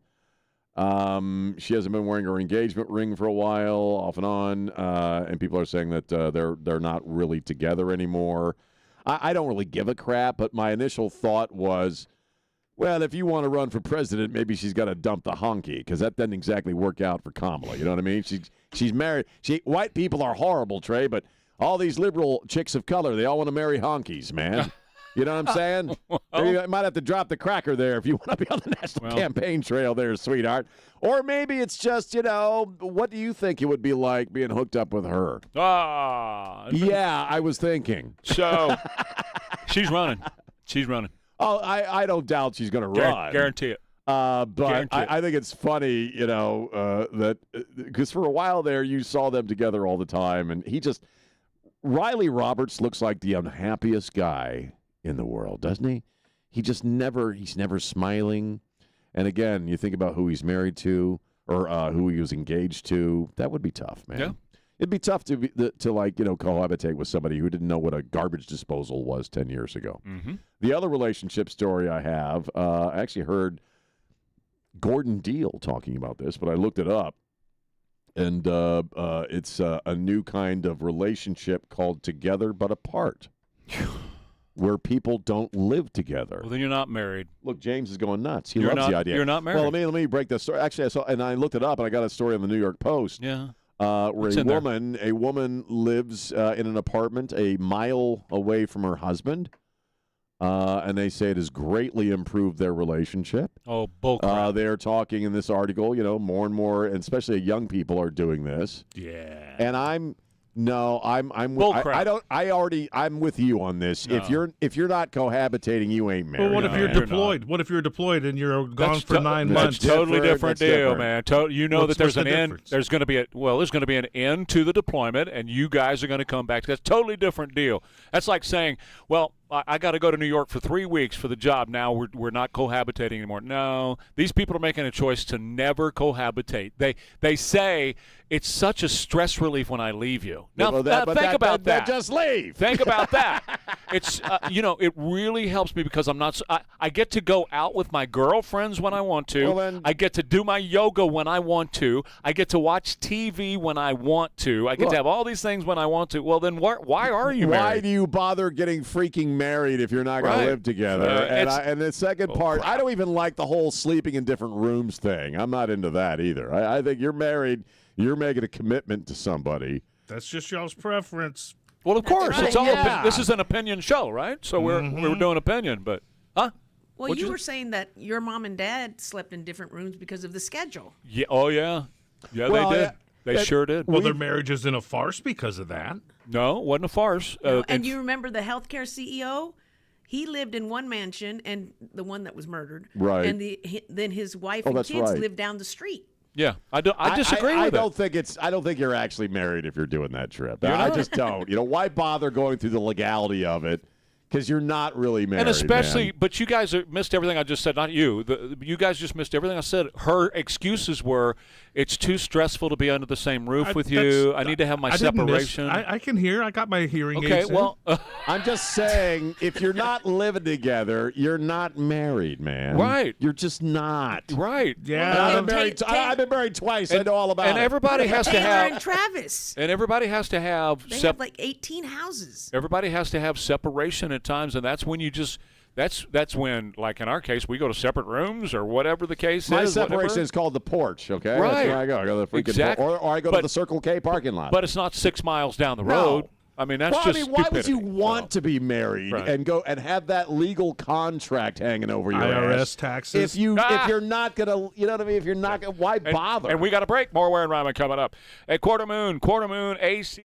She hasn't been wearing her engagement ring for a while, off and on, and people are saying that they're not really together anymore. I don't really give a crap, but my initial thought was, well, if you want to run for president, maybe she's got to dump the honky, because that doesn't exactly work out for Kamala. You know what I mean? She's married. White people are horrible, Trey, but all these liberal chicks of color, they all want to marry honkies, man. You know what I'm saying? You might have to drop the cracker there if you want to be on the national campaign trail there, sweetheart. Or maybe it's just, what do you think it would be like being hooked up with her? Yeah, I was thinking. So, she's running. She's running. Oh, I don't doubt she's going to run. Guarantee it. But I think it's funny, that because for a while there you saw them together all the time, and Riley Roberts looks like the unhappiest guy in the world, doesn't he? He's never smiling. And again, you think about who he's married to or who he was engaged to. That would be tough, man. Yeah. It'd be tough to cohabitate with somebody who didn't know what a garbage disposal was 10 years ago. Mm-hmm. The other relationship story I have, I actually heard Gordon Deal talking about this, but I looked it up. And it's a new kind of relationship called Together But Apart, where people don't live together. Well, then you're not married. Look, James is going nuts. He loves the idea. You're not married. Well, let me break that story. Actually, I looked it up, and I got a story on the New York Post. Yeah. Where a woman lives in an apartment a mile away from her husband. And they say it has greatly improved their relationship. Oh, bullcrap. They're talking in this article, more and more, and especially young people are doing this. Yeah. And I'm bullcrap. I'm with you on this. No. If you're not cohabitating, you ain't married. Well, what if you're deployed? What if you're deployed and you're gone for 9 months? That's totally different deal, man. That there's an end. Difference? There's going to be an end to the deployment, and you guys are going to come back. That's a totally different deal. That's like saying, well, I got to go to New York for 3 weeks for the job. Now we're not cohabitating anymore. No, these people are making a choice to never cohabitate. They say it's such a stress relief when I leave you. Now think about that. Just leave. Think about that. It's it really helps me because I get to go out with my girlfriends when I want to. Well, I get to do my yoga when I want to. I get to watch TV when I want to. I get to have all these things when I want to. Well, then why are you married? Why do you bother getting freaking married if you're not going to live together? And the second part, I don't even like the whole sleeping in different rooms thing. I'm not into that either. I think you're married, you're making a commitment to somebody. That's just y'all's preference. Well, of course, right. it's all. This is an opinion show, right? So we're doing opinion, but Well, you were saying that your mom and dad slept in different rooms because of the schedule. Yeah. Oh, yeah. Yeah, well, they did. They sure did. Well, their marriage is in a farce because of that. No, it wasn't a farce. And you remember the healthcare CEO? He lived in one mansion, and the one that was murdered. Right. And then his wife and kids lived down the street. Yeah, I disagree with it. I don't think you're actually married if you're doing that trip. I just don't. Why bother going through the legality of it? because you're not really married. And especially, man. but you guys missed everything I just said. Not you. You guys just missed everything I said. Her excuses were, it's too stressful to be under the same roof with you. I need to have my separation. I can hear. I got my hearing aids. Okay, well, I'm just saying, if you're not living together, you're not married, man. Right. You're just not. Right. Yeah. I've been married twice. I know all about it. And everybody has to Taylor have. and Travis. And everybody has to have. They have like 18 houses. Everybody has to have separation at times, and that's when you just. That's when, like in our case, we go to separate rooms or whatever the case My is. separation whatever. is called the porch, okay? Right. That's where I go. I go to the freaking Exactly. or I go to the Circle K parking lot. But it's not 6 miles down the road. No. I mean, that's well, just I mean, why would you stupidity. want to be married Right. and go and have that legal contract hanging over your IRS ass? taxes. If you're not gonna, you know what I mean? If you're not gonna, why bother? And we got a break. More Ware and Rima coming up. At Quarter Moon, AC.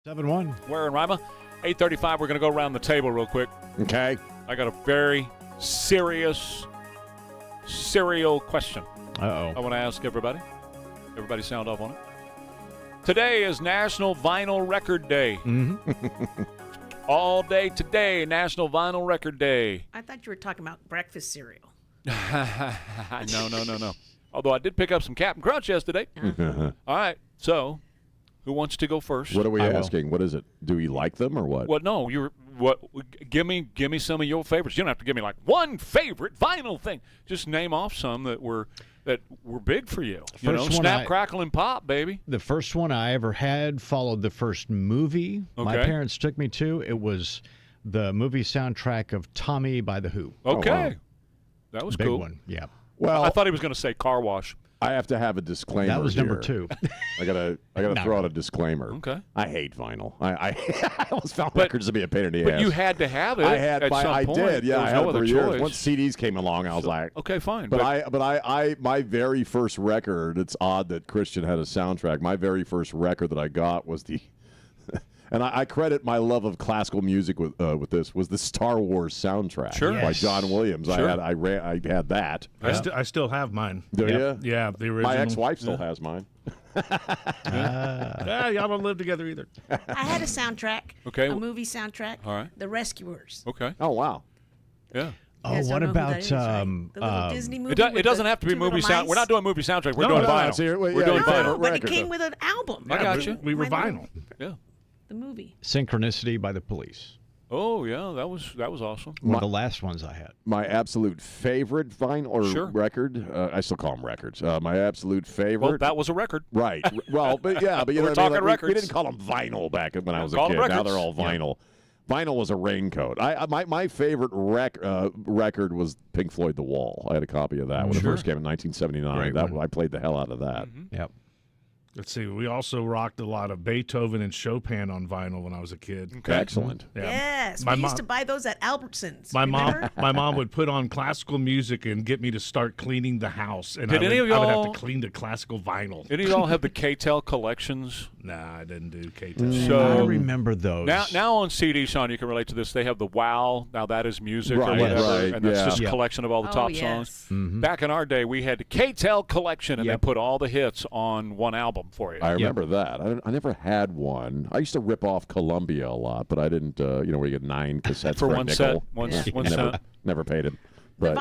7-1. Ware and Rima. 8:35. We're going to go around the table real quick. Okay. I got a very serious, serial question. Uh-oh. I want to ask everybody. Everybody sound off on it. Today is National Vinyl Record Day. Mm-hmm. All day today, National Vinyl Record Day. I thought you were talking about breakfast cereal. No. Although I did pick up some Captain Crunch yesterday. All right, so who wants to go first? What are we asking? What is it? Do we like them or what? Well, no, give me some of your favorites. You don't have to give me like one favorite vinyl thing. Just name off some that were big for you. You know, snap, crackle, and pop, baby. The first one I ever had followed the first movie my parents took me to. It was the movie soundtrack of Tommy by The Who. Okay. Oh, wow. That was Big cool. one, yeah. Well, I thought he was going to say Car Wash. I have to have a disclaimer. That was number here. 2. I gotta throw out a disclaimer. Okay. I hate vinyl. I always found records to be a pain in the ass. But you had to have it. I did. Yeah, I had it for years. Once CDs came along, I was like, okay, fine. But I my very first record. It's odd that Christian had a soundtrack. My very first record that I got was the. And I credit my love of classical music with this was the Star Wars soundtrack by John Williams. Sure. I had that. I still have mine. Do you? Yeah, the original. My ex-wife still has mine. Y'all don't live together either. I had a soundtrack. Okay. A movie soundtrack. All right. The Rescuers. Okay. Oh wow. Yeah. Oh, guys what don't know who about that is, right? The little Disney movie? It doesn't have to be movie sound. We're not doing movie soundtrack. We're doing vinyl. We're doing vinyl. No, but it record, came though. with an album. I got you. We were vinyl. Yeah. The movie. Synchronicity by The Police. Oh yeah, that was awesome. One of the last ones I had. My absolute favorite vinyl or record. I still call them records. My absolute favorite. Well, that was a record. Right. Well, but you know, We're what I talking mean? records. We didn't call them vinyl back when I was a Call kid. them Now records. they're all vinyl. Vinyl was a raincoat. My favorite record was Pink Floyd The Wall. I had a copy of that when it first came in 1979. I played the hell out of that. Mm-hmm. Yep. Let's see. We also rocked a lot of Beethoven and Chopin on vinyl when I was a kid. Okay. Excellent. Yeah. Yes. My We used mom- to buy those at Albertsons. My remember? mom would put on classical music and get me to start cleaning the house, and Did I any would of have y'all- to clean the classical vinyl. Any of y'all have the KTEL collections? Nah, I didn't do KTSA. I So remember those. now on CD, Sean, you can relate to this. They have the Wow. Now that is music Right, or whatever, right, and that's yeah. just a Yep. collection of all the Oh, top yes. songs. Mhm. Back in our day, we had the KTEL collection, and Yep. they put all the hits on one album for you. I remember that. I never had one. I used to rip off Columbia a lot, but I didn't. We get 9 cassettes For a one nickel. set, one set. Never paid it. The But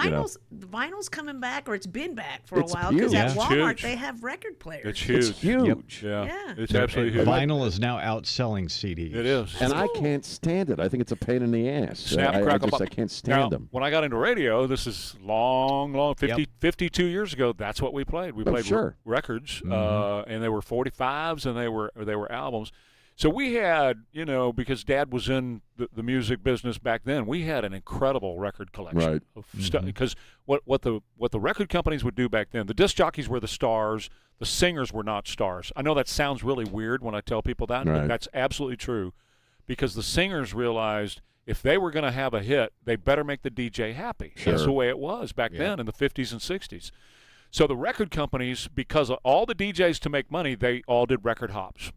vinyl's coming back, or it's been back for It's a while, because at huge. It's Walmart huge. they have record players. It's huge. it's huge. Yeah. Yeah. It's absolutely huge. Vinyl is now outselling CDs. It is. And I can't stand it. I think it's a pain in the ass. Snap, I crackle, pop. I can't Now, stand them. when I got into radio, this is long, 52 years ago. That's what we played. We played sure. records, and they were 45s, and they were albums. So we had, because Dad was in the music business back then, we had an incredible record collection Right. of stuff. Because what the record companies would do back then, the disc jockeys were the stars, the singers were not stars. I know that sounds really weird when I tell people that, but Right. that's absolutely true, because the singers realized if they were going to have a hit, they better make the DJ happy. That's the way it was back then in the 50s and 60s. So the record companies, because of all the DJs to make money, they all did record hops.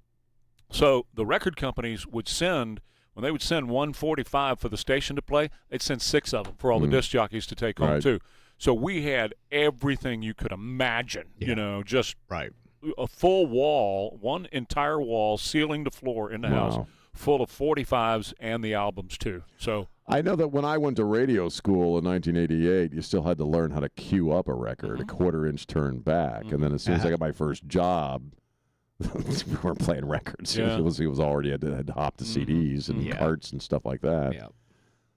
So the record companies would send, when they would send 145 for the station to play, they'd send 6 of them for all the disc jockeys to take home Right. too. So we had everything you could imagine, just Right. a full wall, one entire wall, ceiling to floor in the house, Wow. full of 45s and the albums too. So I know that when I went to radio school in 1988, you still had to learn how to cue up a record, a quarter-inch turn back. And then as soon as I got my first job, we weren't playing records. Yeah. It was already had hopped to CDs and carts and stuff like that. Yeah.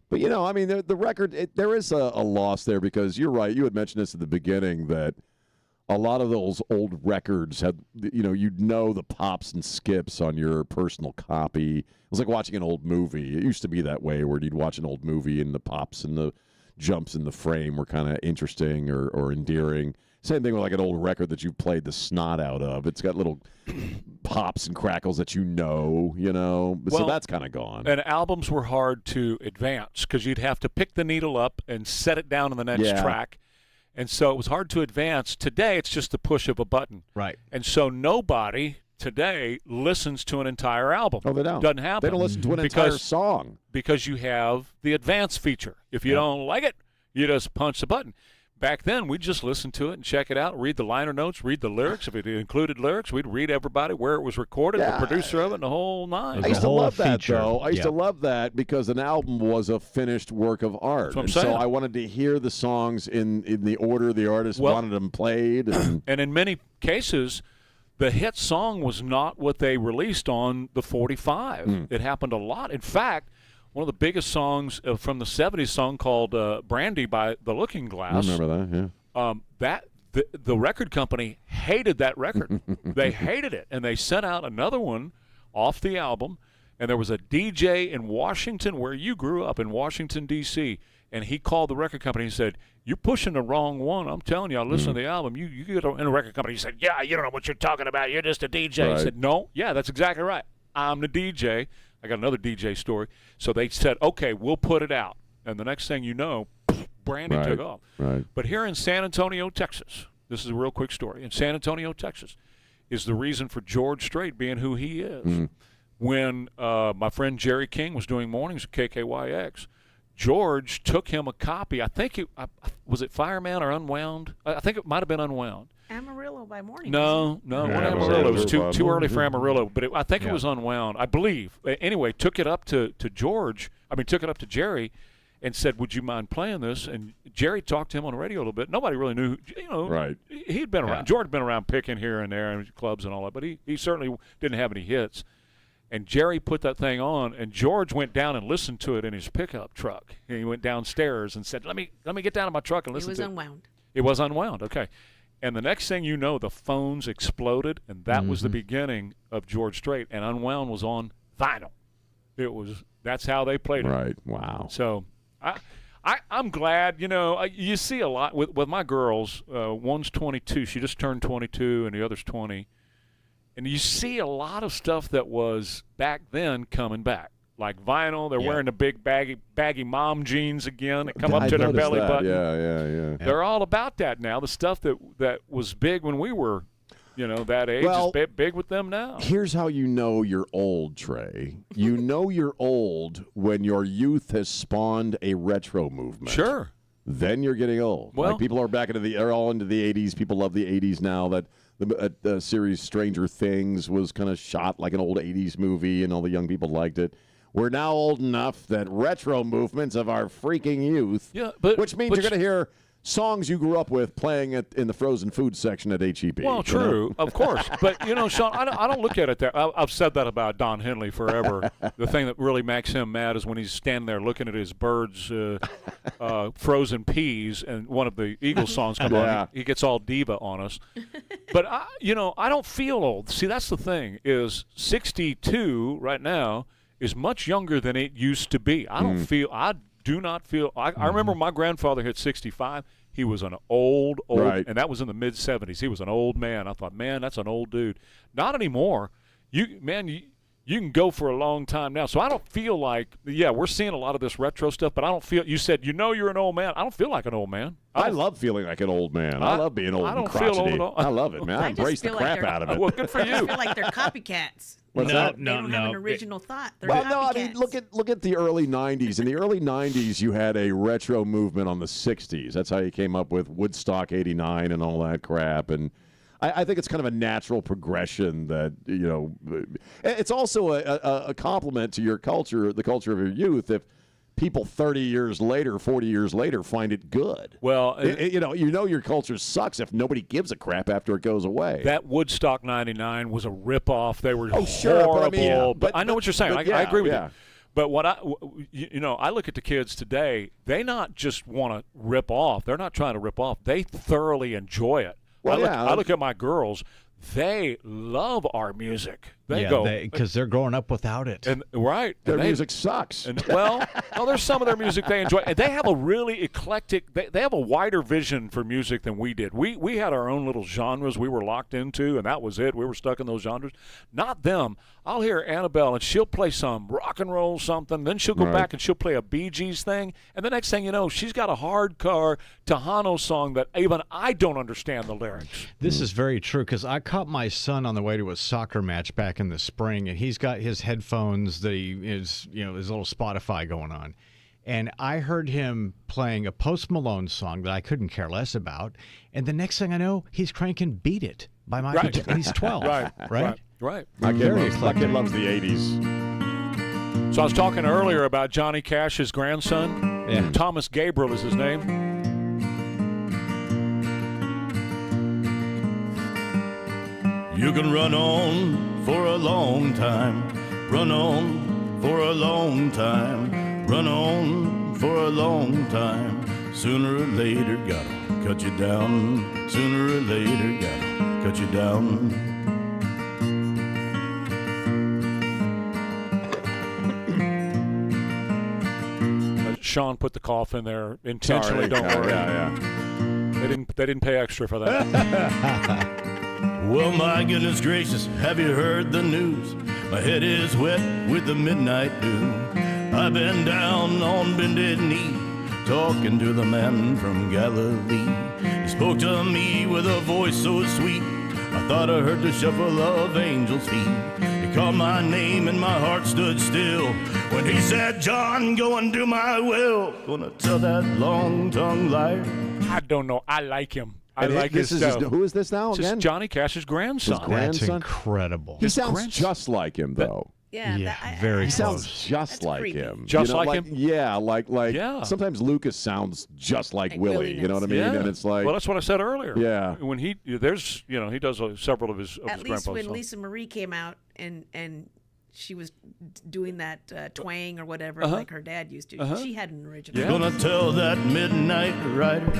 But, the record, there is a loss there, because you're right. You had mentioned this at the beginning, that a lot of those old records had, you'd know the pops and skips on your personal copy. It was like watching an old movie. It used to be that way, where you'd watch an old movie and the pops and the jumps in the frame were kind of interesting or endearing. Same thing with like an old record that you've played the snot out of. It's got little pops and crackles that so Well, that's kind of gone. And albums were hard to advance because you'd have to pick the needle up and set it down on the next track. And so it was hard to advance. Today, it's just the push of a button. Right. And so nobody today listens to an entire album. Oh, they don't. Doesn't happen. They don't listen to an entire song. Because you have the advance feature. If you don't like it, you just punch the button. Back then, we'd just listen to it and check it out, read the liner notes, read the lyrics. If it included lyrics, we'd read everybody, where it was recorded, the producer of it, and the whole nine. I used to love that, though. I used to love that because an album was a finished work of art. That's what I'm saying. So I wanted to hear the songs in the order the artist wanted them played. And in many cases, the hit song was not what they released on the 45. It happened a lot. In fact, one of the biggest songs from the 70s, song called Brandy by The Looking Glass. I remember that, The record company hated that record. They hated it, and they sent out another one off the album, and there was a DJ in Washington, where you grew up, in Washington, D.C., and he called the record company and said, "You're pushing the wrong one. I'm telling you, I listened to the album. You get in a record company." He said, "Yeah, you don't know what you're talking about. You're just a DJ." Right. He said, "No, yeah, that's exactly right. I'm the DJ." I got another DJ story. So they said, "Okay, we'll put it out." And the next thing you know, Brandy took off. Right. But here in San Antonio, Texas, this is a real quick story. In San Antonio, Texas, is the reason for George Strait being who he is. When my friend Jerry King was doing mornings at KKYX, George took him a copy. I think was it Fireman or Unwound? I think it might have been Unwound. Amarillo by morning. No, Amarillo. It was too early for Amarillo, but I think it was Unwound, I believe. Anyway, took it up to Jerry and said, "Would you mind playing this?" And Jerry talked to him on the radio a little bit. Nobody really knew, Right. He'd been around. George had been around picking here and there in clubs and all that, but he certainly didn't have any hits. And Jerry put that thing on, and George went down and listened to it in his pickup truck. And he went downstairs and said, "Let me get down in my truck and listen to it." It was unwound. It was unwound, okay. And the next thing you know, the phones exploded, and that was the beginning of George Strait. And Unwound was on vinyl. That's how they played it. Right. Wow. So I'm glad. You see a lot with my girls. One's 22. She just turned 22, and the other's 20. And you see a lot of stuff that was back then coming back. Like vinyl, they're wearing the big baggy mom jeans again that come up to their belly button. Yeah. They're all about that now. The stuff that was big when we were, that age is big with them now. Here's how you know you're old, Trey. You know you're old when your youth has spawned a retro movement. Sure. Then you're getting old. Well, like people are back they're all into the 80s. People love the 80s now. That the series Stranger Things was kind of shot like an old 80s movie, and all the young people liked it. We're now old enough that retro movements of our freaking youth, which means you're going to hear songs you grew up with playing in the frozen food section at HEB. Well, true, of course. But, Sean, I don't look at it there. I've said that about Don Henley forever. The thing that really makes him mad is when he's standing there looking at his birds' frozen peas, and one of the Eagles songs comes on. He gets all diva on us. But, I don't feel old. See, that's the thing, is 62 right now is much younger than it used to be. I do not feel. I remember my grandfather hit 65. He was an old, and that was in the mid-70s. He was an old man. I thought, man, that's an old dude. Not anymore. You can go for a long time now. So I don't feel like, we're seeing a lot of this retro stuff, but I don't feel. You said, you're an old man. I don't feel like an old man. I love feeling like an old man. I love being old and crotchety. I don't feel old at all. I love it, man. I embrace the crap out of it. Well, good for you. I feel like they're copycats. What's that? They don't have an original thought. They're Well, copycats. no, I mean, look at the early 90s. In the early 90s, you had a retro movement on the 60s. That's how you came up with Woodstock 89 and all that crap. And I think it's kind of a natural progression that, it's also a compliment to your culture, the culture of your youth, if people 30 years later, 40 years later find it good. Well, your culture sucks if nobody gives a crap after it goes away. That Woodstock 99 was a ripoff. They were sure, horrible. But I know what you're saying. I agree with you. But what I look at the kids today, they not just want to rip off. They're not trying to rip off. They thoroughly enjoy it. Well, I look at my girls. They love our music. They go because they're growing up without it. and right. Their and music sucks. And well, there's some of their music they enjoy, and they have a really eclectic. They have a wider vision for music than we did. We had our own little genres we were locked into, and that was it. We were stuck in those genres. Not them. I'll hear Annabelle, and she'll play some rock and roll something. Then she'll go back and she'll play a Bee Gees thing, and the next thing you know, she's got a hardcore Tejano song that even I don't understand the lyrics. This is very true because I caught my son on the way to a soccer match back in the spring, and he's got his headphones that he is, his little Spotify going on. And I heard him playing a Post Malone song that I couldn't care less about. And the next thing I know, he's cranking Beat It by Michael Jackson. And he's 12. Right. My kid loves the 80s. So I was talking earlier about Johnny Cash's grandson. Yeah. Thomas Gabriel is his name. You can run on for a long time, run on for a long time, run on for a long time. Sooner or later, gotta cut you down. Sooner or later, gotta cut you down. Sean put the cough in there intentionally. Sorry. Don't worry. Yeah. They didn't pay extra for that. Well, my goodness gracious, have you heard the news? My head is wet with the midnight dew. I've been down on bended knee, talking to the man from Galilee. He spoke to me with a voice so sweet, I thought I heard the shuffle of angels' feet. He called my name and my heart stood still when he said, John, go and do my will. Gonna tell that long-tongued liar. I don't know. I like him. I And like his stuff. Who is this now It's again? just Johnny Cash's grandson. His grandson? That's incredible. He sounds just like him, though. Very He sounds close. just like him. Just You know, like him? Yeah, like Yeah. sometimes Lucas sounds just like Willie. You know what I mean? Yeah. And it's like, well, that's what I said earlier. Yeah. When he does several of his At least grandpa's when songs. Lisa Marie came out and she was doing that twang or whatever like her dad used to. She had an original. You're gonna tell that midnight rider,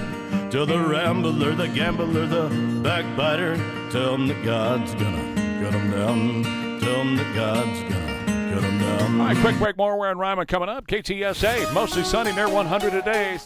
tell the rambler, the gambler, the backbiter, tell him that God's gonna cut him down. Tell him that God's gonna cut him down. All right, quick break. More Ware and Rima coming up. KTSA, mostly sunny, near 100 a day.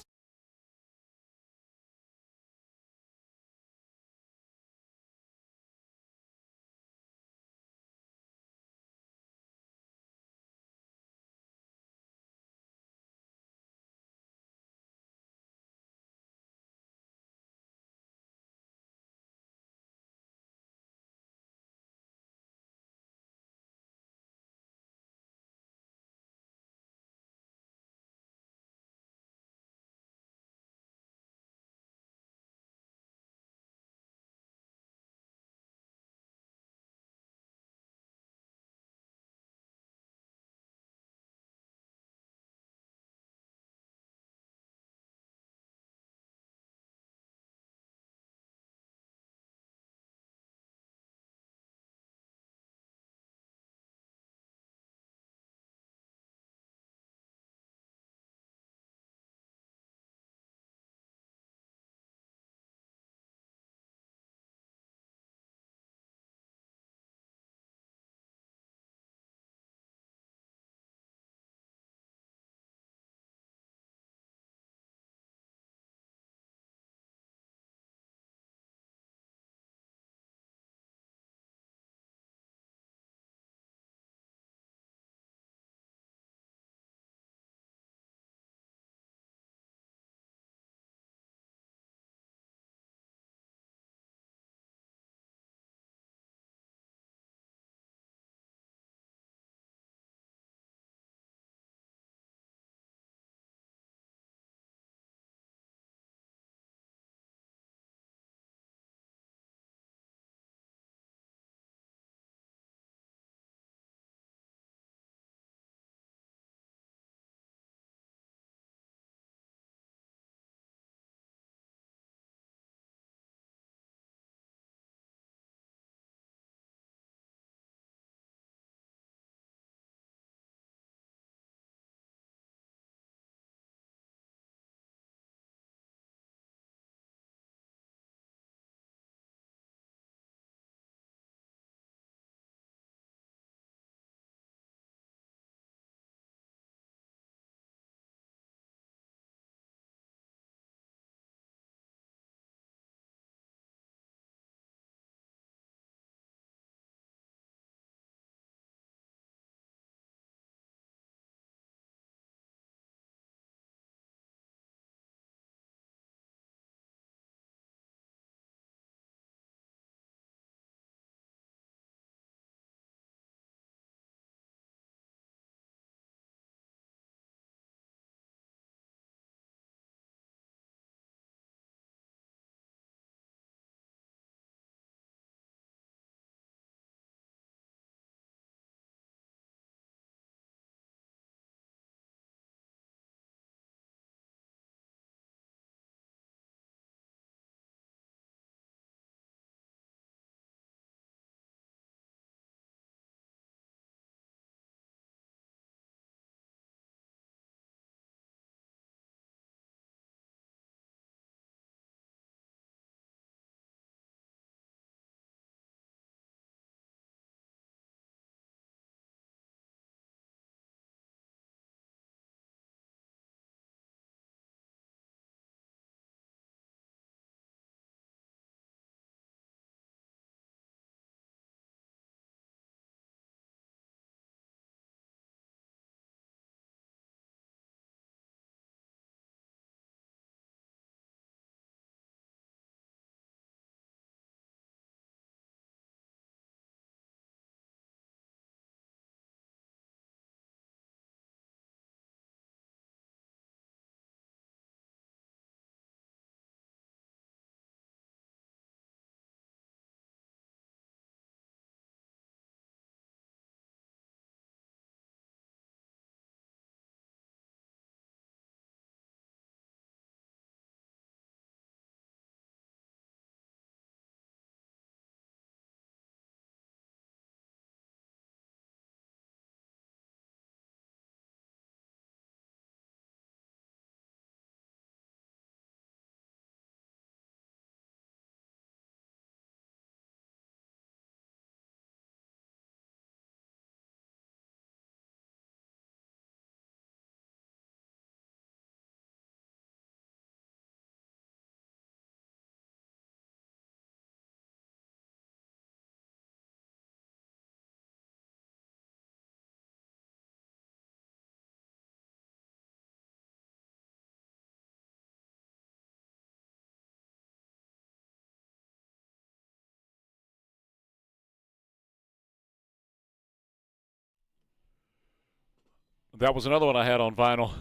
That was another one I had on vinyl.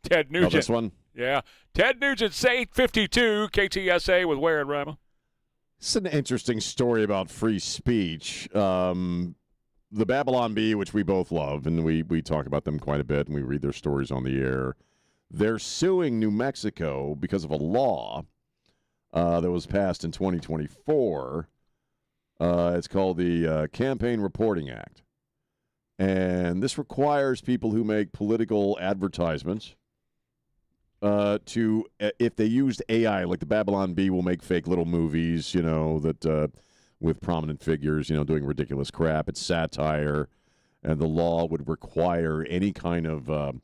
Ted Nugent. Oh, this one? Yeah. Ted Nugent's 852 KTSA with Ware and Rima. It's an interesting story about free speech. The Babylon Bee, which we both love, and we talk about them quite a bit, and we read their stories on the air. They're suing New Mexico because of a law that was passed in 2024. It's called the Campaign Reporting Act. And this requires people who make political advertisements to, if they used AI, like the Babylon Bee will make fake little movies, that with prominent figures, doing ridiculous crap. It's satire. And the law would require any kind of,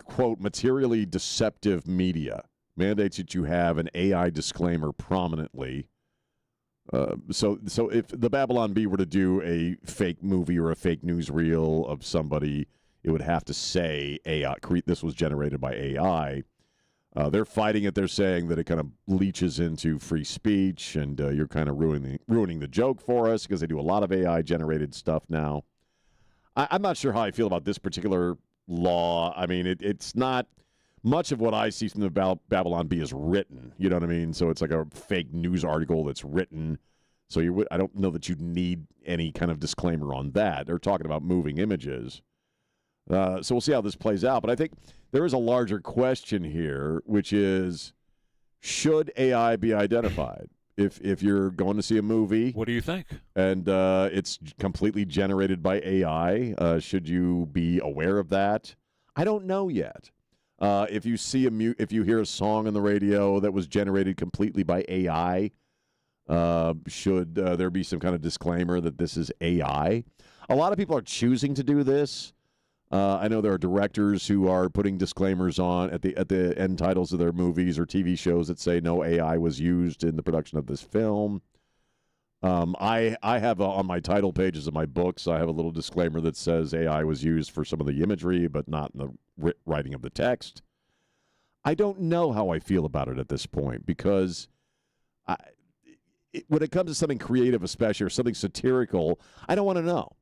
quote, materially deceptive media. Mandates that you have an AI disclaimer prominentely. So if the Babylon Bee were to do a fake movie or a fake newsreel of somebody, it would have to say AI. This was generated by AI. They're fighting it. They're saying that it kind of leaches into free speech, and you're kind of ruining the joke for us because they do a lot of AI-generated stuff now. I'm not sure how I feel about this particular law. I mean, it's not much of what I see from the Babylon Bee is written. You know what I mean? So it's like a fake news article that's written. So I don't know that you'd need any kind of disclaimer on that. They're talking about moving images. So we'll see how this plays out. But I think there is a larger question here, which is, should AI be identified? If you're going to see a movie, what do you think? And it's completely generated by AI, should you be aware of that? I don't know yet. If you see if you hear a song on the radio that was generated completely by AI, should there be some kind of disclaimer that this is AI? A lot of people are choosing to do this. I know there are directors who are putting disclaimers on at the end titles of their movies or TV shows that say no AI was used in the production of this film. I have on my title pages of my books, I have a little disclaimer that says AI was used for some of the imagery, but not in the writing of the text. I don't know how I feel about it at this point because when it comes to something creative, especially, or something satirical, I don't want to know.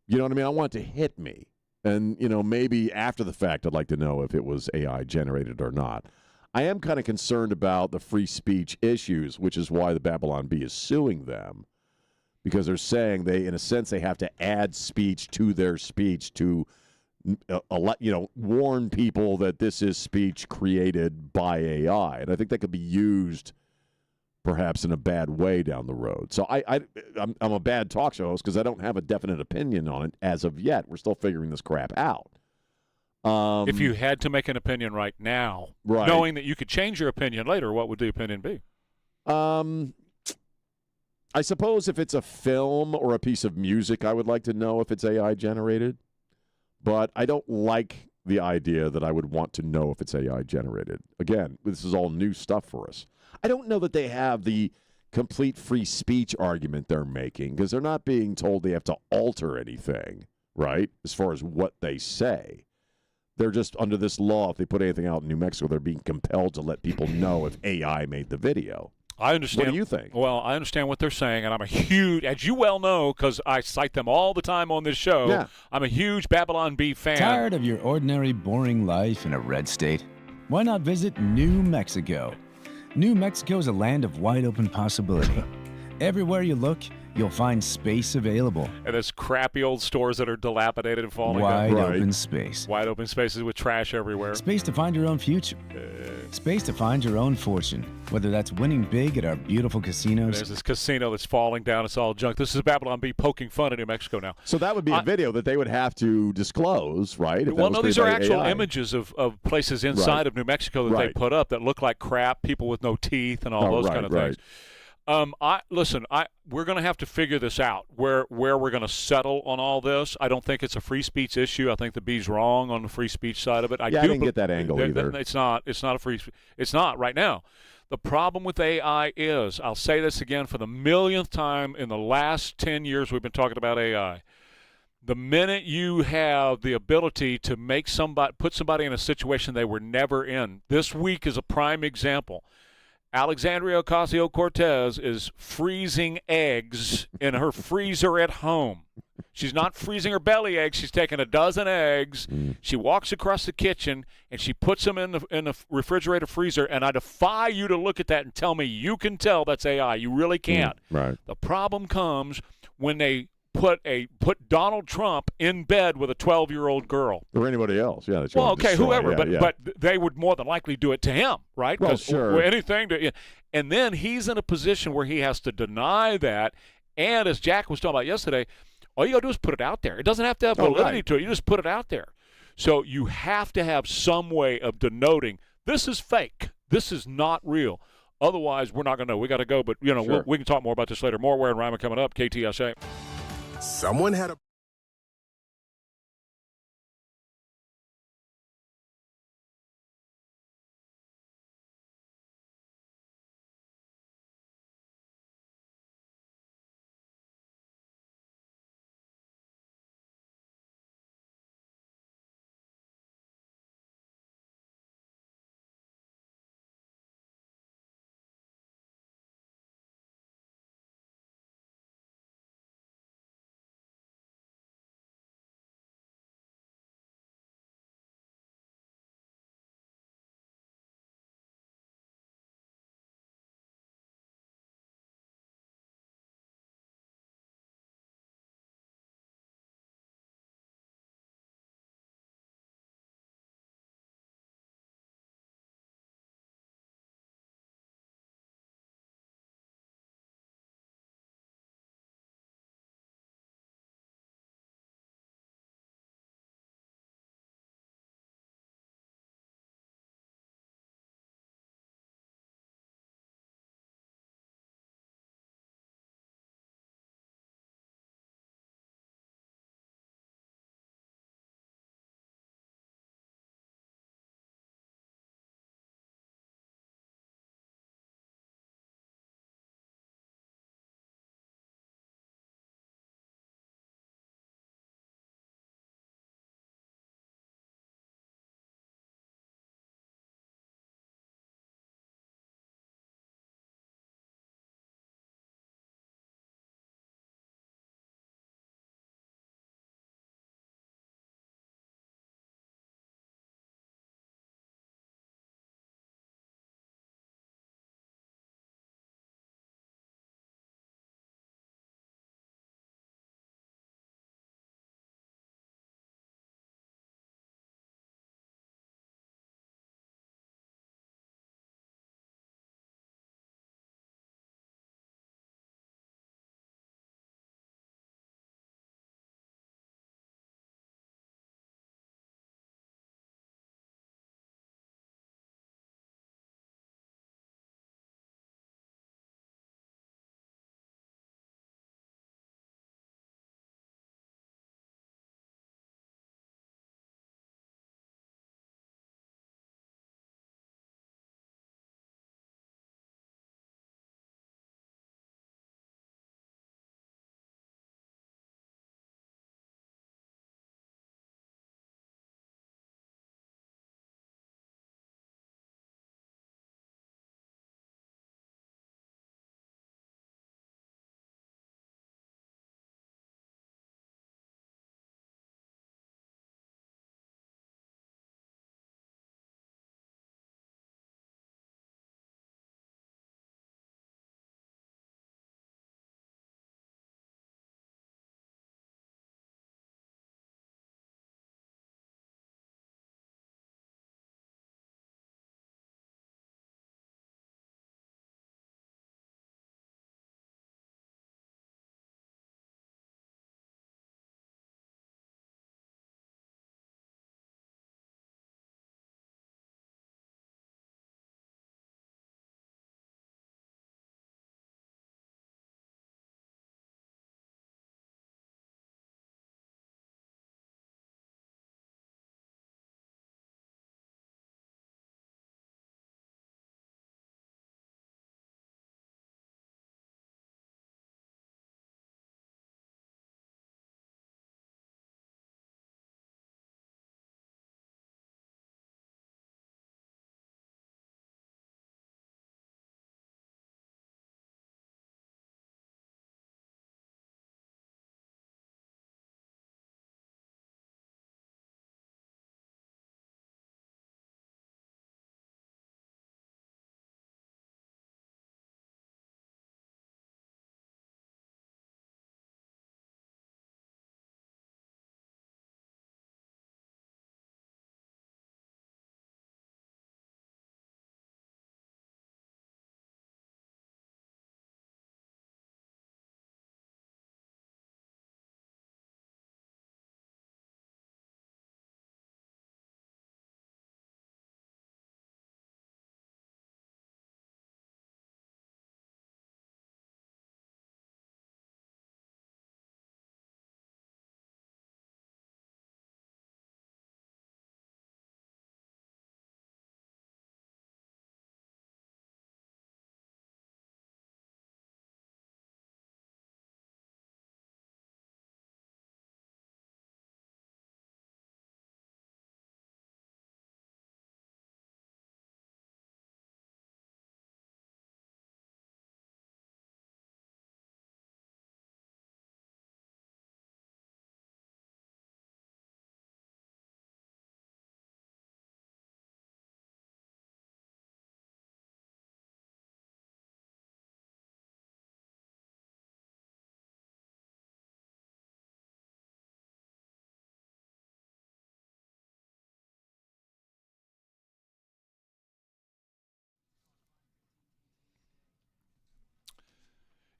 You know what I mean? I want it to hit me. And, maybe after the fact, I'd like to know if it was AI generated or not. I am kind of concerned about the free speech issues, which is why the Babylon Bee is suing them, because they're saying in a sense, they have to add speech to their speech to, warn people that this is speech created by AI. And I think that could be used perhaps in a bad way down the road. So I'm a bad talk show host because I don't have a definite opinion on it as of yet. We're still figuring this crap out. If you had to make an opinion right now, knowing that you could change your opinion later, what would the opinion be? I suppose if it's a film or a piece of music, I would like to know if it's AI generated. But I don't like the idea that I would want to know if it's AI generated. Again, this is all new stuff for us. I don't know that they have the complete free speech argument they're making because they're not being told they have to alter anything, right, as far as what they say. They're just under this law, if they put anything out in New Mexico, they're being compelled to let people know if AI made the video. I understand. What do you think? Well, I understand what they're saying, and I'm a huge, as you well know, because I cite them all the time on this show, yeah. I'm a huge Babylon Bee fan. Tired of your ordinary, boring life in a red state? Why not visit New Mexico? New Mexico is a land of wide-open possibility. Everywhere you look, you'll find space available. And there's crappy old stores that are dilapidated and falling down. Wide open space. Wide open spaces with trash everywhere. Space to find your own future. Space to find your own fortune. Whether that's winning big at our beautiful casinos. There's this casino that's falling down. It's all junk. This is Babylon Bee poking fun at New Mexico now. So that would be a video that they would have to disclose, right? Well, no, these are actual images of places inside of New Mexico that they put up that look like crap, people with no teeth and all those kind of things. We're going to have to figure this out, where we're going to settle on all this. I don't think it's a free speech issue. I think the Bee's wrong on the free speech side of it. I didn't get that angle either. It's not a free. It's not right now. The problem with AI is, I'll say this again for the millionth time in the last 10 years we've been talking about AI. The minute you have the ability to put somebody in a situation they were never in, this week is a prime example. Alexandria Ocasio-Cortez is freezing eggs in her freezer at home. She's not freezing her belly eggs. She's taking a dozen eggs. She walks across the kitchen, and she puts them in the refrigerator freezer, and I defy you to look at that and tell me you can tell that's AI. You really can't. Right. The problem comes when they put Donald Trump in bed with a 12-year-old girl. Or anybody else. Yeah. Well, okay, whoever, Yeah, but they would more than likely do it to him, right? Well, 'Cause sure. anything to, and then he's in a position where he has to deny that. And as Jack was talking about yesterday, all you got to do is put it out there. It doesn't have to have validity to it. You just put it out there. So you have to have some way of denoting this is fake. This is not real. Otherwise, we're not going to know. We got to go. But, Sure. we can talk more about this later. More Ware and Rima coming up. KTSA. Someone had a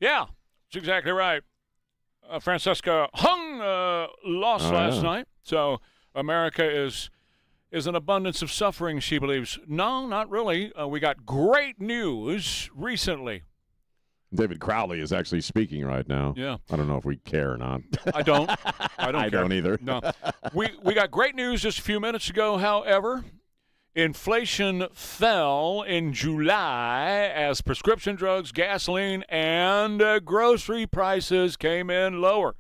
Yeah, that's exactly right. Francesca Hung lost last night, so America is an abundance of suffering, she believes. No, not really. We got great news recently. David Crowley is actually speaking right now. Yeah. I don't know if we care or not. I don't. I don't either. No. We got great news just a few minutes ago, however. Inflation fell in July as prescription drugs, gasoline, and grocery prices came in lower.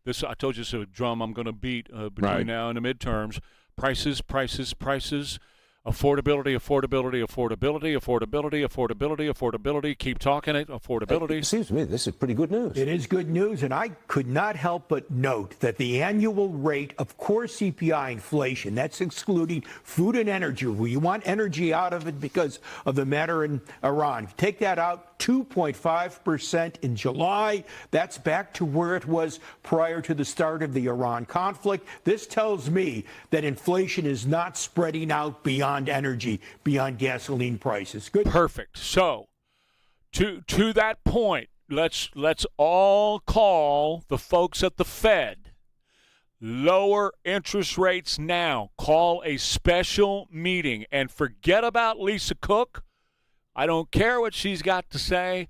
I told you it's a drum I'm going to beat between now and the midterms. Prices. Affordability. Keep talking it. Affordability. It seems to me this is pretty good news. It is good news, and I could not help but note that the annual rate of core CPI inflation, that's excluding food and energy, where you want energy out of it because of the matter in Iran. If you take that out, 2.5% in July. That's back to where it was prior to the start of the Iran conflict. This tells me that inflation is not spreading out beyond energy, beyond gasoline prices. Good. Perfect. So, to that point, let's all call the folks at the Fed. Lower interest rates now. Call a special meeting and forget about Lisa Cook. I don't care what she's got to say.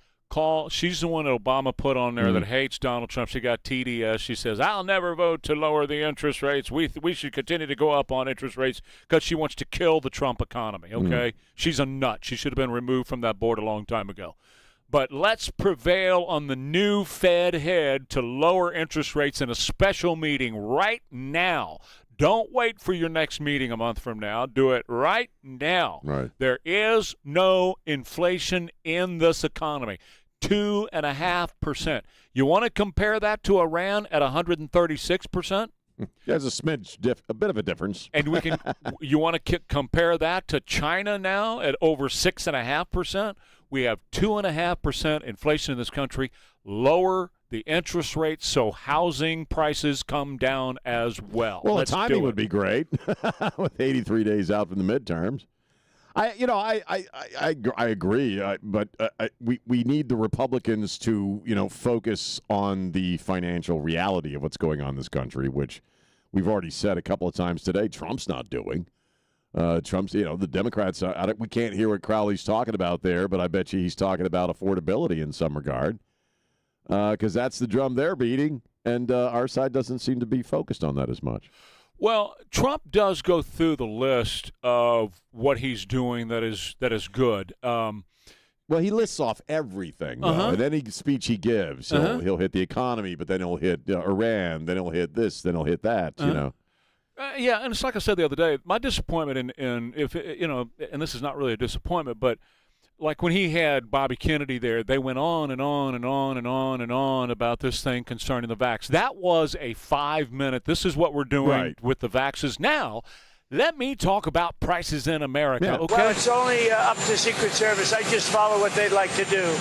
She's the one that Obama put on there that hates Donald Trump. She got TDS. She says, I'll never vote to lower the interest rates. We should continue to go up on interest rates because she wants to kill the Trump economy, okay? She's a nut. She should have been removed from that board a long time ago. But let's prevail on the new Fed head to lower interest rates in a special meeting right now. Don't wait for your next meeting a month from now. Do it right now. Right. There is no inflation in this economy. 2.5%. You want to compare that to Iran at 136%? There's a bit of a difference. And you want to compare that to China now at over 6.5%? We have 2.5% inflation in this country. Lower the interest rates so housing prices come down as well. Well, the timing would be great with 83 days out from the midterms. I agree, but we need the Republicans to focus on the financial reality of what's going on in this country, which we've already said a couple of times today. Trump's not doing. Trump's, the Democrats. We can't hear what Crowley's talking about there, but I bet you he's talking about affordability in some regard. Because that's the drum they're beating, and our side doesn't seem to be focused on that as much. Well, Trump does go through the list of what he's doing that is good. Well, he lists off everything, and any speech he gives, he'll hit the economy, but then he'll hit Iran, then he'll hit this, then he'll hit that, Yeah, and it's like I said the other day, my disappointment in if and this is not really a disappointment, but like when he had Bobby Kennedy there, they went on and on and on and on and on about this thing concerning the vax. That was a 5-minute, this is what we're doing with the vaxes. Now, let me talk about prices in America, okay? Well, it's only up to Secret Service. I just follow what they'd like to do.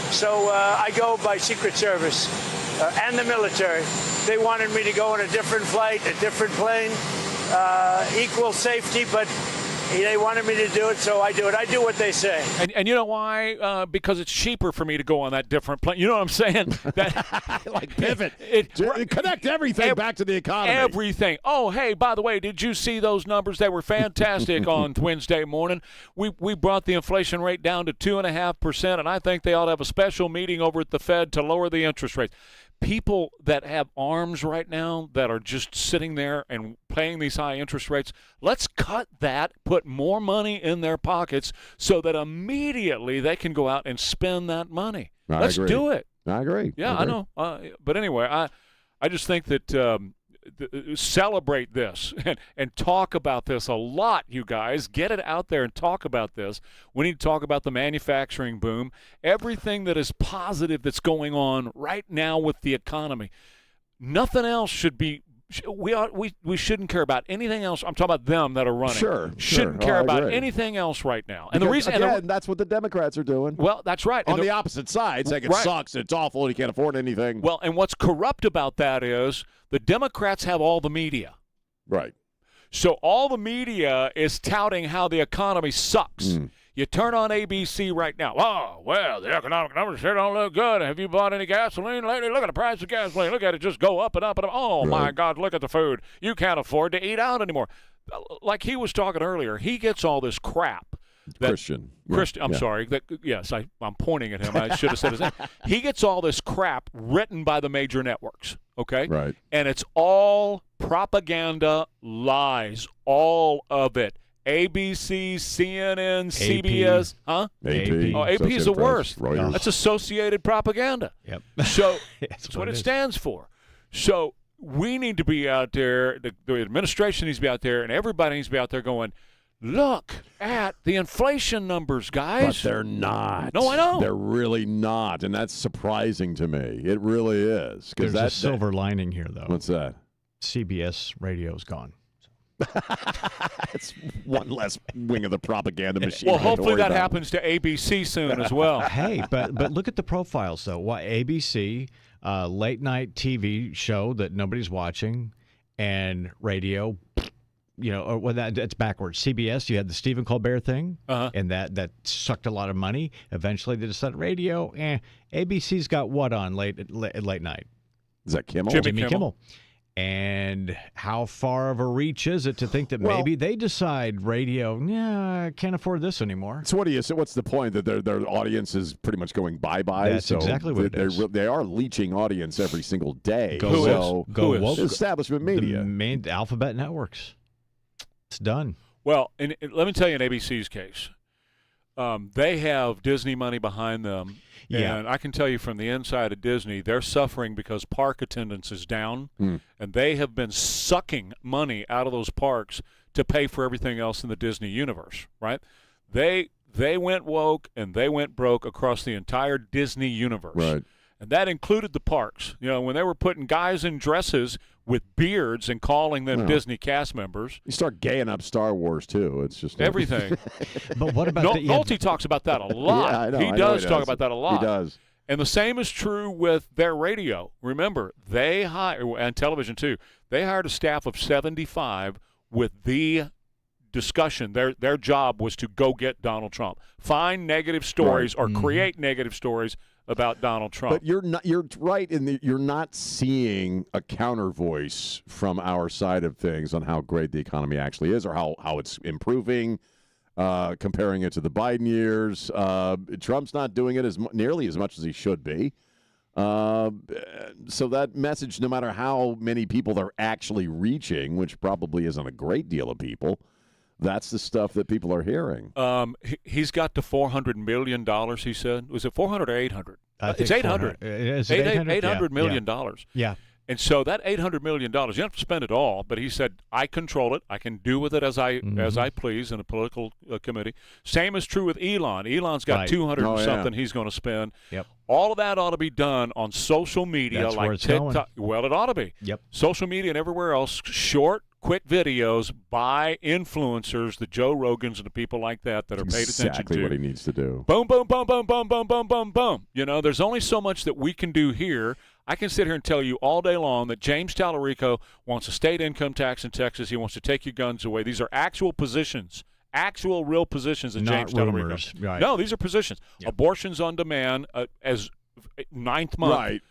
So I go by Secret Service and the military. They wanted me to go on a different flight, a different plane, equal safety, but they wanted me to do it, so I do it. I do what they say. And you know why? Because it's cheaper for me to go on that different plane. You know what I'm saying? Like pivot. Connect everything back to the economy. Everything. Oh, hey, by the way, did you see those numbers? They were fantastic on Wednesday morning. We brought the inflation rate down to 2.5%, and I think they ought to have a special meeting over at the Fed to lower the interest rates. People that have arms right now that are just sitting there and paying these high interest rates, let's cut that, put more money in their pockets so that immediately they can go out and spend that money. Let's do it. I agree. Yeah, I know. But anyway, I just think that celebrate this and talk about this a lot, you guys. Get it out there and talk about this. We need to talk about the manufacturing boom, everything that is positive that's going on right now with the economy. Nothing else should be. We shouldn't care about anything else. I'm talking about them that are running. Shouldn't care about anything else right now. And because, the reason, again, that's what the Democrats are doing. Well, that's right. On the opposite side, saying it sucks, it's awful, and you can't afford anything. Well, and what's corrupt about that is the Democrats have all the media. Right. So all the media is touting how the economy sucks. You turn on ABC right now. Oh, well, the economic numbers sure don't look good. Have you bought any gasoline lately? Look at the price of gasoline. Look at it just go up and up and up. Oh, my God, look at the food. You can't afford to eat out anymore. Like he was talking earlier, he gets all this crap. Christian. I'm sorry. Yes, I'm pointing at him. I should have said his name. He gets all this crap written by the major networks, okay? Right. And it's all propaganda lies, all of it. ABC, CNN, CBS, huh? AP. Oh, AP is the worst. Reuters. That's Associated Propaganda. Yep. So that's what it stands for. So we need to be out there, the administration needs to be out there, and everybody needs to be out there going, look at the inflation numbers, guys. But they're not. No, I know. They're really not, and that's surprising to me. It really is. There's a silver lining here, though. What's that? CBS radio's gone. It's one less wing of the propaganda machine. Well, hopefully that happens to ABC soon as well. Hey, but look at the profiles, though. What ABC, late night TV show that nobody's watching, and radio. It's backwards. CBS, you had the Stephen Colbert thing, and that sucked a lot of money. Eventually, they decided radio. ABC's got what on late night? Is that Kimmel? Jimmy Kimmel. And how far of a reach is it to think that maybe they decide radio? Yeah, I can't afford this anymore. So what's the point that their audience is pretty much going bye-bye? That's exactly what it is. They are leeching audience every single day. Go woke. Establishment media. The main alphabet networks. It's done. Well, and let me tell you in ABC's case, they have Disney money behind them. Yeah. And I can tell you from the inside of Disney, they're suffering because park attendance is down, and they have been sucking money out of those parks to pay for everything else in the Disney universe, right? They went woke and they went broke across the entire Disney universe. Right. And that included the parks. When they were putting guys in dresses with beards and calling them Disney cast members. You start gaying up Star Wars, too. It's just everything. But what about Nolte talks about that a lot. Yeah, I know, he does talk about that a lot. He does. And the same is true with their radio. Remember, they hire, and television too, they hired a staff of 75 with the discussion. Their job was to go get Donald Trump. Find negative stories or create negative stories about Donald Trump. But you're right in that you're not seeing a counter voice from our side of things on how great the economy actually is or how it's improving, comparing it to the Biden years. Trump's not doing it nearly as much as he should be. So that message, no matter how many people they're actually reaching, which probably isn't a great deal of people, that's the stuff that people are hearing. He's got to $400 million, he said. Was it 400 or 800? It's 800. Is it 800? $800 million. Yeah. And so that $800 million, you don't have to spend it all, but he said, I control it. I can do with it as I please in a political committee. Same is true with Elon. Elon's got 200 and something he's going to spend. Yep. All of that ought to be done on social media. That's like where it's TikTok. going. Well, it ought to be. Yep. Social media and everywhere else, short, quick videos by influencers, the Joe Rogans and the people like that are paid attention to. Exactly what he needs to do. Boom, boom, boom, boom, boom, boom, boom, boom, boom. There's only so much that we can do here. I can sit here and tell you all day long that James Tallarico wants a state income tax in Texas. He wants to take your guns away. These are actual positions, actual real positions that James rumors. Tallarico. Right. No, these are positions. Yep. Abortions on demand as ninth month. Right.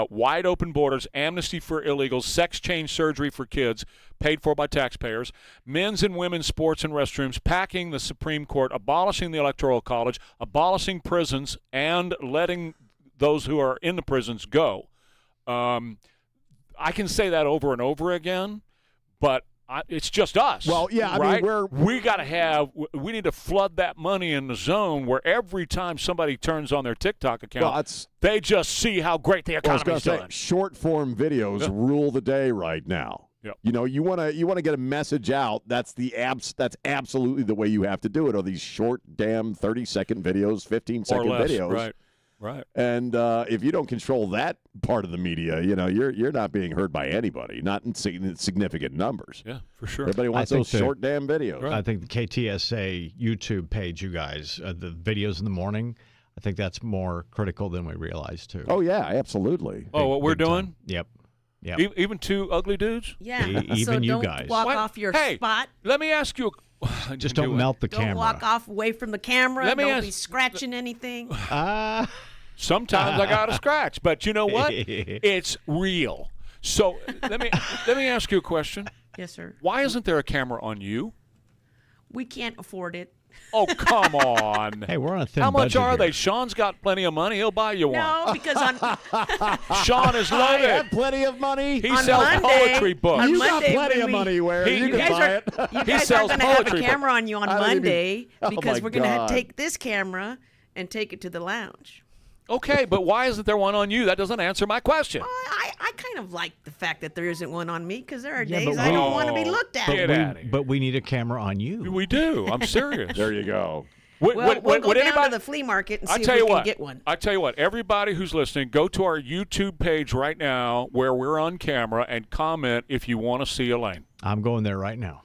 Wide open borders, amnesty for illegals, sex change surgery for kids, paid for by taxpayers, men's and women's sports and restrooms, packing the Supreme Court, abolishing the Electoral College, abolishing prisons, and letting those who are in the prisons go. I can say that over and over again, but it's just us. Well, yeah, right? I mean, we need to flood that money in the zone where every time somebody turns on their TikTok account, they just see how great the economy's doing. Short form videos rule the day right now. Yep. You want to get a message out. That's absolutely the way you have to do it. Are these short, damn 30-second videos, 15-second videos? Right. Right. And if you don't control that part of the media, you're not being heard by anybody, not in significant numbers. Yeah, for sure. Everybody wants those short damn videos. Right. I think the KTSA YouTube page, you guys, the videos in the morning, I think that's more critical than we realize, too. Oh, yeah, absolutely. What we're doing? Yep. Even two ugly dudes? Yeah. Even so you don't guys. walk off your spot. Let me ask you Just don't melt the Don't camera. walk off away from the camera. Let me Don't ask- be scratching anything. Sometimes I got to scratch, but you know what? It's real. So let me ask you a question. Yes, sir. Why isn't there a camera on you? We can't afford it. Oh, come on. Hey, we're on a thin How much budget are here. they? Sean's got plenty of money. He'll buy you one. No, because on Sean is I loaded. have plenty of money. He on sells Monday- poetry books. on You got Monday plenty when of money, Ware. He- You you can guys buy are, it. you He guys are sells going to have a poetry camera on you on I don't even- Monday Oh, because my we're going to God. take this camera and take it to the lounge. Okay, but why isn't there one on you? That doesn't answer my question. I kind of like the fact that there isn't one on me because there are Yeah, days but I we- don't want to be looked at. Get outta here. But we need a camera on you. We do. I'm serious. There you go. Would, Well, would, we'll would, go would down anybody? to the flea market and I see if tell we you can what. get one. I tell you what. Everybody who's listening, go to our YouTube page right now where we're on camera and comment if you want to see Elaine. I'm going there right now.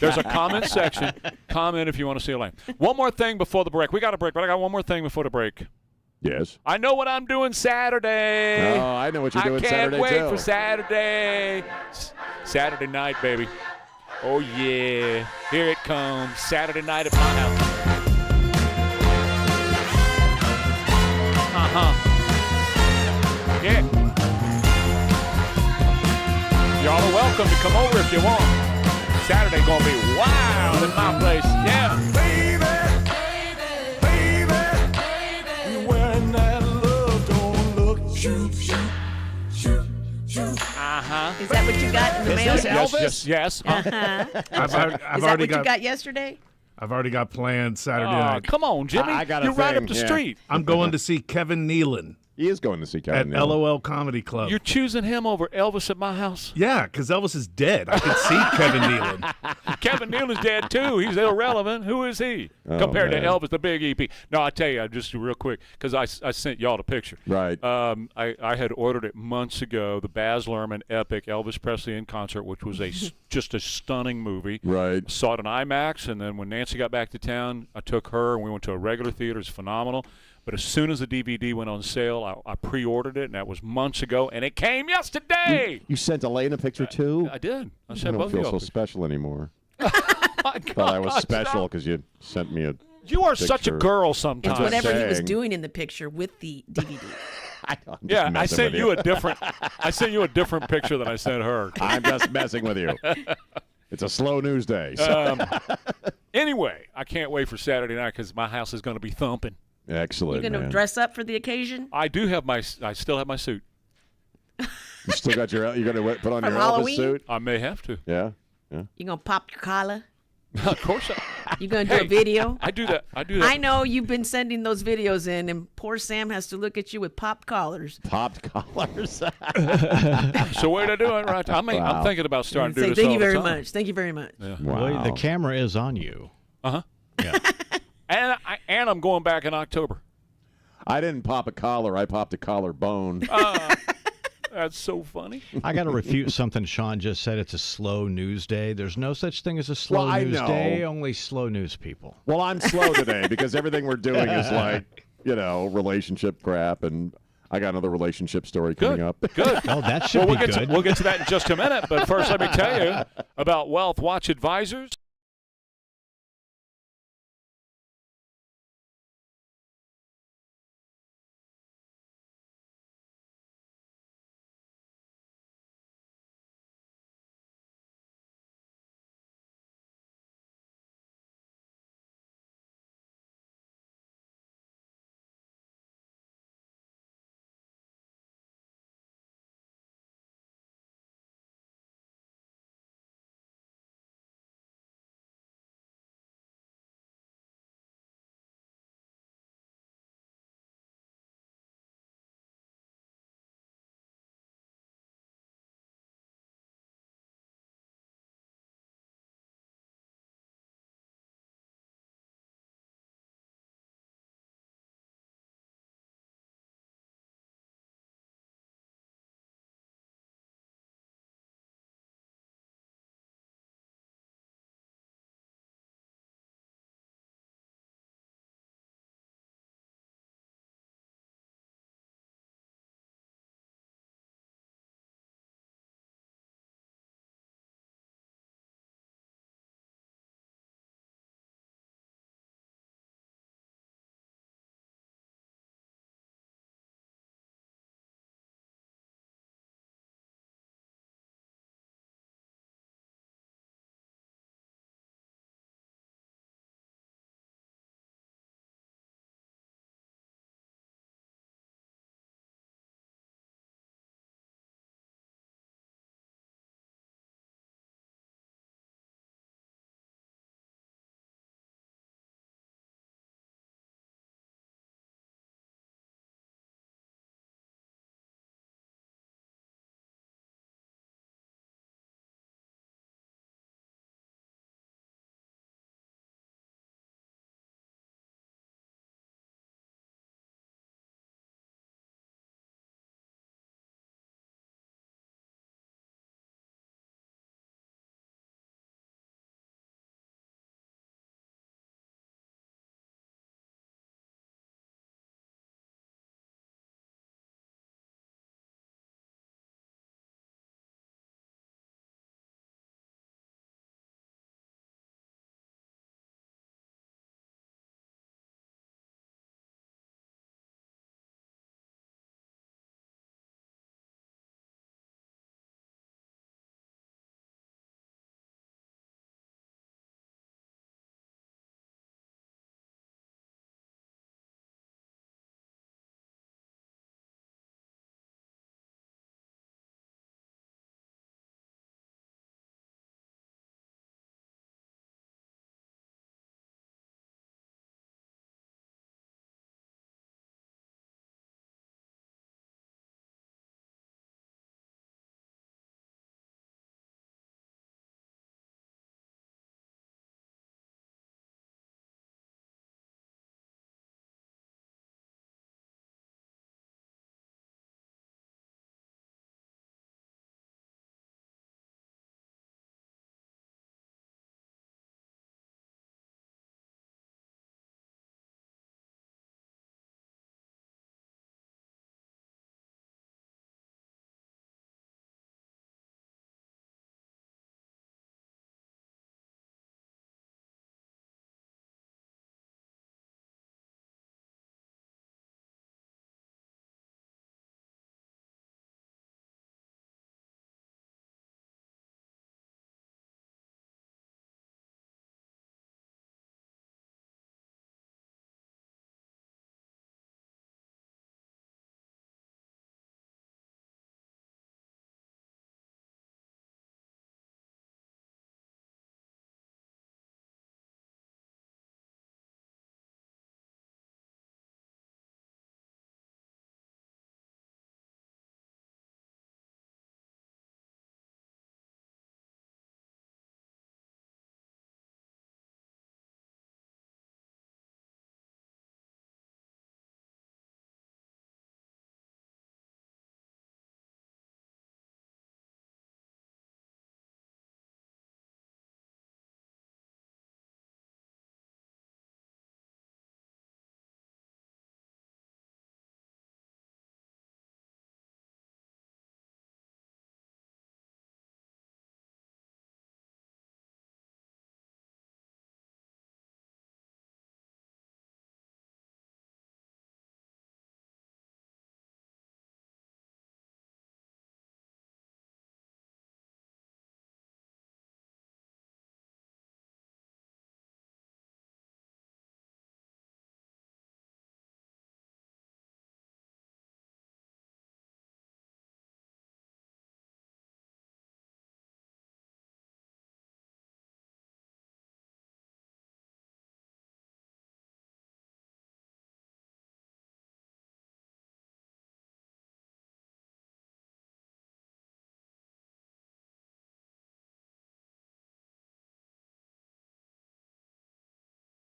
There's a comment section. Comment if you want to see Elaine. One more thing before the break. We got a break, but I got one more thing before the break. Yes. I know what I'm doing Saturday. Oh, I know what you're doing I can't Saturday, wait too. for Saturday. Saturday night, baby. Oh, yeah. Here it comes. Saturday night at my house. Yeah. Y'all are welcome to come over if you want. Saturday gonna be wild in my place. Yeah. Uh-huh. Is that what you got in the mail? Yes. Uh-huh. I've Is already that what you got. got yesterday? I've already got plans Saturday Oh, night. come on, Jimmy. I got a You're right up thing, the yeah. street. I'm going to see Kevin Nealon He is going to see at Kevin Nealon. LOL Comedy Club. You're choosing him over Elvis at my house? Yeah, because Elvis is dead. I could see Kevin Nealon. Kevin Nealon's dead, too. He's irrelevant. Who is he Oh, compared man. to Elvis, the big EP? No, I tell you, just real quick, because I sent y'all the picture. Right. I had ordered it months ago, the Baz Luhrmann epic Elvis Presley in concert, which was just a stunning movie. Right. Saw it in IMAX, and then when Nancy got back to town, I took her, and we went to a regular theater. It's phenomenal. But as soon as the DVD went on sale, I pre-ordered it, and that was months ago, and it came yesterday. You sent Elaine a picture, too? I did. I I sent don't both of feel y'all so pictures. special anymore. My Thought I was God, special stop. because you sent me a You are such a picture. girl It's sometimes. whatever he was saying. doing in the picture with the DVD. I'm just Yeah, I messing sent with you a different. I sent you a different picture than I sent her. I'm just messing with you. It's a slow news day. So. Anyway, I can't wait for Saturday night because my house is going to be thumping. Excellent, You're going to man. dress up for the occasion? I do have my. I still have my suit. You still got your. You're going to put on From your Halloween? Elvis suit? I may have to. Yeah. You're going to pop your collar? Of course. You're going to do a video? I do that. I do that. I know you've been sending those videos in, and poor Sam has to look at you with popped collars. Popped collars. So way to do it, right? I'm Wow. thinking about starting to do Say, this thank all you the very time. much. Thank you very much. Yeah. Well, the camera is on you. Uh-huh. Yeah. And I'm going back in October. I didn't pop a collar. I popped a collarbone. That's so funny. I got to refute something Sean just said. It's a slow news day. There's no such thing as a slow Well, I news know. day. Only slow news people. Well, I'm slow today because everything we're doing is like, relationship crap, and I got another relationship story coming up. Good. Oh, that should Well, be good. we'll get to that in just a minute. But first, let me tell you about Wealth Watch Advisors.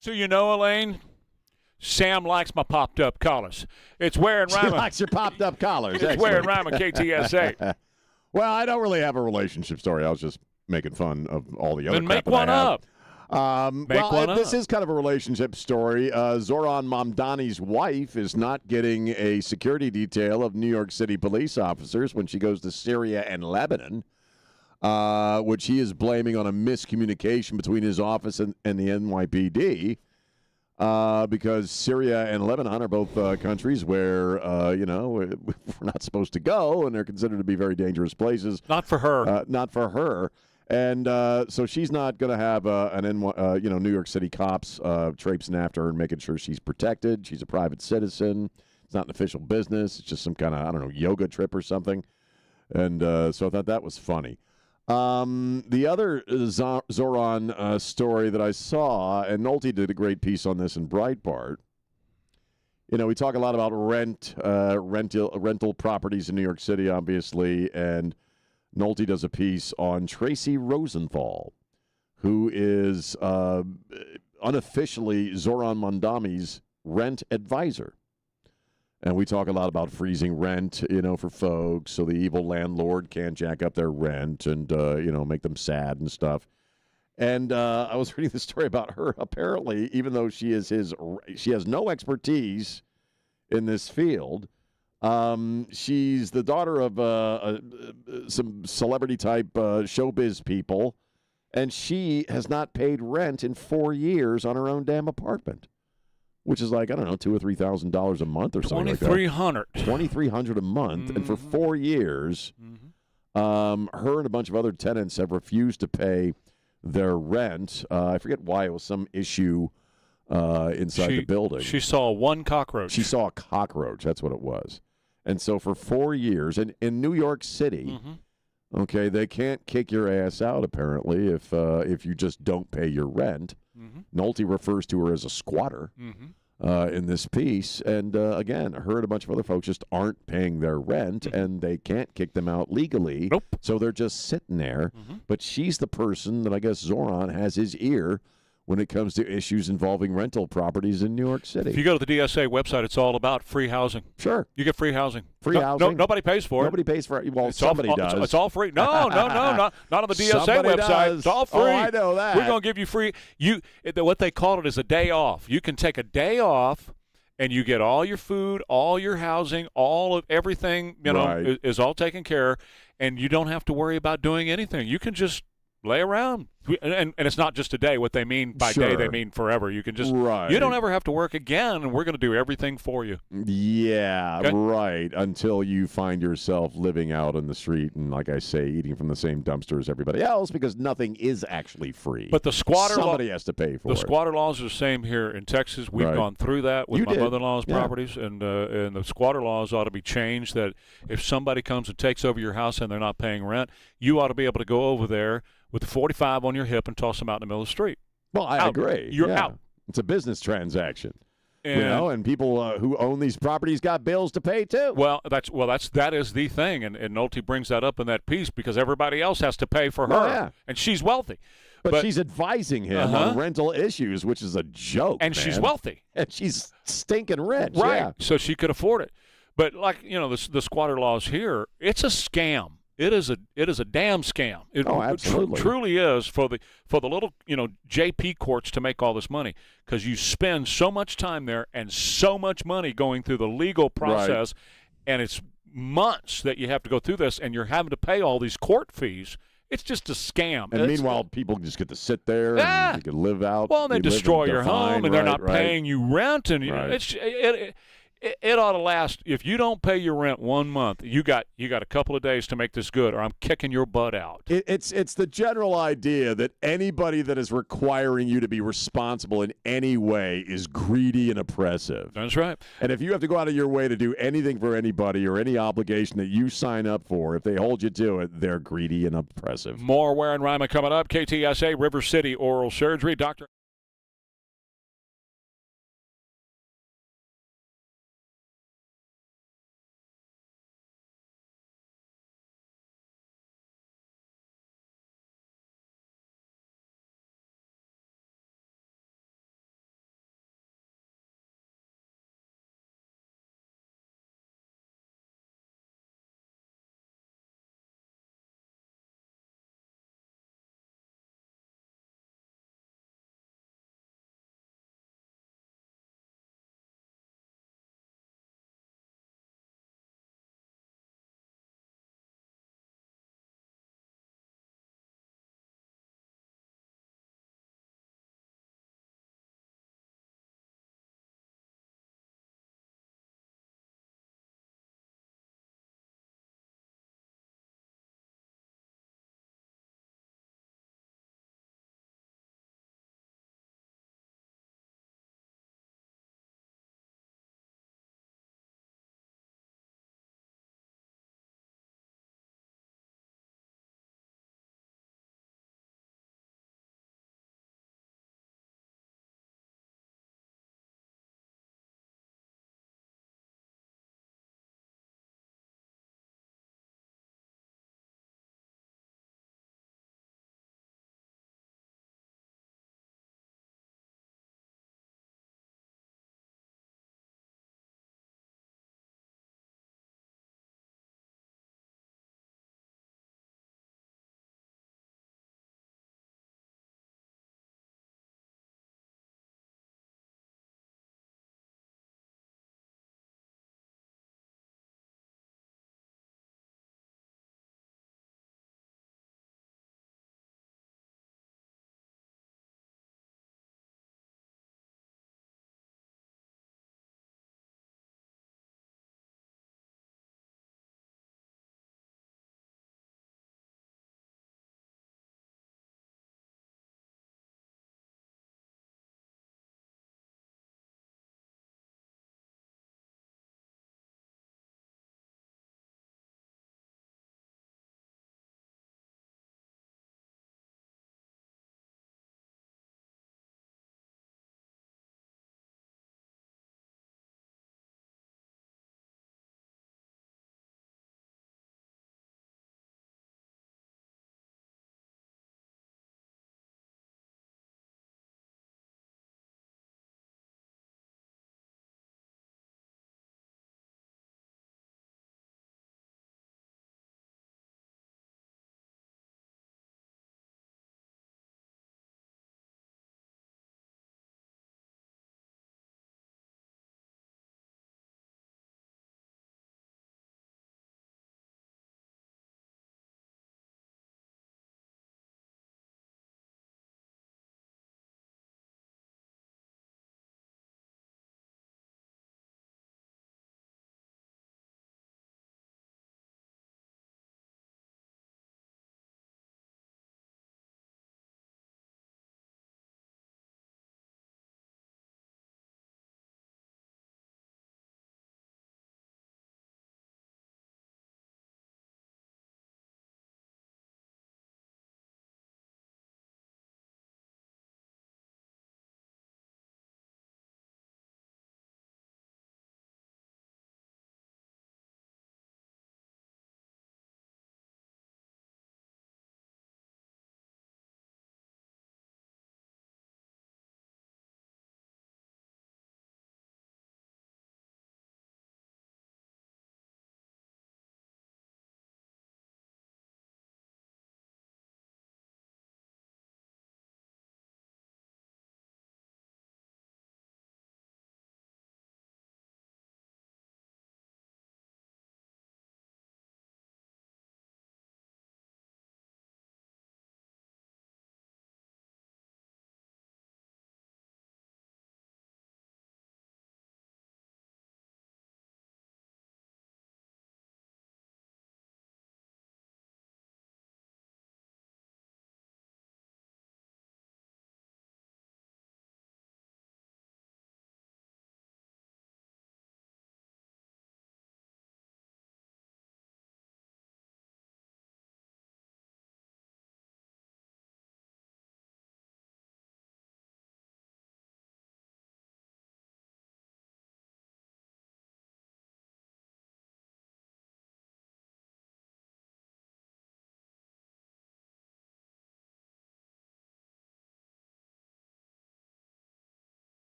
So you know, Elaine, Sam likes my popped-up collars. It's Ware and She Rima. likes your popped-up collars. It's Ware and Rima, KTSA. Well, I don't really have a relationship story. I was just making fun of all the other Then crap make that one I have. up. This is kind of a relationship story. Zoran Mamdani's wife is not getting a security detail of New York City police officers when she goes to Syria and Lebanon, which he is blaming on a miscommunication between his office and the NYPD. Because Syria and Lebanon are both countries where, we're not supposed to go, and they're considered to be very dangerous places. Not for her. Not for her. And so she's not going to have New York City cops traipsing after her and making sure she's protected. She's a private citizen. It's not an official business. It's just some kind of, yoga trip or something. And so I thought that was funny. The other Zoran story that I saw, and Nolte did a great piece on this in Breitbart. We talk a lot about rental properties in New York City, obviously, and Nolte does a piece on Tracy Rosenthal, who is unofficially Zoran Mamdani's rent advisor. And we talk a lot about freezing rent, for folks, so the evil landlord can't jack up their rent and, make them sad and stuff. And I was reading the story about her. Apparently, even though she has no expertise in this field, she's the daughter of some celebrity-type showbiz people, and she has not paid rent in 4 years on her own damn apartment. Which is like, I don't know, $2,000 or $3,000 a month or something like that. $2,300 a month, and for 4 years, her and a bunch of other tenants have refused to pay their rent. I forget why. It was some issue inside the building. She saw one cockroach. She saw a cockroach. That's what it was. And so for 4 years, and in New York City, okay, they can't kick your ass out apparently if you just don't pay your rent. Nolte refers to her as a squatter in this piece. And, again, her and a bunch of other folks just aren't paying their rent, and they can't kick them out legally. Nope. So they're just sitting there. But she's the person that I guess Zoran has his ear when it comes to issues involving rental properties in New York City. If you go to the DSA website, it's all about free housing. Sure. You get free housing. Housing. Nobody pays for it. Nobody pays for it. Well, It's somebody does. It's all free. No, not on the DSA Somebody website. does. It's all free. Oh, I know that. We're going to give you free. What they call it is a day off. You can take a day off, and you get all your food, all your housing, all of everything. Right. Is all taken care of, and you don't have to worry about doing anything. You can just lay around. And it's not just a day. What they mean by day, they mean forever. You can just you don't ever have to work again, and we're going to do everything for you. Yeah, Okay? right. Until you find yourself living out on the street and, like I say, eating from the same dumpster as everybody else, because nothing is actually free. But the squatter somebody has to pay for it. The squatter laws are the same here in Texas. We've Right. gone through that with You my did. mother-in-law's Yeah. properties, and the squatter laws ought to be changed. That if somebody comes and takes over your house and they're not paying rent, you ought to be able to go over there with the 45 on your hip and toss them out in the middle of the street. Well, I Out. agree. You're Yeah. out. It's a business transaction. And, And people who own these properties got bills to pay too. That is the thing, and Nolte brings that up in that piece because everybody else has to pay for her, yeah. and she's wealthy. But she's advising him on rental issues, which is a joke. And she's man. wealthy. And she's stinking rich. Right. Yeah. So she could afford it. But the squatter laws here, it's a scam. It is a damn scam. It absolutely. truly is for the little JP courts to make all this money, because you spend so much time there and so much money going through the legal process, and it's months that you have to go through this, and you're having to pay all these court fees. It's just a scam. And meanwhile, people just get to sit there and they can live out. Well, and they destroy your home, and they're not paying you rent, and it ought to last. If you don't pay your rent 1 month, you got a couple of days to make this good, or I'm kicking your butt out. It's the general idea that anybody that is requiring you to be responsible in any way is greedy and oppressive. That's right. And if you have to go out of your way to do anything for anybody or any obligation that you sign up for, if they hold you to it, they're greedy and oppressive. More Ware and Rima coming up. KTSA, River City Oral Surgery. Dr.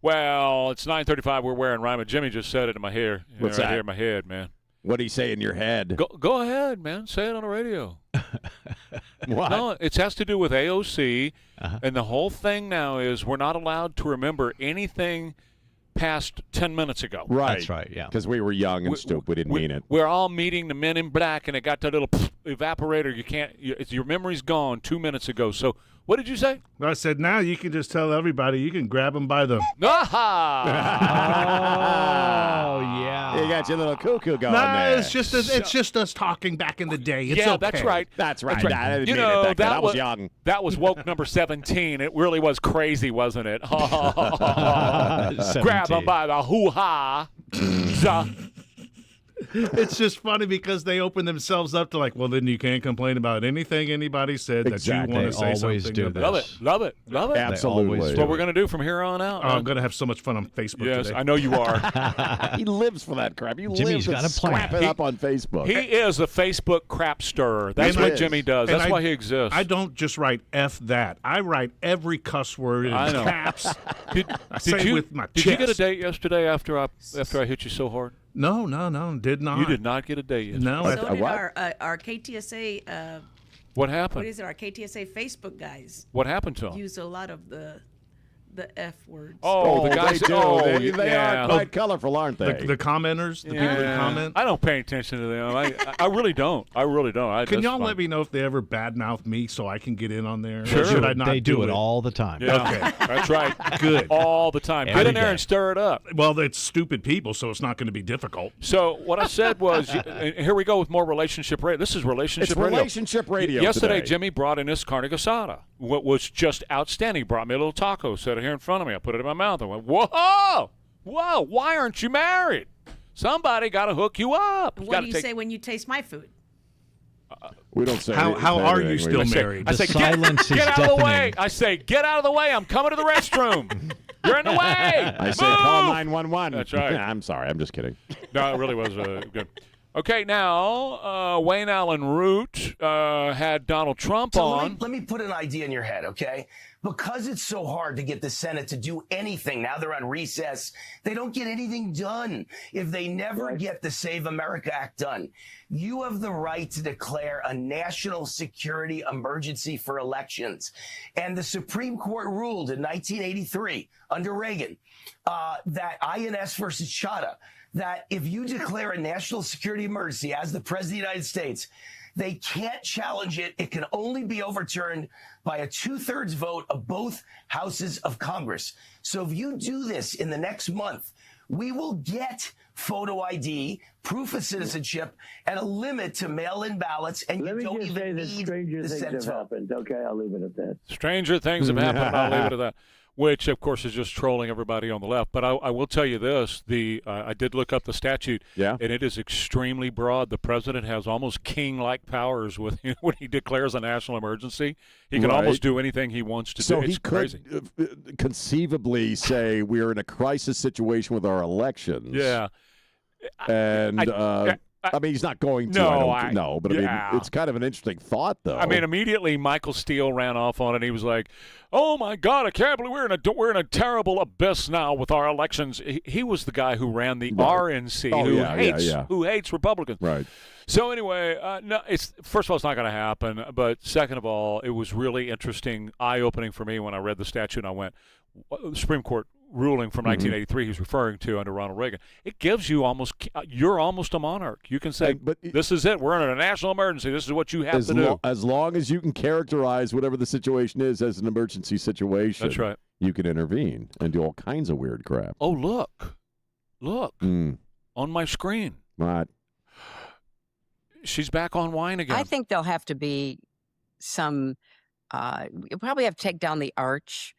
Well, it's 9:35. We're wearing Rima. Jimmy just said it in my hair. What's right that? here in my head, man. What do you say in your head? Go ahead, man. Say it on the radio. What? No, it has to do with AOC, and the whole thing now is we're not allowed to remember anything past 10 minutes ago. Right. That's right, yeah. Because we were young and stupid. We didn't mean it. We're all meeting the men in black, and it got that little evaporator. You can't. Your memory's gone 2 minutes ago. So what did you say? I said, now you can just tell everybody you can grab them by the. Aha! Oh, yeah. You got your little cuckoo going No, there. it's just us talking back in the day. It's yeah, okay. that's right. That's right. That's I didn't You mean know, it that was young. That was woke number 17. It really was crazy, wasn't it? Grab him by the hoo-ha. It's just funny because they open themselves up to like, well, then you can't complain about anything anybody said Exactly. that you want to say always something do about. this. Love it. Absolutely. That's what we're going to do from here on out. Oh, I'm going to have so much fun on Facebook Yes, today. I know you are. He lives for that crap. He Jimmy's lives got to a plan. scrap it up on Facebook. He is a Facebook crap stirrer. That's And what I- Jimmy does. and That's I- why he exists. I don't just write F that. I write every cuss word in I know. caps. Did say you, with my did you get a chest. date yesterday after I hit you so hard? No, did not. You did not get a date yesterday. No, So a did what? our KTSA. What What happened? is it? Our KTSA Facebook guys What happened to him? use a lot of the F words. Oh, the guys they do. Oh, they yeah. are quite colorful, aren't they? the commenters, the people that comment. I don't pay attention to them. I really don't. I really don't. Can y'all let me know if they ever badmouth me so I can get in on there? Sure. Or should I not They do it all the time. Yeah, Okay. that's right. Good. All the time. Get Every in there day. and stir it up. Well, it's stupid people, so it's not going to be difficult. So what I said was, and here we go with more relationship radio. This is relationship It's radio. relationship radio Yesterday, today. Jimmy brought in his carne asada. What was just outstanding. He brought me a little taco, set it here in front of me. I put it in my mouth. I went, whoa, why aren't you married? Somebody got to hook you up. What do you say when you taste my food? We don't say How are you anything. still We- married? I say, silence is get out of the way. deafening. I say, get out of the way. I'm coming to the restroom. You're in the way. I say call 911. That's right. I'm sorry. I'm just kidding. No, it really was good. Okay, now Wayne Allen Root had Donald Trump on. Let me put an idea in your head, okay? Because it's so hard to get the Senate to do anything, now they're on recess, they don't get anything done if they never get the Save America Act done. You have the right to declare a national security emergency for elections. And the Supreme Court ruled in 1983 under Reagan that INS versus Chadha, that if you declare a national security emergency as the President of the United States, they can't challenge it. It can only be overturned by a 2/3 vote of both houses of Congress. So if you do this in the next month, we will get photo ID, proof of citizenship, and a limit to mail-in ballots, and you don't even need the Senate vote. Okay, I'll leave it at that. Stranger things have happened. I'll leave it at that. Which, of course, is just trolling everybody on the left. But I will tell you this: I did look up the statute, and it is extremely broad. The president has almost king-like powers when he declares a national emergency. He can almost do anything he wants to So do. It's he crazy. could conceivably say we're in a crisis situation with our elections. Yeah. And I mean, he's not going to. No, I don't know, but I mean, it's kind of an interesting thought, though. I mean, immediately Michael Steele ran off on it. He was like, "Oh my God, I can't believe we're in a terrible abyss now with our elections." He was the guy who ran the RNC, who hates Republicans. Right. So anyway, no, it's first of all, it's not going to happen. But second of all, it was really interesting, eye-opening for me when I read the statute. And I went, the Supreme Court ruling from 1983 he's referring to under Ronald Reagan. It gives you you're almost a monarch. You can say, this is it. We're in a national emergency. This is what you have to do. As long as you can characterize whatever the situation is as an emergency situation. That's right. You can intervene and do all kinds of weird crap. Oh, look. On my screen. What? She's back on wine again. I think there'll have to be some, you'll probably have to take down the arch,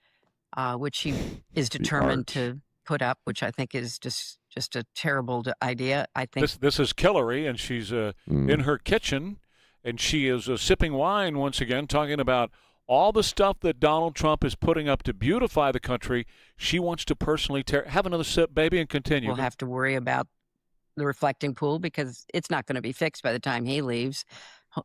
which he is determined to put up, which I think is just a terrible idea. I think this is Hillary, and she's in her kitchen, and she is sipping wine once again, talking about all the stuff that Donald Trump is putting up to beautify the country. She wants to personally have another sip, baby, and continue. we'll have to worry about the reflecting pool because it's not going to be fixed by the time he leaves,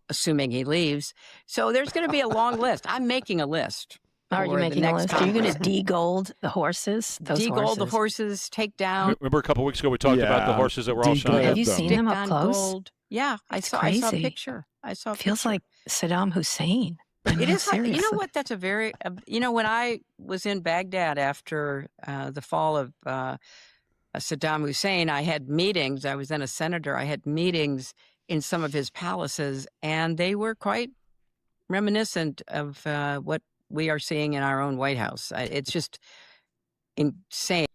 assuming he leaves. So there's going to be a long list. I'm making a list. Are you for the making a next list? Are you going Congress. to de-gold the horses? Those De-gold the horses. horses, take down. Remember a couple weeks ago we talked about the horses that were all shot Have at? you seen them up close? Gold. Yeah, I It's saw a crazy. picture. I saw a Feels picture. like Saddam Hussein. I It mean, is. You know seriously. what? That's a very. When I was in Baghdad after the fall of Saddam Hussein, I had meetings. I was then a senator. I had meetings in some of his palaces, and they were quite reminiscent of what we are seeing in our own White House. It's just insane.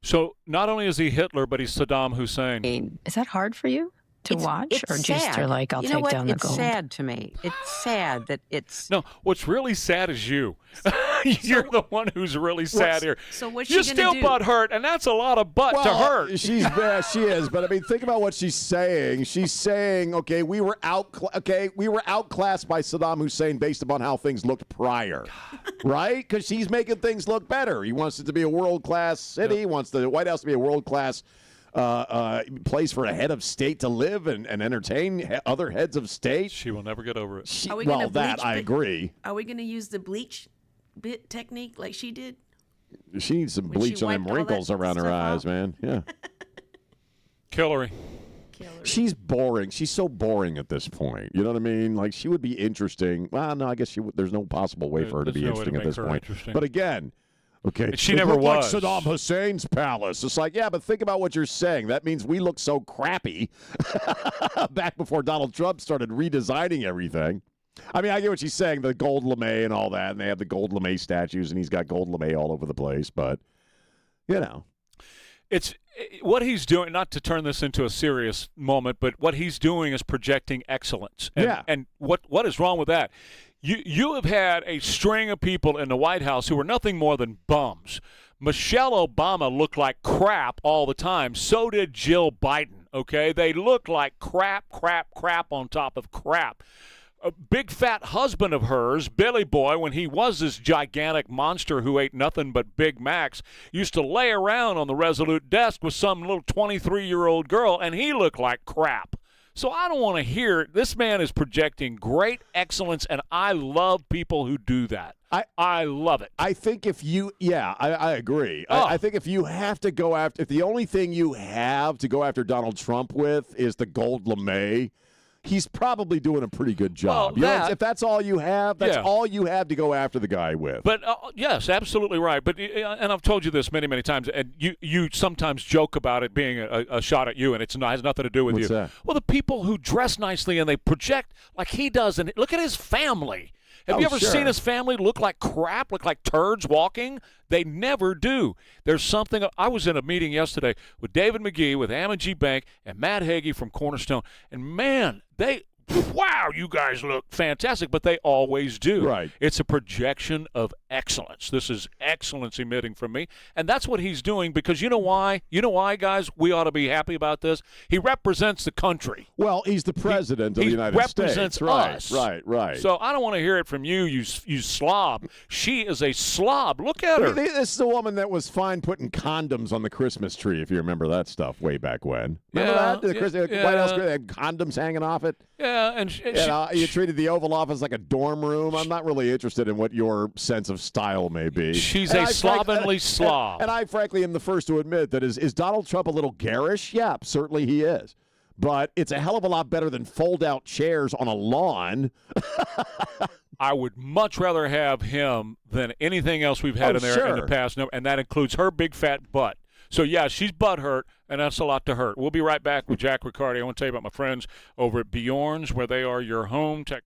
So not only is he Hitler, but he's Saddam Hussein. Is that hard for you to watch, or just sad. you're like, I'll You know take what? down the It's gold? sad to me. It's sad that it's. No, what's really sad is you. You're the one who's really sad here. So what's You're she gonna still do? butt hurt, and that's a lot of butt to hurt. She is, but I mean, think about what she's saying. She's saying, okay, we were outclassed by Saddam Hussein based upon how things looked prior, right? Because she's making things look better. He wants it to be a world-class city. He wants the White House to be a world-class place for a head of state to live and entertain other heads of state. She will never get over it. Are we Well, gonna that bleach I bit- agree. Are we going to use the bleach bit technique like she did? She needs some When she bleach on them wiped all that wrinkles around her stuff eyes, man. Yeah. Hillary. She's boring. She's so boring at this point. You know what I mean? Like, she would be interesting. Well, no, I guess there's no possible way for her to There's be no way to interesting at make this her point. interesting. But again, okay, And she it never looked was. like Saddam Hussein's palace. It's like, yeah, but think about what you're saying. That means we look so crappy back before Donald Trump started redesigning everything. I mean, I get what she's saying, the gold lame and all that, and they have the gold lame statues, and he's got gold lame all over the place. But, you know. It's what he's doing, not to turn this into a serious moment, but what he's doing is projecting excellence. And, Yeah. And what is wrong with that? You have had a string of people in the White House who are nothing more than bums. Michelle Obama looked like crap all the time. So did Jill Biden, okay? They look like crap on top of crap. A big fat husband of hers, Billy Boy, when he was this gigantic monster who ate nothing but Big Macs, used to lay around on the Resolute desk with some little 23-year-old girl, and he looked like crap. So I don't want to hear it. This man is projecting great excellence, and I love people who do that. I love it. I think if you, I agree. Oh. I think if you have to go after, if the only thing you have to go after Donald Trump with is the gold lame, he's probably doing a pretty good job. Well, If that's all you have, that's Yeah. all you have to go after the guy with. But yes, absolutely right. But and I've told you this many times, and you sometimes joke about it being a shot at you, and it has nothing to do with What's you. that? Well, the people who dress nicely and they project like he does, and look at his family. Have you ever seen his family look like crap, look like turds walking? They never do. There's something. I was in a meeting yesterday with David McGee, with Amagi Bank, and Matt Hagee from Cornerstone, and man, wow, you guys look fantastic, but they always do. Right. It's a projection of excellence. This is excellence emitting from me, and that's what he's doing because you know why? You know why, guys? We ought to be happy about this. He represents the country. Well, he's the president of the United represents States. Right, us. right. So I don't want to hear it from you, you slob. She is a slob. Look at her. This is a woman that was fine putting condoms on the Christmas tree, if you remember that stuff way back when. Remember that? The White House, they had condoms hanging off it. Yeah, and you treated the Oval Office like a dorm room. I'm not really interested in what your sense of style may be. She's a slovenly slob. And I frankly am the first to admit that is Donald Trump a little garish? Yeah, certainly he is. But it's a hell of a lot better than fold-out chairs on a lawn. I would much rather have him than anything else we've had in there in the past, and that includes her big fat butt. So, yeah, she's butthurt, and that's a lot to hurt. We'll be right back with Jack Riccardi. I want to tell you about my friends over at Bjorn's, where they are your home tech.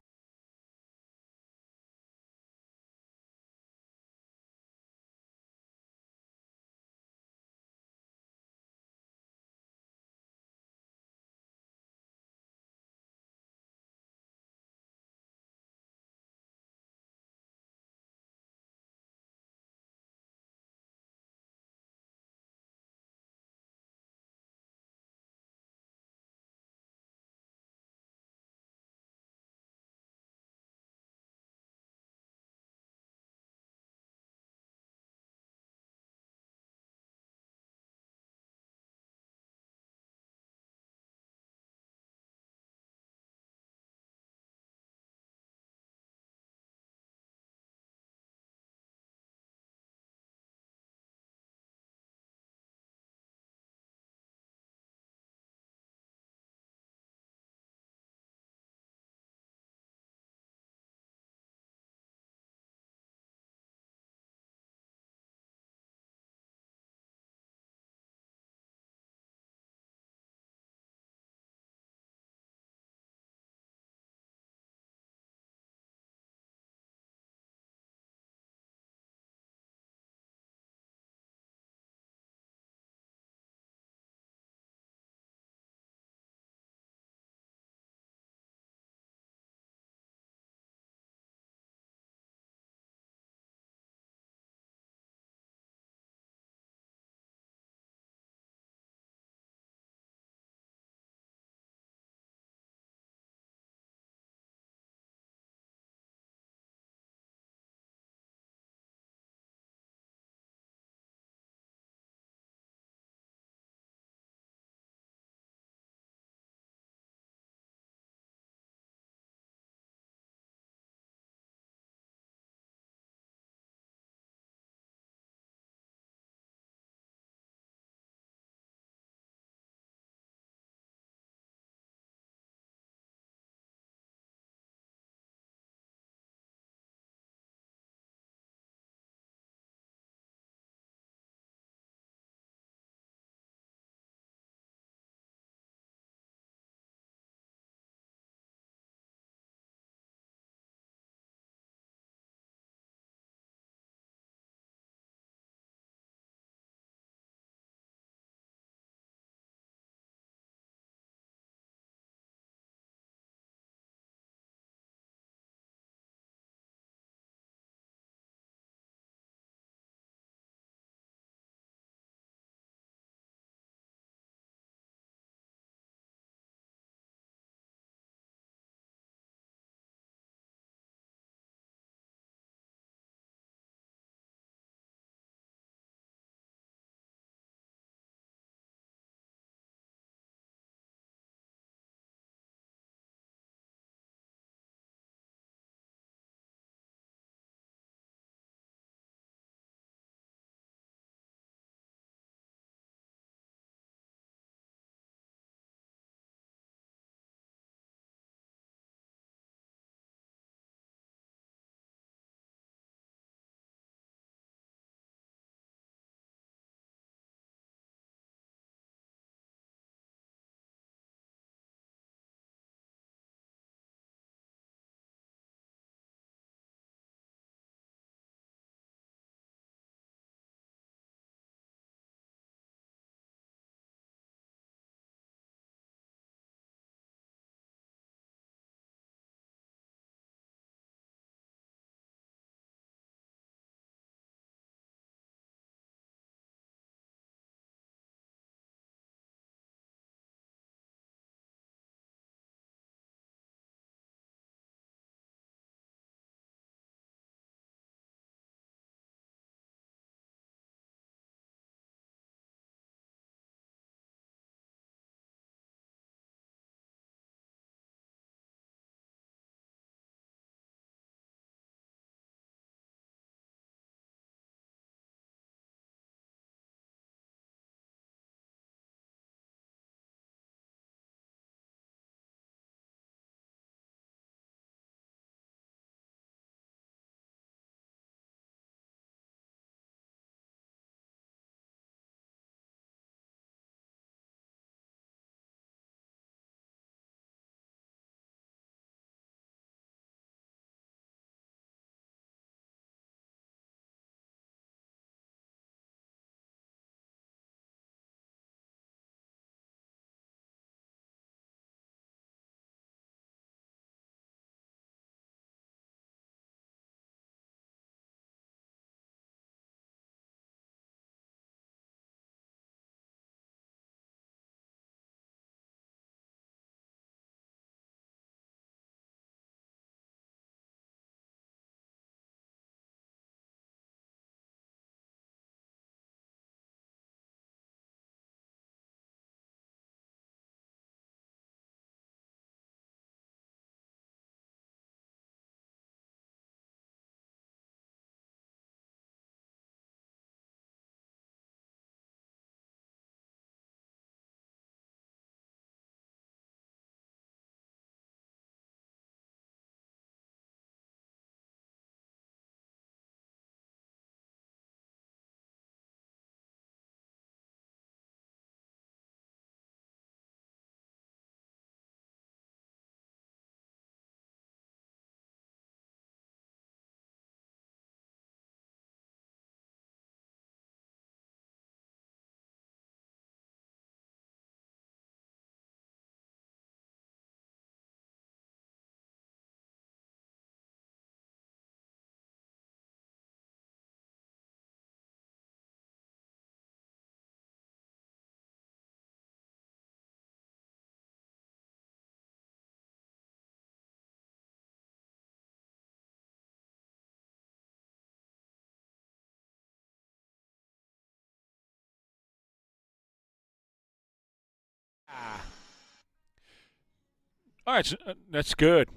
All right, so, that's good.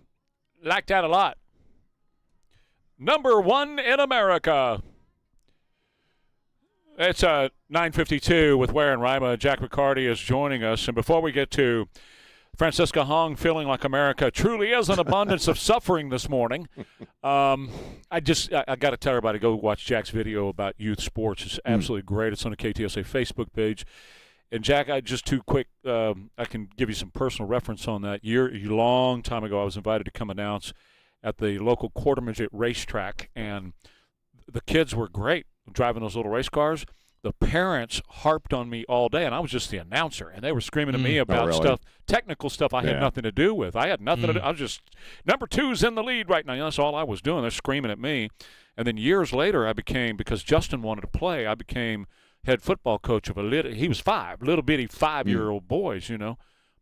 Like that a lot. Number 1 in America. It's 9:52 with Ware and Rima. Jack McCarty is joining us. And before we get to Francisca Hong feeling like America truly is an abundance of suffering this morning, I got to tell everybody, go watch Jack's video about youth sports. It's absolutely great. It's on the KTSA Facebook page. And, Jack, just too quick, I can give you some personal reference on that. A long time ago, I was invited to come announce at the local quarter midget racetrack, and the kids were great driving those little race cars. The parents harped on me all day, and I was just the announcer, and they were screaming at me about stuff, technical stuff I had nothing to do with. I had nothing to do. I was just, number 2's in the lead right now. That's all I was doing. They're screaming at me. And then years later, because Justin wanted to play, I became head football coach of he was 5, little bitty 5-year-old boys,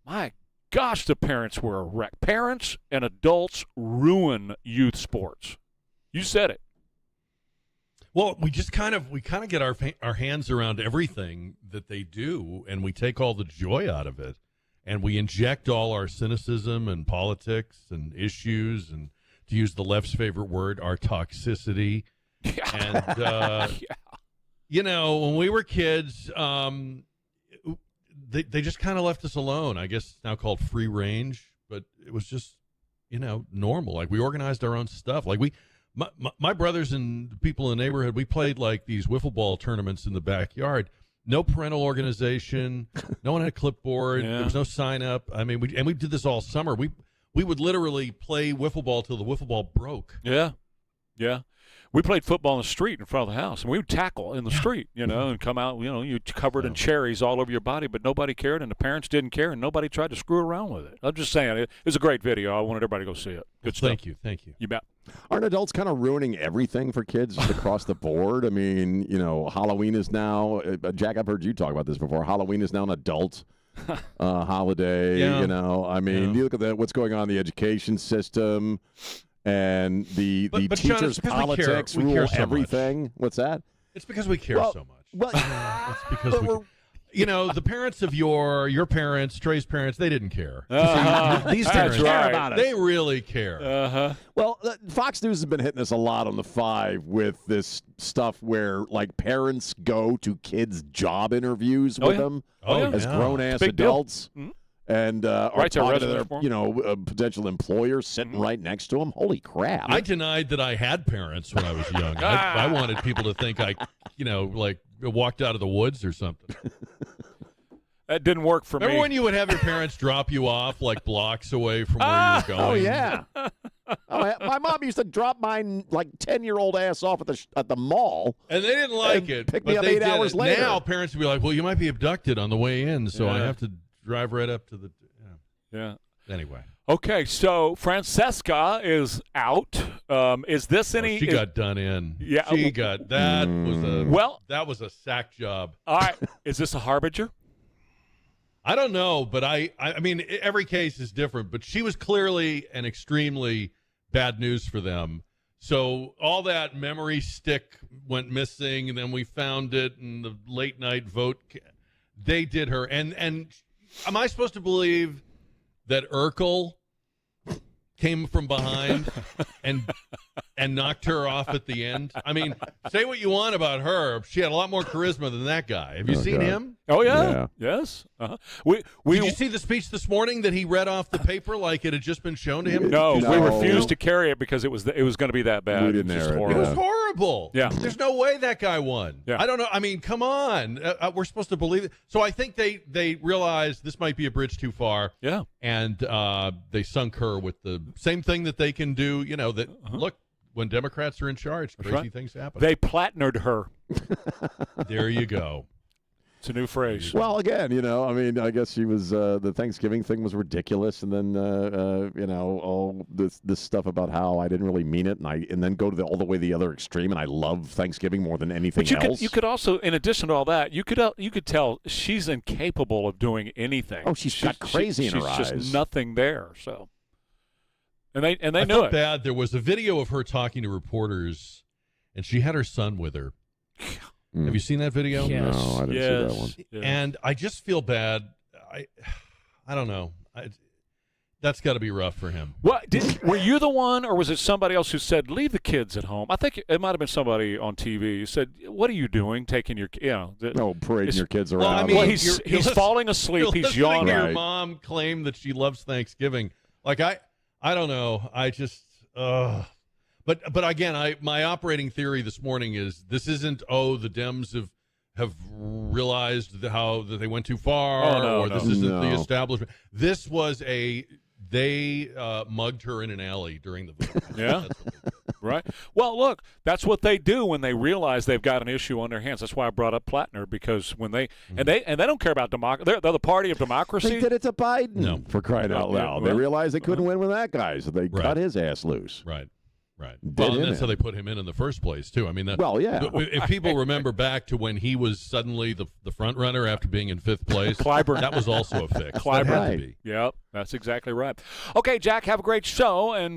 My gosh, the parents were a wreck. Parents and adults ruin youth sports. You said it. Well, we just kind of get our hands around everything that they do, and we take all the joy out of it, and we inject all our cynicism and politics and issues, and to use the left's favorite word, our toxicity. And when we were kids, they just kind of left us alone. I guess it's now called free range, but it was just normal. Like, we organized our own stuff. Like, my brothers and the people in the neighborhood, we played like these wiffle ball tournaments in the backyard. No parental organization. No one had a clipboard. There was no sign up. I mean, we did this all summer. We would literally play wiffle ball till the wiffle ball broke. Yeah. We played football in the street in front of the house, and we would tackle in the street, and come out, you covered in cherries all over your body, but nobody cared, and the parents didn't care, and nobody tried to screw around with it. I'm just saying, it was a great video. I wanted everybody to go see it. Good stuff. Thank you. You bet. Aren't adults kind of ruining everything for kids just across the board? I mean, Halloween is now, Jack, I've heard you talk about this before. Halloween is now an adult holiday, I mean, you look at what's going on in the education system. And the teachers' politics rule everything. Much. What's that? It's because we care so much. Well, it's because the parents of your parents, Trey's parents, they didn't care. These parents care about us. They really care. Well, Fox News has been hitting us a lot on the 5 with this stuff where, like, parents go to kids' job interviews with them as grown-ass adults. Mm-hmm. And are talking to their, potential employer sitting right next to them. Holy crap! I denied that I had parents when I was young. I wanted people to think I, like walked out of the woods or something. That didn't work for me. Remember when you would have your parents drop you off like blocks away from where you were going? Oh yeah. My mom used to drop my 10-year-old ass off at the mall, and they didn't like it. Pick me up 8 hours later. Now parents would be like, "Well, you might be abducted on the way in, so I have to drive right up to the." Yeah. Anyway. Okay, so Francesca is out. Is this any? She got done in. Yeah. She got that was a sack job. All right. Is this a harbinger? I don't know, but I mean, every case is different. But she was clearly an extremely bad news for them. So all that memory stick went missing, and then we found it, and the late night vote. They did her, and am I supposed to believe that Urkel came from behind and knocked her off at the end? I mean, say what you want about her. She had a lot more charisma than that guy. Have you seen him? Oh, yeah. Yes. Uh-huh. Did you see the speech this morning that he read off the paper like it had just been shown to him? No, we refused to carry it because it was going to be that bad. We didn't air it. It was horrible. Yeah. There's no way that guy won. Yeah. I don't know. I mean, come on. We're supposed to believe it. So I think they realized this might be a bridge too far. Yeah. And they sunk her with the same thing that they can do. Look, when Democrats are in charge, crazy things happen. They platinered her. There you go. It's a new phrase. Well, again, I guess she was the Thanksgiving thing was ridiculous, and then all this stuff about how I didn't really mean it, and then go to all the way the other extreme, and I love Thanksgiving more than anything else. You could also, in addition to all that, you could tell she's incapable of doing anything. Oh, she's got crazy in her eyes. She's just nothing there. So, and they I knew felt it. bad. There was a video of her talking to reporters, and she had her son with her. Have you seen that video? No, I didn't see that one. Yes. And I just feel bad. I don't know. That's got to be rough for him. What were you the one, or was it somebody else who said leave the kids at home? I think it might have been somebody on TV who said, "What are you doing, taking your parading your kids around?" Well, I mean, he's falling asleep. He's yawning. Your mom claimed that she loves Thanksgiving. Like I don't know. I just but again, my operating theory this morning is this isn't the Dems have realized that they went too far, this isn't the establishment. This was they mugged her in an alley during the vote. Yeah. Right. Well, look, that's what they do when they realize they've got an issue on their hands. That's why I brought up Plattner, because when they they don't care about democracy. They're the party of democracy. They did it to Biden for crying out loud. They realized they couldn't win with that guy, so they cut his ass loose. Right. Well, and that's how they put him in the first place, too. I mean, if people remember back to when he was suddenly the front runner after being in fifth place, Clyburn. That was also a fix. Clyburn. That had to be. Yep, that's exactly right. Okay, Jack, have a great show, and